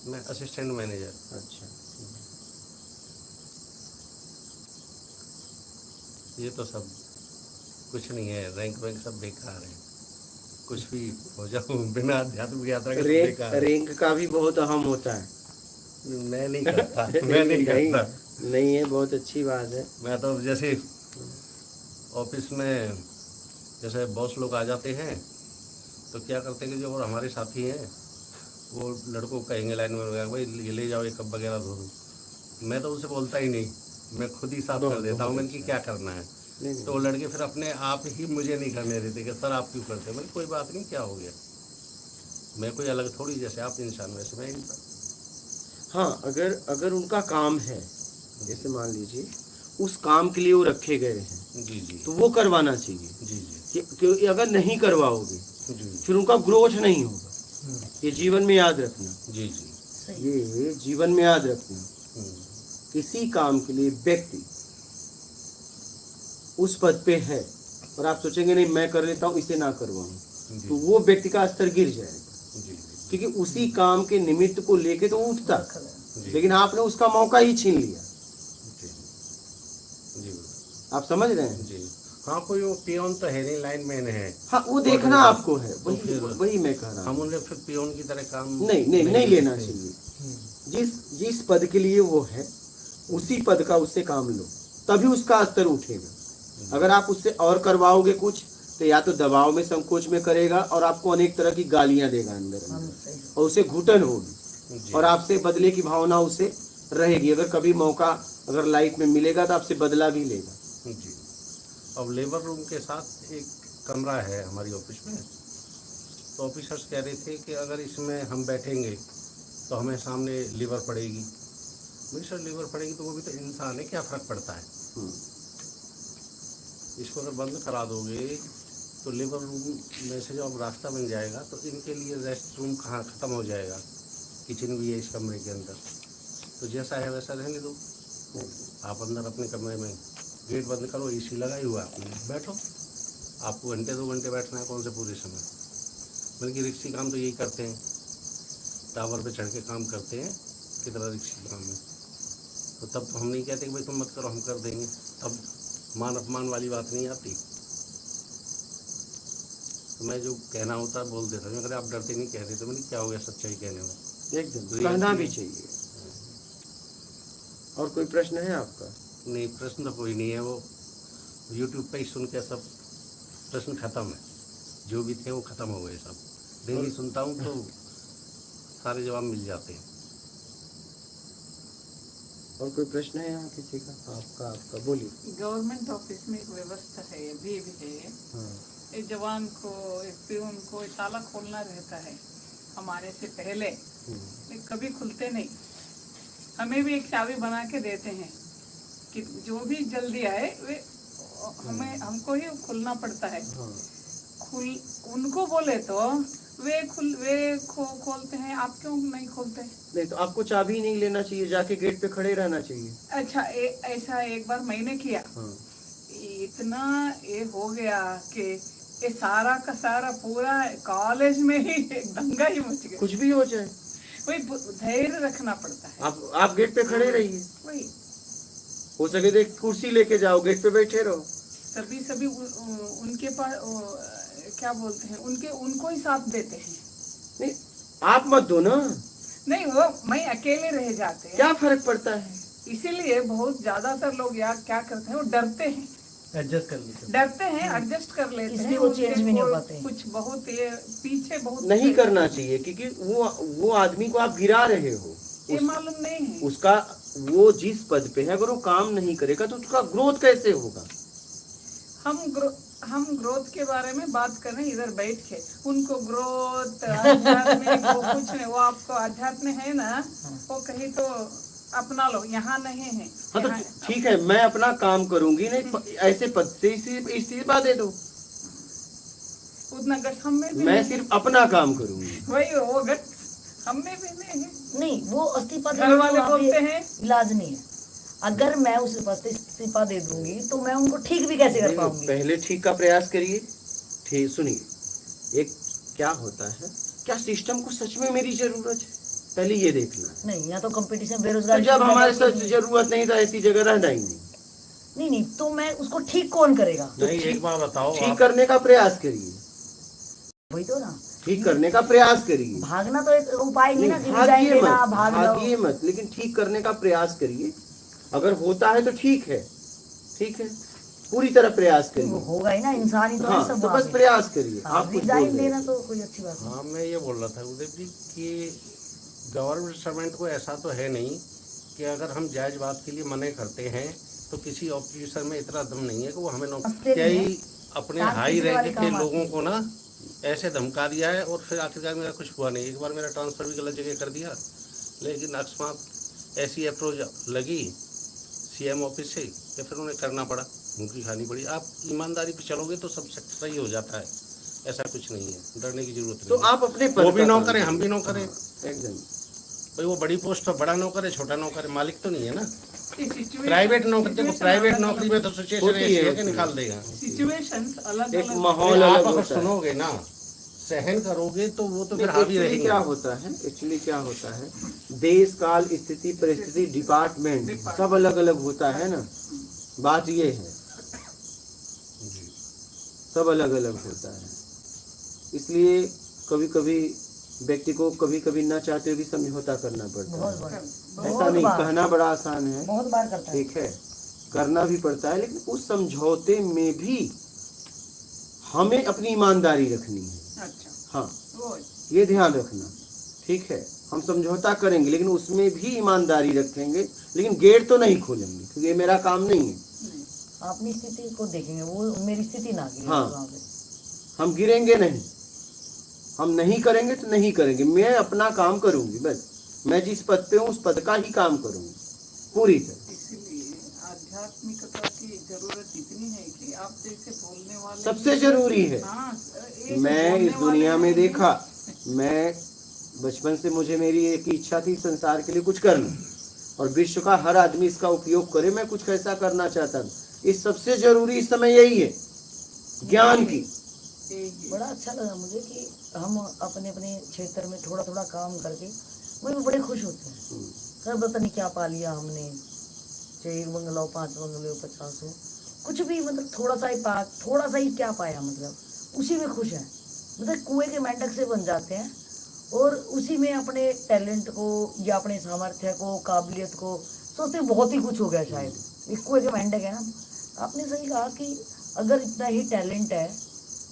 मैं असिस्टेंट मैनेजर। अच्छा, ये तो सब कुछ नहीं है, रैंक वैंक सब बेकार है, कुछ भी हो जाओ बिना आध्यात्मिक यात्रा के सब रैंक बेकार है। रैंक का भी बहुत अहम होता है। मैं नहीं करता, मैं नहीं करता। नहीं है, बहुत अच्छी बात है। मैं तो जैसे ऑफिस में जैसे बॉस लोग आ जाते हैं तो क्या करते हैं कि जो और हमारे साथी हैं वो लड़कों को कहेंगे लाइन में लगा, भाई ये ले जाओ, ये कप वगैरह धो दो। मैं तो उनसे बोलता ही नहीं, मैं खुद ही साफ कर देता हूँ। मैंने कि क्या करना है, नहीं, तो वो लड़के फिर अपने आप ही मुझे नहीं करने देते कि सर आप क्यों करते हैं। मैंने कोई बात नहीं, क्या हो गया, मैं कोई अलग थोड़ी, जैसे आप इंसान वैसे मैं इंसान। हाँ, अगर उनका काम है, जैसे मान लीजिए उस काम के लिए वो रखे गए हैं जी जी तो वो करवाना चाहिए। जी जी कि अगर नहीं करवाओगे जी फिर उनका ग्रोथ नहीं होगा। ये जीवन में याद रखना, जी जी। सही। ये जीवन में याद रखना। हम्म, किसी काम के लिए व्यक्ति उस पद पे है और आप सोचेंगे नहीं मैं कर लेता हूँ, इसे ना करवाऊं, जी तो वो व्यक्ति का स्तर गिर जाएगा, जी क्योंकि उसी काम के निमित्त को लेके तो वो उठता, जी लेकिन आपने उसका मौका ही छीन लिया। जी जी आप समझ रहे हैं? जी। हाँ, कोई वो पियोन तो है नहीं, लाइन मैन है। हाँ, वो देखना आपको है, तो फिर वही मैं कह रहा हम हूँ। उन्हें फिर पियोन की तरह काम नहीं ले लेना सकते। चाहिए। जिस पद के लिए वो है उसी पद का उससे काम लो, तभी उसका स्तर उठेगा। अगर आप उससे और करवाओगे कुछ तो या तो दबाव में संकोच में करेगा और आपको अनेक तरह की गालियां देगा अंदर हम अंदर, सही। और उसे घुटन होगी जी और आपसे बदले की भावना उसे रहेगी। अगर कभी मौका अगर लाइफ में मिलेगा तो आपसे बदला भी लेगा। जी। अब लेबर रूम के साथ एक कमरा है हमारी ऑफिस में, तो ऑफिसर्स कह रहे थे कि अगर इसमें हम बैठेंगे तो हमें सामने लीवर पड़ेगी। मेरी सर लीवर पड़ेगी तो वो भी तो इंसान है, क्या फ़र्क पड़ता है। इसको अगर बंद करा दोगे तो लेबर रूम में से जो अब रास्ता बन जाएगा तो इनके लिए रेस्ट रूम कहाँ ख़त्म हो जाएगा। किचन भी है इस कमरे के अंदर, तो जैसा है वैसा रहने दो। आप अंदर अपने कमरे में गेट बंद करो, एसी लगाई हुआ है, आपने बैठो। आपको घंटे 2 घंटे बैठना है, कौन से पूरे समय। बल्कि रिक्सी काम तो यही करते हैं, टावर पे चढ़ के काम करते हैं, कितना रिक्सी काम है। तो तब तो हम नहीं कहते कि भाई तुम मत करो, हम कर देंगे। तब मान अपमान वाली बात नहीं आती। तो मैं जो कहना होता है बोल देता हूँ। अगर आप डरते नहीं कह देते, मैंने क्या हो गया सच्चाई कहने में। एकदम कहना भी चाहिए। और कोई प्रश्न है आपका? नहीं, प्रश्न तो कोई नहीं है, वो यूट्यूब पे ही सुन के सब प्रश्न खत्म है, जो भी थे वो खत्म हो गए सब। डेली सुनता हूँ तो सारे जवाब मिल जाते हैं। और कोई प्रश्न है यहाँ किसी का? आपका बोलिए। गवर्नमेंट ऑफिस में एक व्यवस्था है, अभी भी है। हाँ। एक जवान को, एक प्यून को ताला खोलना रहता है हमारे से पहले, लेकिन कभी खुलते नहीं। हमें भी एक चाबी बना के देते हैं कि जो भी जल्दी आए वे हमको ही खुलना पड़ता है। हाँ। उनको बोले तो खोलते हैं, आप क्यों नहीं खोलते? नहीं तो आपको चाबी नहीं लेना चाहिए, जाके गेट पे खड़े रहना चाहिए। अच्छा, ऐसा एक बार मैंने किया। हाँ। इतना ये हो गया कि ये सारा का सारा पूरा कॉलेज में ही एक दंगा ही मच गया। कुछ भी हो जाए वही धैर्य रखना पड़ता है। आप गेट पे खड़े रहिए, वही हो सके तो एक कुर्सी लेके जाओ, गेट पे बैठे रहो। सभी उनके पास क्या बोलते हैं, उनको ही साथ देते हैं। नहीं आप मत दो ना, नहीं वो मैं अकेले रह जाते हैं, क्या फर्क पड़ता है? इसीलिए बहुत ज्यादातर लोग यार क्या करते हैं, वो डरते हैं, एडजस्ट कर लेते डरते हैं, एडजस्ट कर लेते हैं। इसलिए वो चेंज भी नहीं हो पाते। कुछ बहुत ये पीछे बहुत नहीं करना चाहिए, क्योंकि वो आदमी को आप गिरा रहे हो। ये मालूम नहीं है। उसका वो जिस पद पे है, अगर वो काम नहीं करेगा तो उसका ग्रोथ कैसे होगा? हम ग्रोथ के बारे में बात कर रहे हैं इधर बैठ के। उनको ग्रोथ आध्यात्मिक वो कुछ नहीं, वो आपको आध्यात्म है ना, वो कहीं तो अपना लो, यहाँ नहीं है। हाँ तो ठीक है, मैं अपना काम करूंगी, नहीं ऐसे पद से इस्तीफा दे दो। उतना गट हम में भी मैं नहीं। सिर्फ अपना काम करूंगी। वही वो गट हम में भी नहीं है। नहीं, वो इस्तीफा घर वाले बोलते हैं इलाज नहीं है। अगर मैं उस पद से इस्तीफा दे दूंगी तो मैं उनको ठीक भी कैसे कर पाऊंगी? पहले ठीक का प्रयास करिए। ठीक सुनिए, एक क्या होता है, क्या सिस्टम को सच में मेरी जरूरत है, पहले ये देखना। नहीं, यहाँ तो कंपटीशन, तो बेरोजगारी। जब हमारे सच जरूरत नहीं तो ऐसी जगह रहना ही नहीं। नहीं तो मैं उसको ठीक कौन करेगा? तो नहीं, एक बार बताओ, ठीक आप करने का प्रयास करिए, वही तो ना, ठीक करने का प्रयास करिए। भागना तो एक उपाय नहीं ना कि भागिए रिजाइन देना, मत, भाग भागिए जाओ। मत, लेकिन ठीक करने का प्रयास करिए। अगर होता है तो ठीक है, ठीक है, पूरी तरह प्रयास वो करिए। होगा ही ना, इंसान ही तो है हाँ, सब। तो वहाँ बस पे। प्रयास करिए। हाँ, आप कुछ बोल रिजाइन रहे देना हैं। तो कोई अच्छी बात नहीं। हाँ, मैं ये बोल रहा था उदय जी कि गवर्नमेंट सर्वेंट को ऐसा तो है नहीं कि अगर हम जायज बात के लिए मना करते हैं तो किसी ऑफिसर में इतना दम नहीं है कि वो हमें हंसते क्या नहीं ही हैं। अपने काम हाई किसी वाले रैंक के काम आते लोगों हैं। को ना ऐसे धमका दिया है, और फिर आखिरकार मेरा कुछ हुआ नहीं। एक बार मेरा ट्रांसफ़र भी गलत जगह कर दिया, लेकिन अकस्मात ऐसी अप्रोच लगी सीएम ऑफिस से कि फिर उन्हें करना पड़ा, मुंह खानी पड़ी। आप ईमानदारी पे चलोगे तो सब सही हो जाता है, ऐसा कुछ नहीं है, डरने की जरूरत तो नहीं है। आप अपने पद वो भी का काम नौकर है, हम भी करिए। नौकर है। हाँ, एकदम। भाई वो बड़ी पोस्ट पर बड़ा नौकर है, छोटा नौकर है, मालिक तो नहीं है ना। सिचुएशन प्राइवेट नौकरी, देखो प्राइवेट नौकरी में तो सिचुएशन होती ऐसी है, है कि होती है। निकाल देगा। सिचुएशंस अलग एक अलग माहौल आप अलग अगर होता है। सुनोगे ना, सहन करोगे तो वो तो फिर नहीं, हावी एक्चुअली रहेंगे। क्या होता है, एक्चुअली क्या होता है, देश काल स्थिति परिस्थिति डिपार्टमेंट सब अलग अलग होता है ना, बात ये है, सब अलग अलग होता है। इसलिए कभी कभी व्यक्ति को कभी कभी ना चाहते हुए भी समझौता करना पड़ता बहुत है। बार, ऐसा बहुत नहीं, बार, कहना बड़ा आसान है, बहुत बार करता है। ठीक है, करना भी पड़ता है, लेकिन उस समझौते में भी हमें अपनी ईमानदारी रखनी है। अच्छा हाँ, वो ये ध्यान रखना, ठीक है, हम समझौता करेंगे लेकिन उसमें भी ईमानदारी रखेंगे, लेकिन गेट तो नहीं खोलेंगे क्योंकि ये मेरा काम नहीं है। अपनी स्थिति को देखेंगे, वो मेरी स्थिति ना गिरे हाँ। वहाँ पे। हम गिरेंगे नहीं, हम नहीं करेंगे तो नहीं करेंगे, मैं अपना काम करूंगी, बस मैं जिस पद पे हूँ उस पद का ही काम करूंगी पूरी तरह। इसीलिए आध्यात्मिकता की जरूरत इतनी है कि आप जैसे बोलने वाले सबसे जरूरी है। हाँ, ये सब मैं बोलने इस दुनिया वाले में हैं। देखा, मैं बचपन से मुझे मेरी एक इच्छा थी संसार के लिए कुछ करना, और विश्व का हर आदमी इसका उपयोग करे, मैं कुछ कैसा करना चाहता हूँ। इस सबसे जरूरी इस समय यही है, ज्ञान की। यही बड़ा अच्छा लगा मुझे कि हम अपने अपने क्षेत्र में थोड़ा थोड़ा काम करके वही में बड़े खुश होते हैं। सर पता नहीं क्या पा लिया हमने, चाहे 1 बंगला हो, 5 बंगले हो, 50 हो, कुछ भी, मतलब थोड़ा सा ही क्या पाया, मतलब उसी में खुश है। मतलब कुएं के मेंढक से बन जाते हैं और उसी में अपने टैलेंट को या अपने सामर्थ्य को, काबिलियत को सोचते बहुत ही कुछ हो गया शायद। इसको जो मेंढक है ना, आपने सही कहा कि अगर इतना ही टैलेंट है,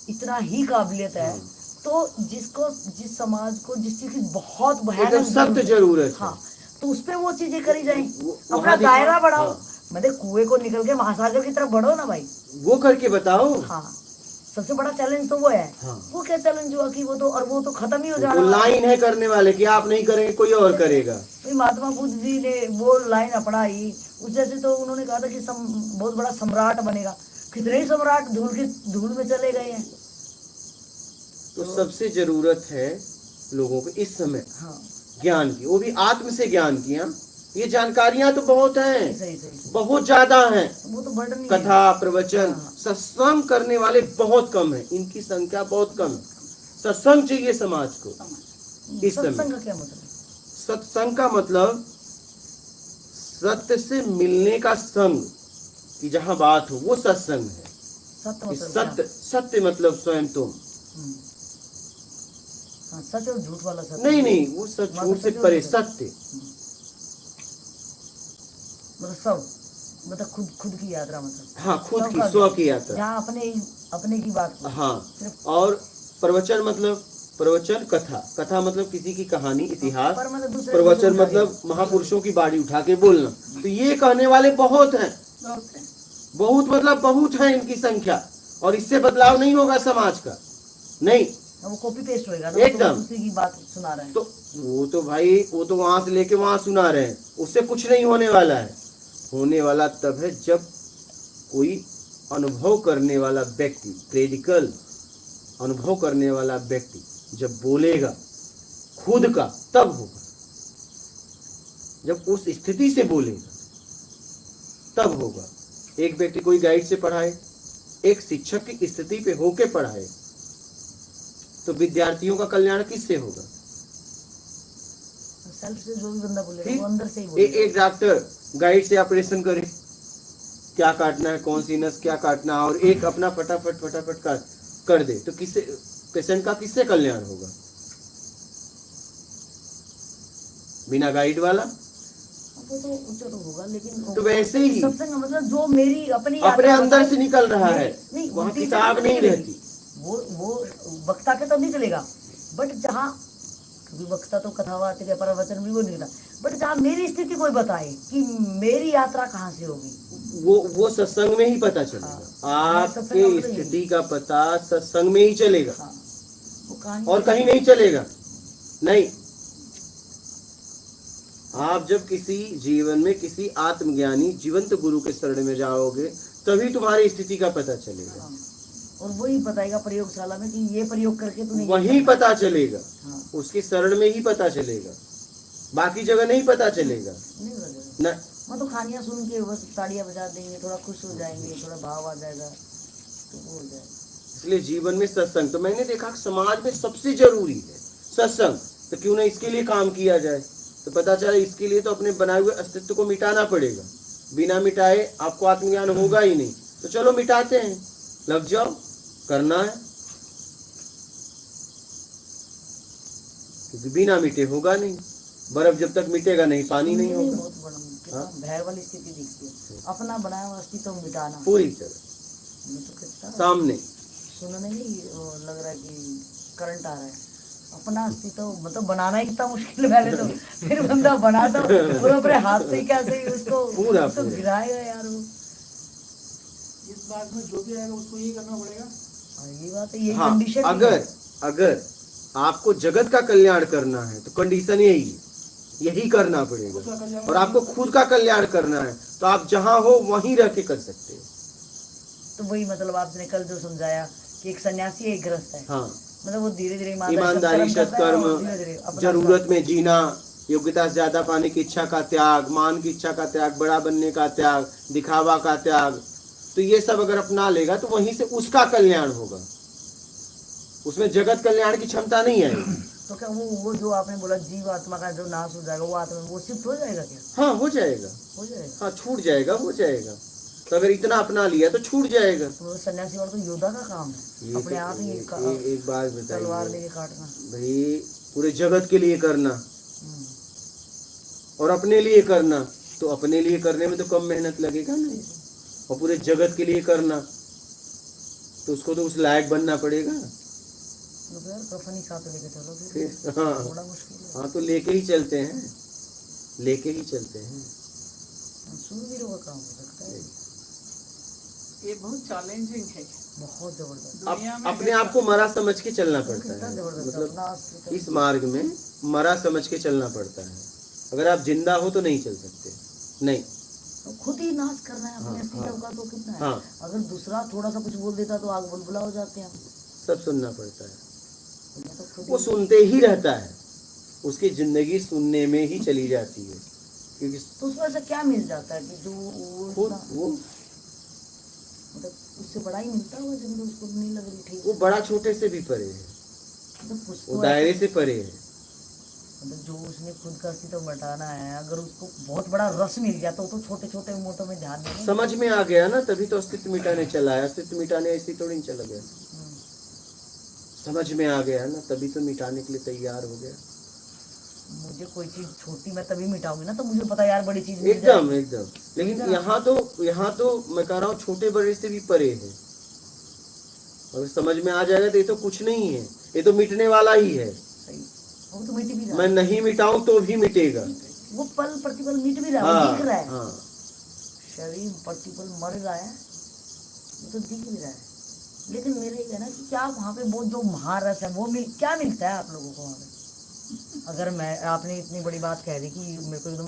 इतना ही काबिलियत है, तो जिसको, जिस समाज को जिस चीज की बहुत एकदम भयानक सख्त जरूरत है। हाँ, तो उस पे वो चीजें करी जाए, वहाँ अपना दिखा- दायरा बढ़ाओ। हाँ। मतलब कुएं को निकल के महासागर की तरफ बढ़ो ना भाई। वो करके बताओ। हाँ, सबसे बड़ा चैलेंज तो वो है। हाँ। वो क्या चैलेंज हुआ कि वो तो खत्म ही हो जा वो रहा है। लाइन है करने वाले कि आप नहीं करेंगे कोई और करेगा। भाई महात्मा बुद्ध जी ने वो लाइन अपनाई, उस जैसे तो उन्होंने कहा था कि बहुत बड़ा सम्राट बनेगा। कितने ही सम्राट धूल में चले गए हैं। तो सबसे जरूरत है लोगों को इस समय हाँ, ज्ञान की, वो भी आत्म से ज्ञान की। हाँ, ये जानकारियां तो बहुत हैं, सही। बहुत ज्यादा हैं। वो तो बर्डन नहीं कथा प्रवचन हाँ। सत्संग करने वाले बहुत कम हैं, इनकी संख्या बहुत कम है। सत्संग चाहिए समाज को है। इस समय। सत्संग का क्या मतलब? सत्संग का मतलब सत्य से मिलने का संग, कि जहाँ बात हो वो सत्संग है। सत्य कि मतलब सत्य, क्या? सत्य मतलब स्वयं तुम। हाँ, सच और झूठ वाला सत्य। नहीं, वो सच झूठ से परे सत्य। मतलब सब, मतलब खुद की यात्रा, मतलब हाँ, खुद की, सबका स्व की यात्रा। जहाँ अपने की बात हो। हाँ, और प्रवचन मतलब प्रवचन, कथा मतलब किसी की कहानी, इतिहास। पर मतलब दूसरे प्रवचन को मतलब महापुरुषों की बाड़ी उठा के बोलना। तो ये कहने वाले बहुत हैं, बहुत मतलब बहुत है इनकी संख्या, और इससे बदलाव नहीं होगा समाज का। नहीं, वो कॉपी पेस्ट होएगा ना, एकदम। तो दूसरे की बात सुना रहे हैं। तो वो तो भाई, वो तो वहां से लेके वहां सुना रहे हैं, उससे कुछ नहीं होने वाला है। होने वाला तब है जब कोई अनुभव करने वाला व्यक्ति, क्रेडिकल अनुभव करने वाला व्यक्ति जब बोलेगा खुद का, तब होगा। जब उस स्थिति से बोलेगा तब होगा। एक व्यक्ति कोई गाइड से पढ़ाए, एक शिक्षक की स्थिति पे होके पढ़ाए, तो विद्यार्थियों का कल्याण किससे होगा? सेल्फ से जो भी बंदा बोलेगा ठीक? वो अंदर से ही बोलेगा। एक डॉक्टर गाइड से ऑपरेशन करे, क्या काटना है, कौन सी नस क्या काटना, और एक अपना फटाफट कर दे, तो किससे, पेशेंट का किससे कल्याण होगा? बिना गाइड वाला। वो तो चलो होगा, लेकिन तो वैसे ही सत्संग का मतलब जो मेरी अपनी अपने यात्रा अंदर बताई- से निकल रहा है, नहीं, वहाँ टीचर किताब नहीं चलेगी। रहती। वो वक्ता के तो नहीं चलेगा, बट जहाँ, क्योंकि वक्ता तो कथावाचक या प्रवचन भी वो नहीं था, बट जहाँ मेरी स्थिति कोई बताए कि मेरी यात्रा कहाँ से होगी, वो सत्संग में ही पता चलेगा। आपके स्थिति का पता सत्संग में ही चलेगा, हाँ, वो कहानी और कहीं नहीं चलेगा। नहीं, आप जब किसी जीवन में किसी आत्मज्ञानी जीवंत गुरु के शरण में जाओगे, तभी तुम्हारी स्थिति का पता चलेगा। हाँ, और वही बताएगा प्रयोगशाला में कि ये प्रयोग करके तूने ये वही करना है। पता चलेगा, हाँ, उसके शरण में ही पता चलेगा, बाकी जगह नहीं पता चलेगा। नहीं बजेगा। न, मैं तो कहानियाँ सुन के बस ताड़ियाँ बजा देंगे, थोड़ा खुश हो जाएंगे, थोड़ा भाव आ जाएगा, तो वो हो जाएगा। इसलिए जीवन में सत्संग, तो मैंने देखा कि समाज में सबसे जरूरी है सत्संग। तो क्यों ना इसके लिए काम किया जाए। तो पता चला इसके लिए तो अपने बनाए हुए अस्तित्व को मिटाना पड़ेगा, बिना मिटाए आपको आत्मज्ञान होगा ही नहीं। तो चलो मिटाते हैं, लग जाओ, करना है, क्योंकि बिना मिटे होगा नहीं। बर्फ जब तक मिटेगा नहीं, पानी नहीं होगा। बहुत बड़ा कितना भय वाली स्थिति दिखती है, अपना बनाया हुआ अस्तित्व मिटाना पूरी तरह मैं तो कितना सामने। सुनने नहीं वो लग रहा है कि करंट आ रहा है। अपना अस्तित्व मतलब बनाना ही कितना मुश्किल है पहले तो, फिर बंदा बना तो वो अपने हाथ से कैसे ही उसको पूरा गिराएगा यार वो। इस बात में जो भी आएगा उसको यही करना पड़ेगा। और ये बात है, यही हाँ, कंडीशन अगर आपको जगत का कल्याण करना है तो कंडीशन यही है, यही करना पड़ेगा। और आपको खुद का कल्याण करना है तो आप जहाँ हो वहीं रह के कर सकते हो। तो वही मतलब आपने कल जो समझाया कि एक सन्यासी एक गृहस्थ है, हाँ, मतलब वो धीरे धीरे ईमानदारी, सत्कर्म, जरूरत में जीना, योग्यता से ज्यादा पाने की इच्छा का त्याग, मान की इच्छा का त्याग, बड़ा बनने का त्याग, दिखावा का त्याग, तो ये सब अगर अपना लेगा तो वहीं से उसका कल्याण होगा। उसमें जगत कल्याण की क्षमता नहीं आएगी। तो क्या वो जो आपने बोला जीव आत्मा का जो नाश हो जाएगा, वो आत्मा वो शिफ्ट हो जाएगा क्या? हाँ, हो जाएगा, हो जाएगा। हाँ, छूट जाएगा, हो जाएगा। तो अगर इतना अपना लिया तो छूट जाएगा। तो सन्यासी वाला तो योद्धा का काम है, ये अपने आप ही एक बात तलवार बताइए लेके काटना। भाई, पूरे जगत के लिए करना हम्म। और अपने लिए करना, तो अपने लिए करने में तो कम मेहनत लगेगा ना, और पूरे जगत के लिए करना तो उसको तो उस लायक बनना पड़ेगा। तो यार कफन ही साथ लेके चलो फिर हाँ बड़ा मुश्किल है। हाँ, तो लेके ही चलते हैं, लेके ही चलते हैं। सूरवीरों का काम हो सकता है, ये बहुत चैलेंजिंग है। बहुत जबरदस्त। दुनिया में अपने आप को मरा समझ के चलना पड़ता कितना है, जबरदस्त मतलब अपना अस्तित्व। इस मार्ग में मरा समझ के चलना पड़ता है। अगर आप जिंदा हो तो नहीं चल सकते, नहीं। तो खुद ही नाश कर रहे हैं अपने हाँ, अस्तित्व हाँ, का, तो कितना है। हाँ। अगर दूसरा थोड़ा सा कुछ बोल देता तो आग बुलबुला हो जाते हैं हम। सब सुनना पड़ता है, तो मैं तो खुद वो ही- सुनते ही रहता है, उसकी जिंदगी सुनने में ही चली जाती है, क्योंकि तो उसमें से क्या मिल जाता है कि जो वो खुद इतना- वो मतलब उससे बड़ा ही मिलता होगा जब उसको नहीं लग रही ठीक वो बड़ा छोटे से भी परे है, मतलब कुछ वो तो दायरे ऐसा- से परे है। मतलब जो उसने खुद का अस्तित्व मिटाना है, अगर उसको बहुत बड़ा रस मिल गया तो छोटे छोटे मोटों में ध्यान नहीं। समझ में आ गया ना, तभी तो अस्तित्व मिटाने चला है। अस्तित्व मिटाने ऐसे थोड़ी नहीं चला गया, समझ में आ गया ना, तभी तो मिटाने के लिए तैयार हो गया। मुझे कोई चीज छोटी मैं तभी मिटाऊंगी ना, तो मुझे पता है यार बड़ी चीज मिल एकदम जाएगी। एकदम। लेकिन यहाँ तो मैं कह रहा हूँ छोटे बड़े से भी परे है। अगर समझ में आ जाएगा तो ये तो कुछ नहीं है, ये तो मिटने वाला ही है। सही, वो तो मिट भी रहा मैं है। नहीं मिटाऊं तो भी मिटेगा। वो पल प्रतिपल मिट भी रहा है, वो हाँ दिख रहा है। हाँ, शरीर प्रतिपल मर रहा है, वो तो दिख भी रहा है। लेकिन मेरा ये है ना कि क्या वहाँ पे वो जो महारस है वो क्या मिलता है आप लोगों को वहाँ पे? अगर मैं आपने इतनी बड़ी बात कह दी कि मेरे को एकदम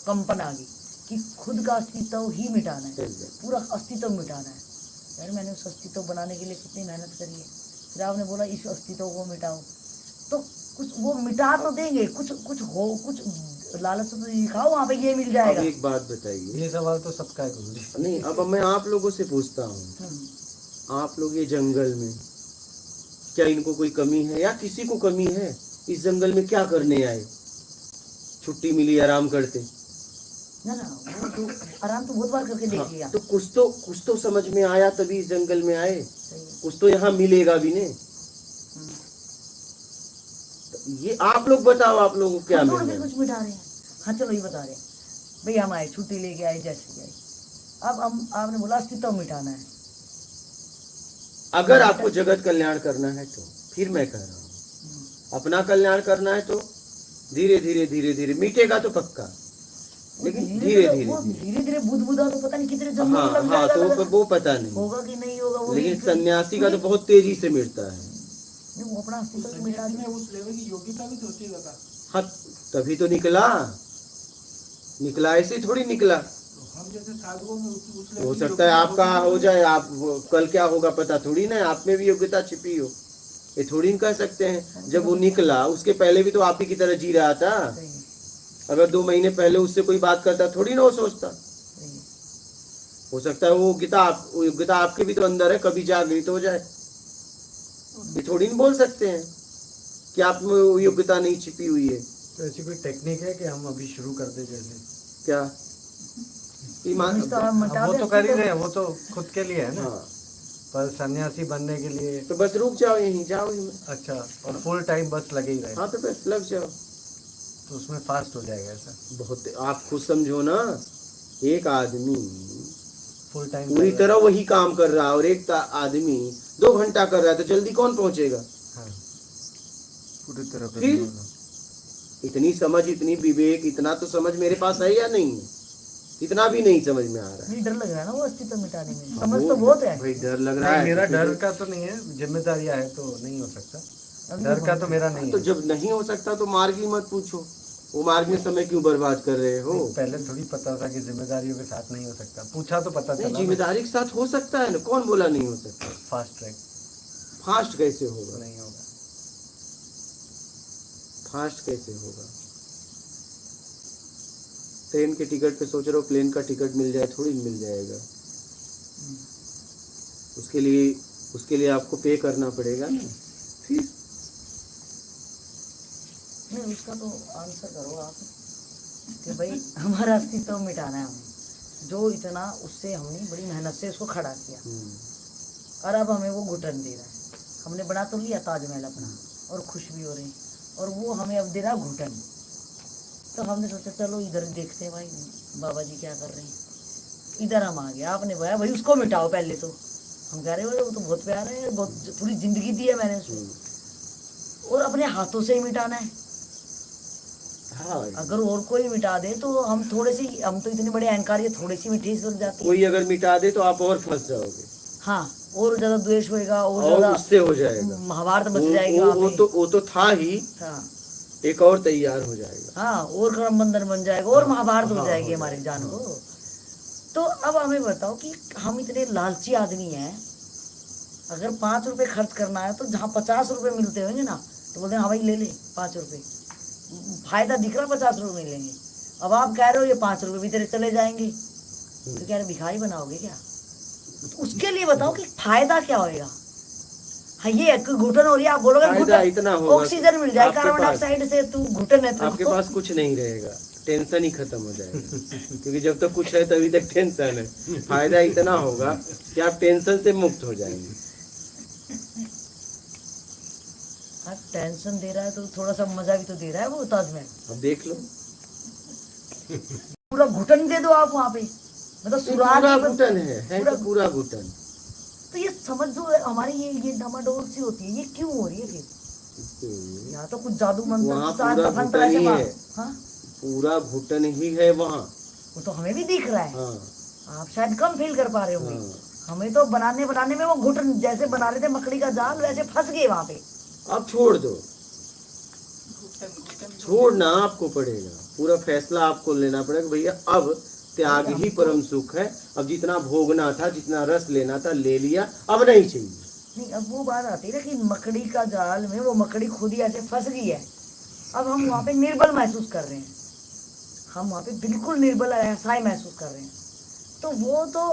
कंपन आ गई कि खुद का अस्तित्व ही मिटाना है, पूरा अस्तित्व मिटाना है। यार मैंने उस अस्तित्व बनाने के लिए कितनी मेहनत करी है, फिर आपने बोला इस अस्तित्व को मिटाओ, तो कुछ वो मिटा तो देंगे, कुछ कुछ हो, कुछ लालच तो दिखाओ वहाँ पे ये मिल अब जाएगा। एक बात बताइए, ये सवाल तो सबका है गुरु जी। नहीं अब मैं आप लोगों से पूछता हूँ, आप लोग ये जंगल में, क्या इनको कोई कमी है या किसी को कमी है? इस जंगल में क्या करने आए? छुट्टी मिली आराम करते। ना ना, वो तो आराम तो बहुत बार करके देख लिया। हाँ, तो कुछ तो समझ में आया तभी इस जंगल में आए, सही है। कुछ तो यहाँ मिलेगा भी नहीं। ये आप लोग बताओ, आप लोगों को क्या हम मिल थोड़ी रहा है? कुछ मिटा रहे हैं। हाँ चलो ये बता रहे हैं भाई, हम आए छुट्टी लेके आए जैसे गए, अब हम आपने बोला अस्तित्व मिटाना है। अगर आपको जगत कल्याण करना है तो फिर मैं कह रहा हूँ, अपना कल्याण करना है तो धीरे धीरे धीरे धीरे मिटेगा तो पक्का, लेकिन धीरे धीरे धीरे बुध बुधा तो पता नहीं कितने जन्म हाँ लग हाँ, जाएगा, तो वो पता नहीं, होगा कि नहीं होगा वो लेकिन भी- सन्यासी का तो बहुत तेजी से मिटता है। नहीं, वो अपना अस्तित्व तो मिटा सन्यासी में दिया। उस लेवल की योग्यता भी तो होती है दादा। हाँ, तभी तो निकला ऐसे थोड़ी निकला। तो हम जैसे साधुओं में उस लेवल हो की सकता है योग्यता आपका होती हो है। जाए, आप कल क्या होगा पता थोड़ी ना, आप में भी योग्यता छिपी हो, ये थोड़ी न कह सकते हैं। जब वो निकला उसके पहले भी तो आप ही की तरह जी रहा था। सही है, अगर 2 महीने पहले उससे कोई बात करता थोड़ी ना वो सोचता। सही है। हो सकता है वो योग्यता आपके भी तो अंदर है, कभी जागृत हो जाए। ये थोड़ी न बोल सकते हैं कि आप में वो योग्यता नहीं छिपी हुई है। तो ऐसी कोई टेक्निक है कि हम अभी शुरू कर दे जैसे? क्या ईमान? हम इसका मिटा वो दे तो कर ही अस्तित्व। रहे हैं, वो तो खुद के लिए है ना। हाँ, पर सन्यासी बनने के लिए तो बस रुक जाओ, यहीं जाओ यहीं। अच्छा, और फुल टाइम बस लगे ही रहे हाँ, तो बस लग जाओ। तो उसमें फास्ट हो जाएगा ऐसा? बहुत आप खुद समझो ना, एक आदमी फुल टाइम पूरी तरह वही काम कर रहा है और एक आदमी 2 घंटा कर रहा है, तो जल्दी कौन पहुंचेगा? हाँ, पूरी तरह कर फिर? दूंगा। इतनी समझ, इतनी विवेक, इतना तो समझ मेरे पास है या नहीं है? इतना भी नहीं समझ में आ रहा है। नहीं, डर लग रहा है ना वो अस्तित्व मिटाने में, समझ तो बहुत है। भाई डर लग रहा नहीं, है। मेरा तो डर का तो नहीं है, जिम्मेदारियां है तो नहीं हो सकता। डर का तो मेरा नहीं तो है। जब नहीं हो सकता तो मार्ग ही मत पूछो, वो मार्ग में समय क्यों बर्बाद कर रहे हो? पहले थोड़ी पता था कि जिम्मेदारियों के साथ नहीं हो सकता, पूछा तो पता नहीं, चला। जिम्मेदारी के साथ हो सकता है ना, कौन बोला नहीं हो सकता? फास्ट ट्रैक फास्ट कैसे होगा? नहीं होगा। फास्ट कैसे होगा? ट्रेन के टिकट पे सोच रहे हो, प्लेन का टिकट मिल जाए, थोड़ी मिल जाएगा। उसके लिए आपको पे करना पड़ेगा ना। फिर नहीं, उसका तो आंसर करो आप कि भाई हमारा अस्तित्व मिटाना है हमें, जो इतना उससे हमने बड़ी मेहनत से उसको खड़ा किया और अब हमें वो घुटन दे रहा है। हमने बना तो लिया ताजमहल अपना और खुश भी हो रहे हैं, और वो हमें अब दे रहा घुटन। तो हमने सोचा चलो इधर देखते हैं भाई बाबा जी क्या कर रहे हैं। इधर हम आ गए, आपने बोला भाई उसको मिटाओ पहले। तो हम कह रहे भाई वो तो बहुत प्यारा है, बहुत पूरी जिंदगी दी है मैंने उसको, और अपने हाथों से ही मिटाना है। हाँ, अगर और कोई मिटा दे तो हम थोड़े से, हम तो इतने बड़े अहंकार, ये थोड़ी सी भी ठेस लग जाती है। कोई अगर मिटा दे तो आप और फंस जाओगे, हाँ, और ज्यादा द्वेष होएगा, और और ज्यादा उससे हो जाएगा। महाभारत मच जाएगी वहाँ पे। वो तो था ही, हाँ एक और तैयार हो जाएगा। हाँ, और कर्म बंधन बन जाएगा, और महाभारत हो हाँ, जाएगी हो हमारे जाएगा, जान को। तो अब हमें बताओ कि हम इतने लालची आदमी हैं, अगर 5 रुपए खर्च करना है तो जहाँ 50 रुपए मिलते होंगे ना, तो बोलते हैं हाँ भाई ले ले 5 रुपए, फायदा दिख रहा 50 रुपए मिलेंगे। अब आप कह रहे हो ये 5 रुपए भी तेरे चले जाएंगे, तो क्या भिखारी बनाओगे क्या? तो उसके लिए बताओ कि फायदा क्या होएगा। हाँ, ये घुटन हो रही है, आप बोलोगे फायदा इतना घुटन, होगा ऑक्सीजन मिल जाए आपके कार्बन पास। डाइऑक्साइड से, तू घुटन है आपके तो पास कुछ नहीं रहेगा, टेंशन ही खत्म हो जाएगा। क्योंकि जब तक कुछ है तभी तक टेंशन है। फायदा इतना होगा कि आप टेंशन से मुक्त हो जाएंगे। हाँ, टेंशन दे रहा है तो थोड़ा सा मजा भी तो दे रहा है वो ताजमहल। अब देख लो, पूरा घुटन दे दो आप वहाँ पे, मतलब सुराग पूरा ही बन- घुटन है पूरा तो पूरा घुटन। तो ये समझ जो हमारी ये डमाडोल सी होती है, ये क्यों हो रही है फिर? यहाँ तो कुछ जादू मंत्र, वहाँ कुछ आज पूरा दफन घुटन तरह से ही बात। है। हाँ, पूरा घुटन ही है वहाँ। वो तो हमें भी दिख रहा है, हाँ आप शायद कम फील कर पा रहे होंगे। हाँ। हमें तो बनाने में वो घुटन जैसे बना रहे थे मकड़ी का जाल, वैसे फंस गए वहाँ पे। अब छोड़ दो, घुटन छोड़ना आपको पड़ेगा। पूरा फैसला आपको लेना पड़ेगा, भैया अब त्याग ही परम सुख है। अब जितना भोगना था, जितना रस लेना था ले लिया, अब नहीं चाहिए। नहीं, अब वो बात आती है ना कि मकड़ी का जाल में वो मकड़ी खुद ही ऐसे फंस गई है। अब हम वहाँ पे निर्बल महसूस कर रहे हैं, हम वहाँ पे बिल्कुल निर्बल असहाय महसूस कर रहे हैं। तो वो तो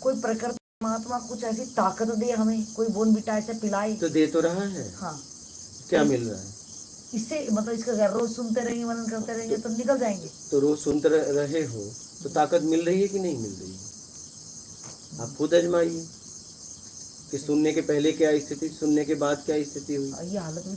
कोई प्रकृति परमात्मा कुछ ऐसी ताकत दे हमें, कोई बोनविटा ऐसे पिलाए। तो दे तो रहा है, हाँ, क्या मिल रहा है? इससे मतलब इसका अगर रोज सुनते रहेंगे, मनन करते रहेंगे तो निकल जाएंगे। तो रोज सुनते रहे हो तो ताकत मिल रही है कि नहीं मिल रही है? आप खुद आजमाइए कि सुनने के पहले क्या स्थिति, सुनने के बाद क्या स्थिति हुई। ये हालत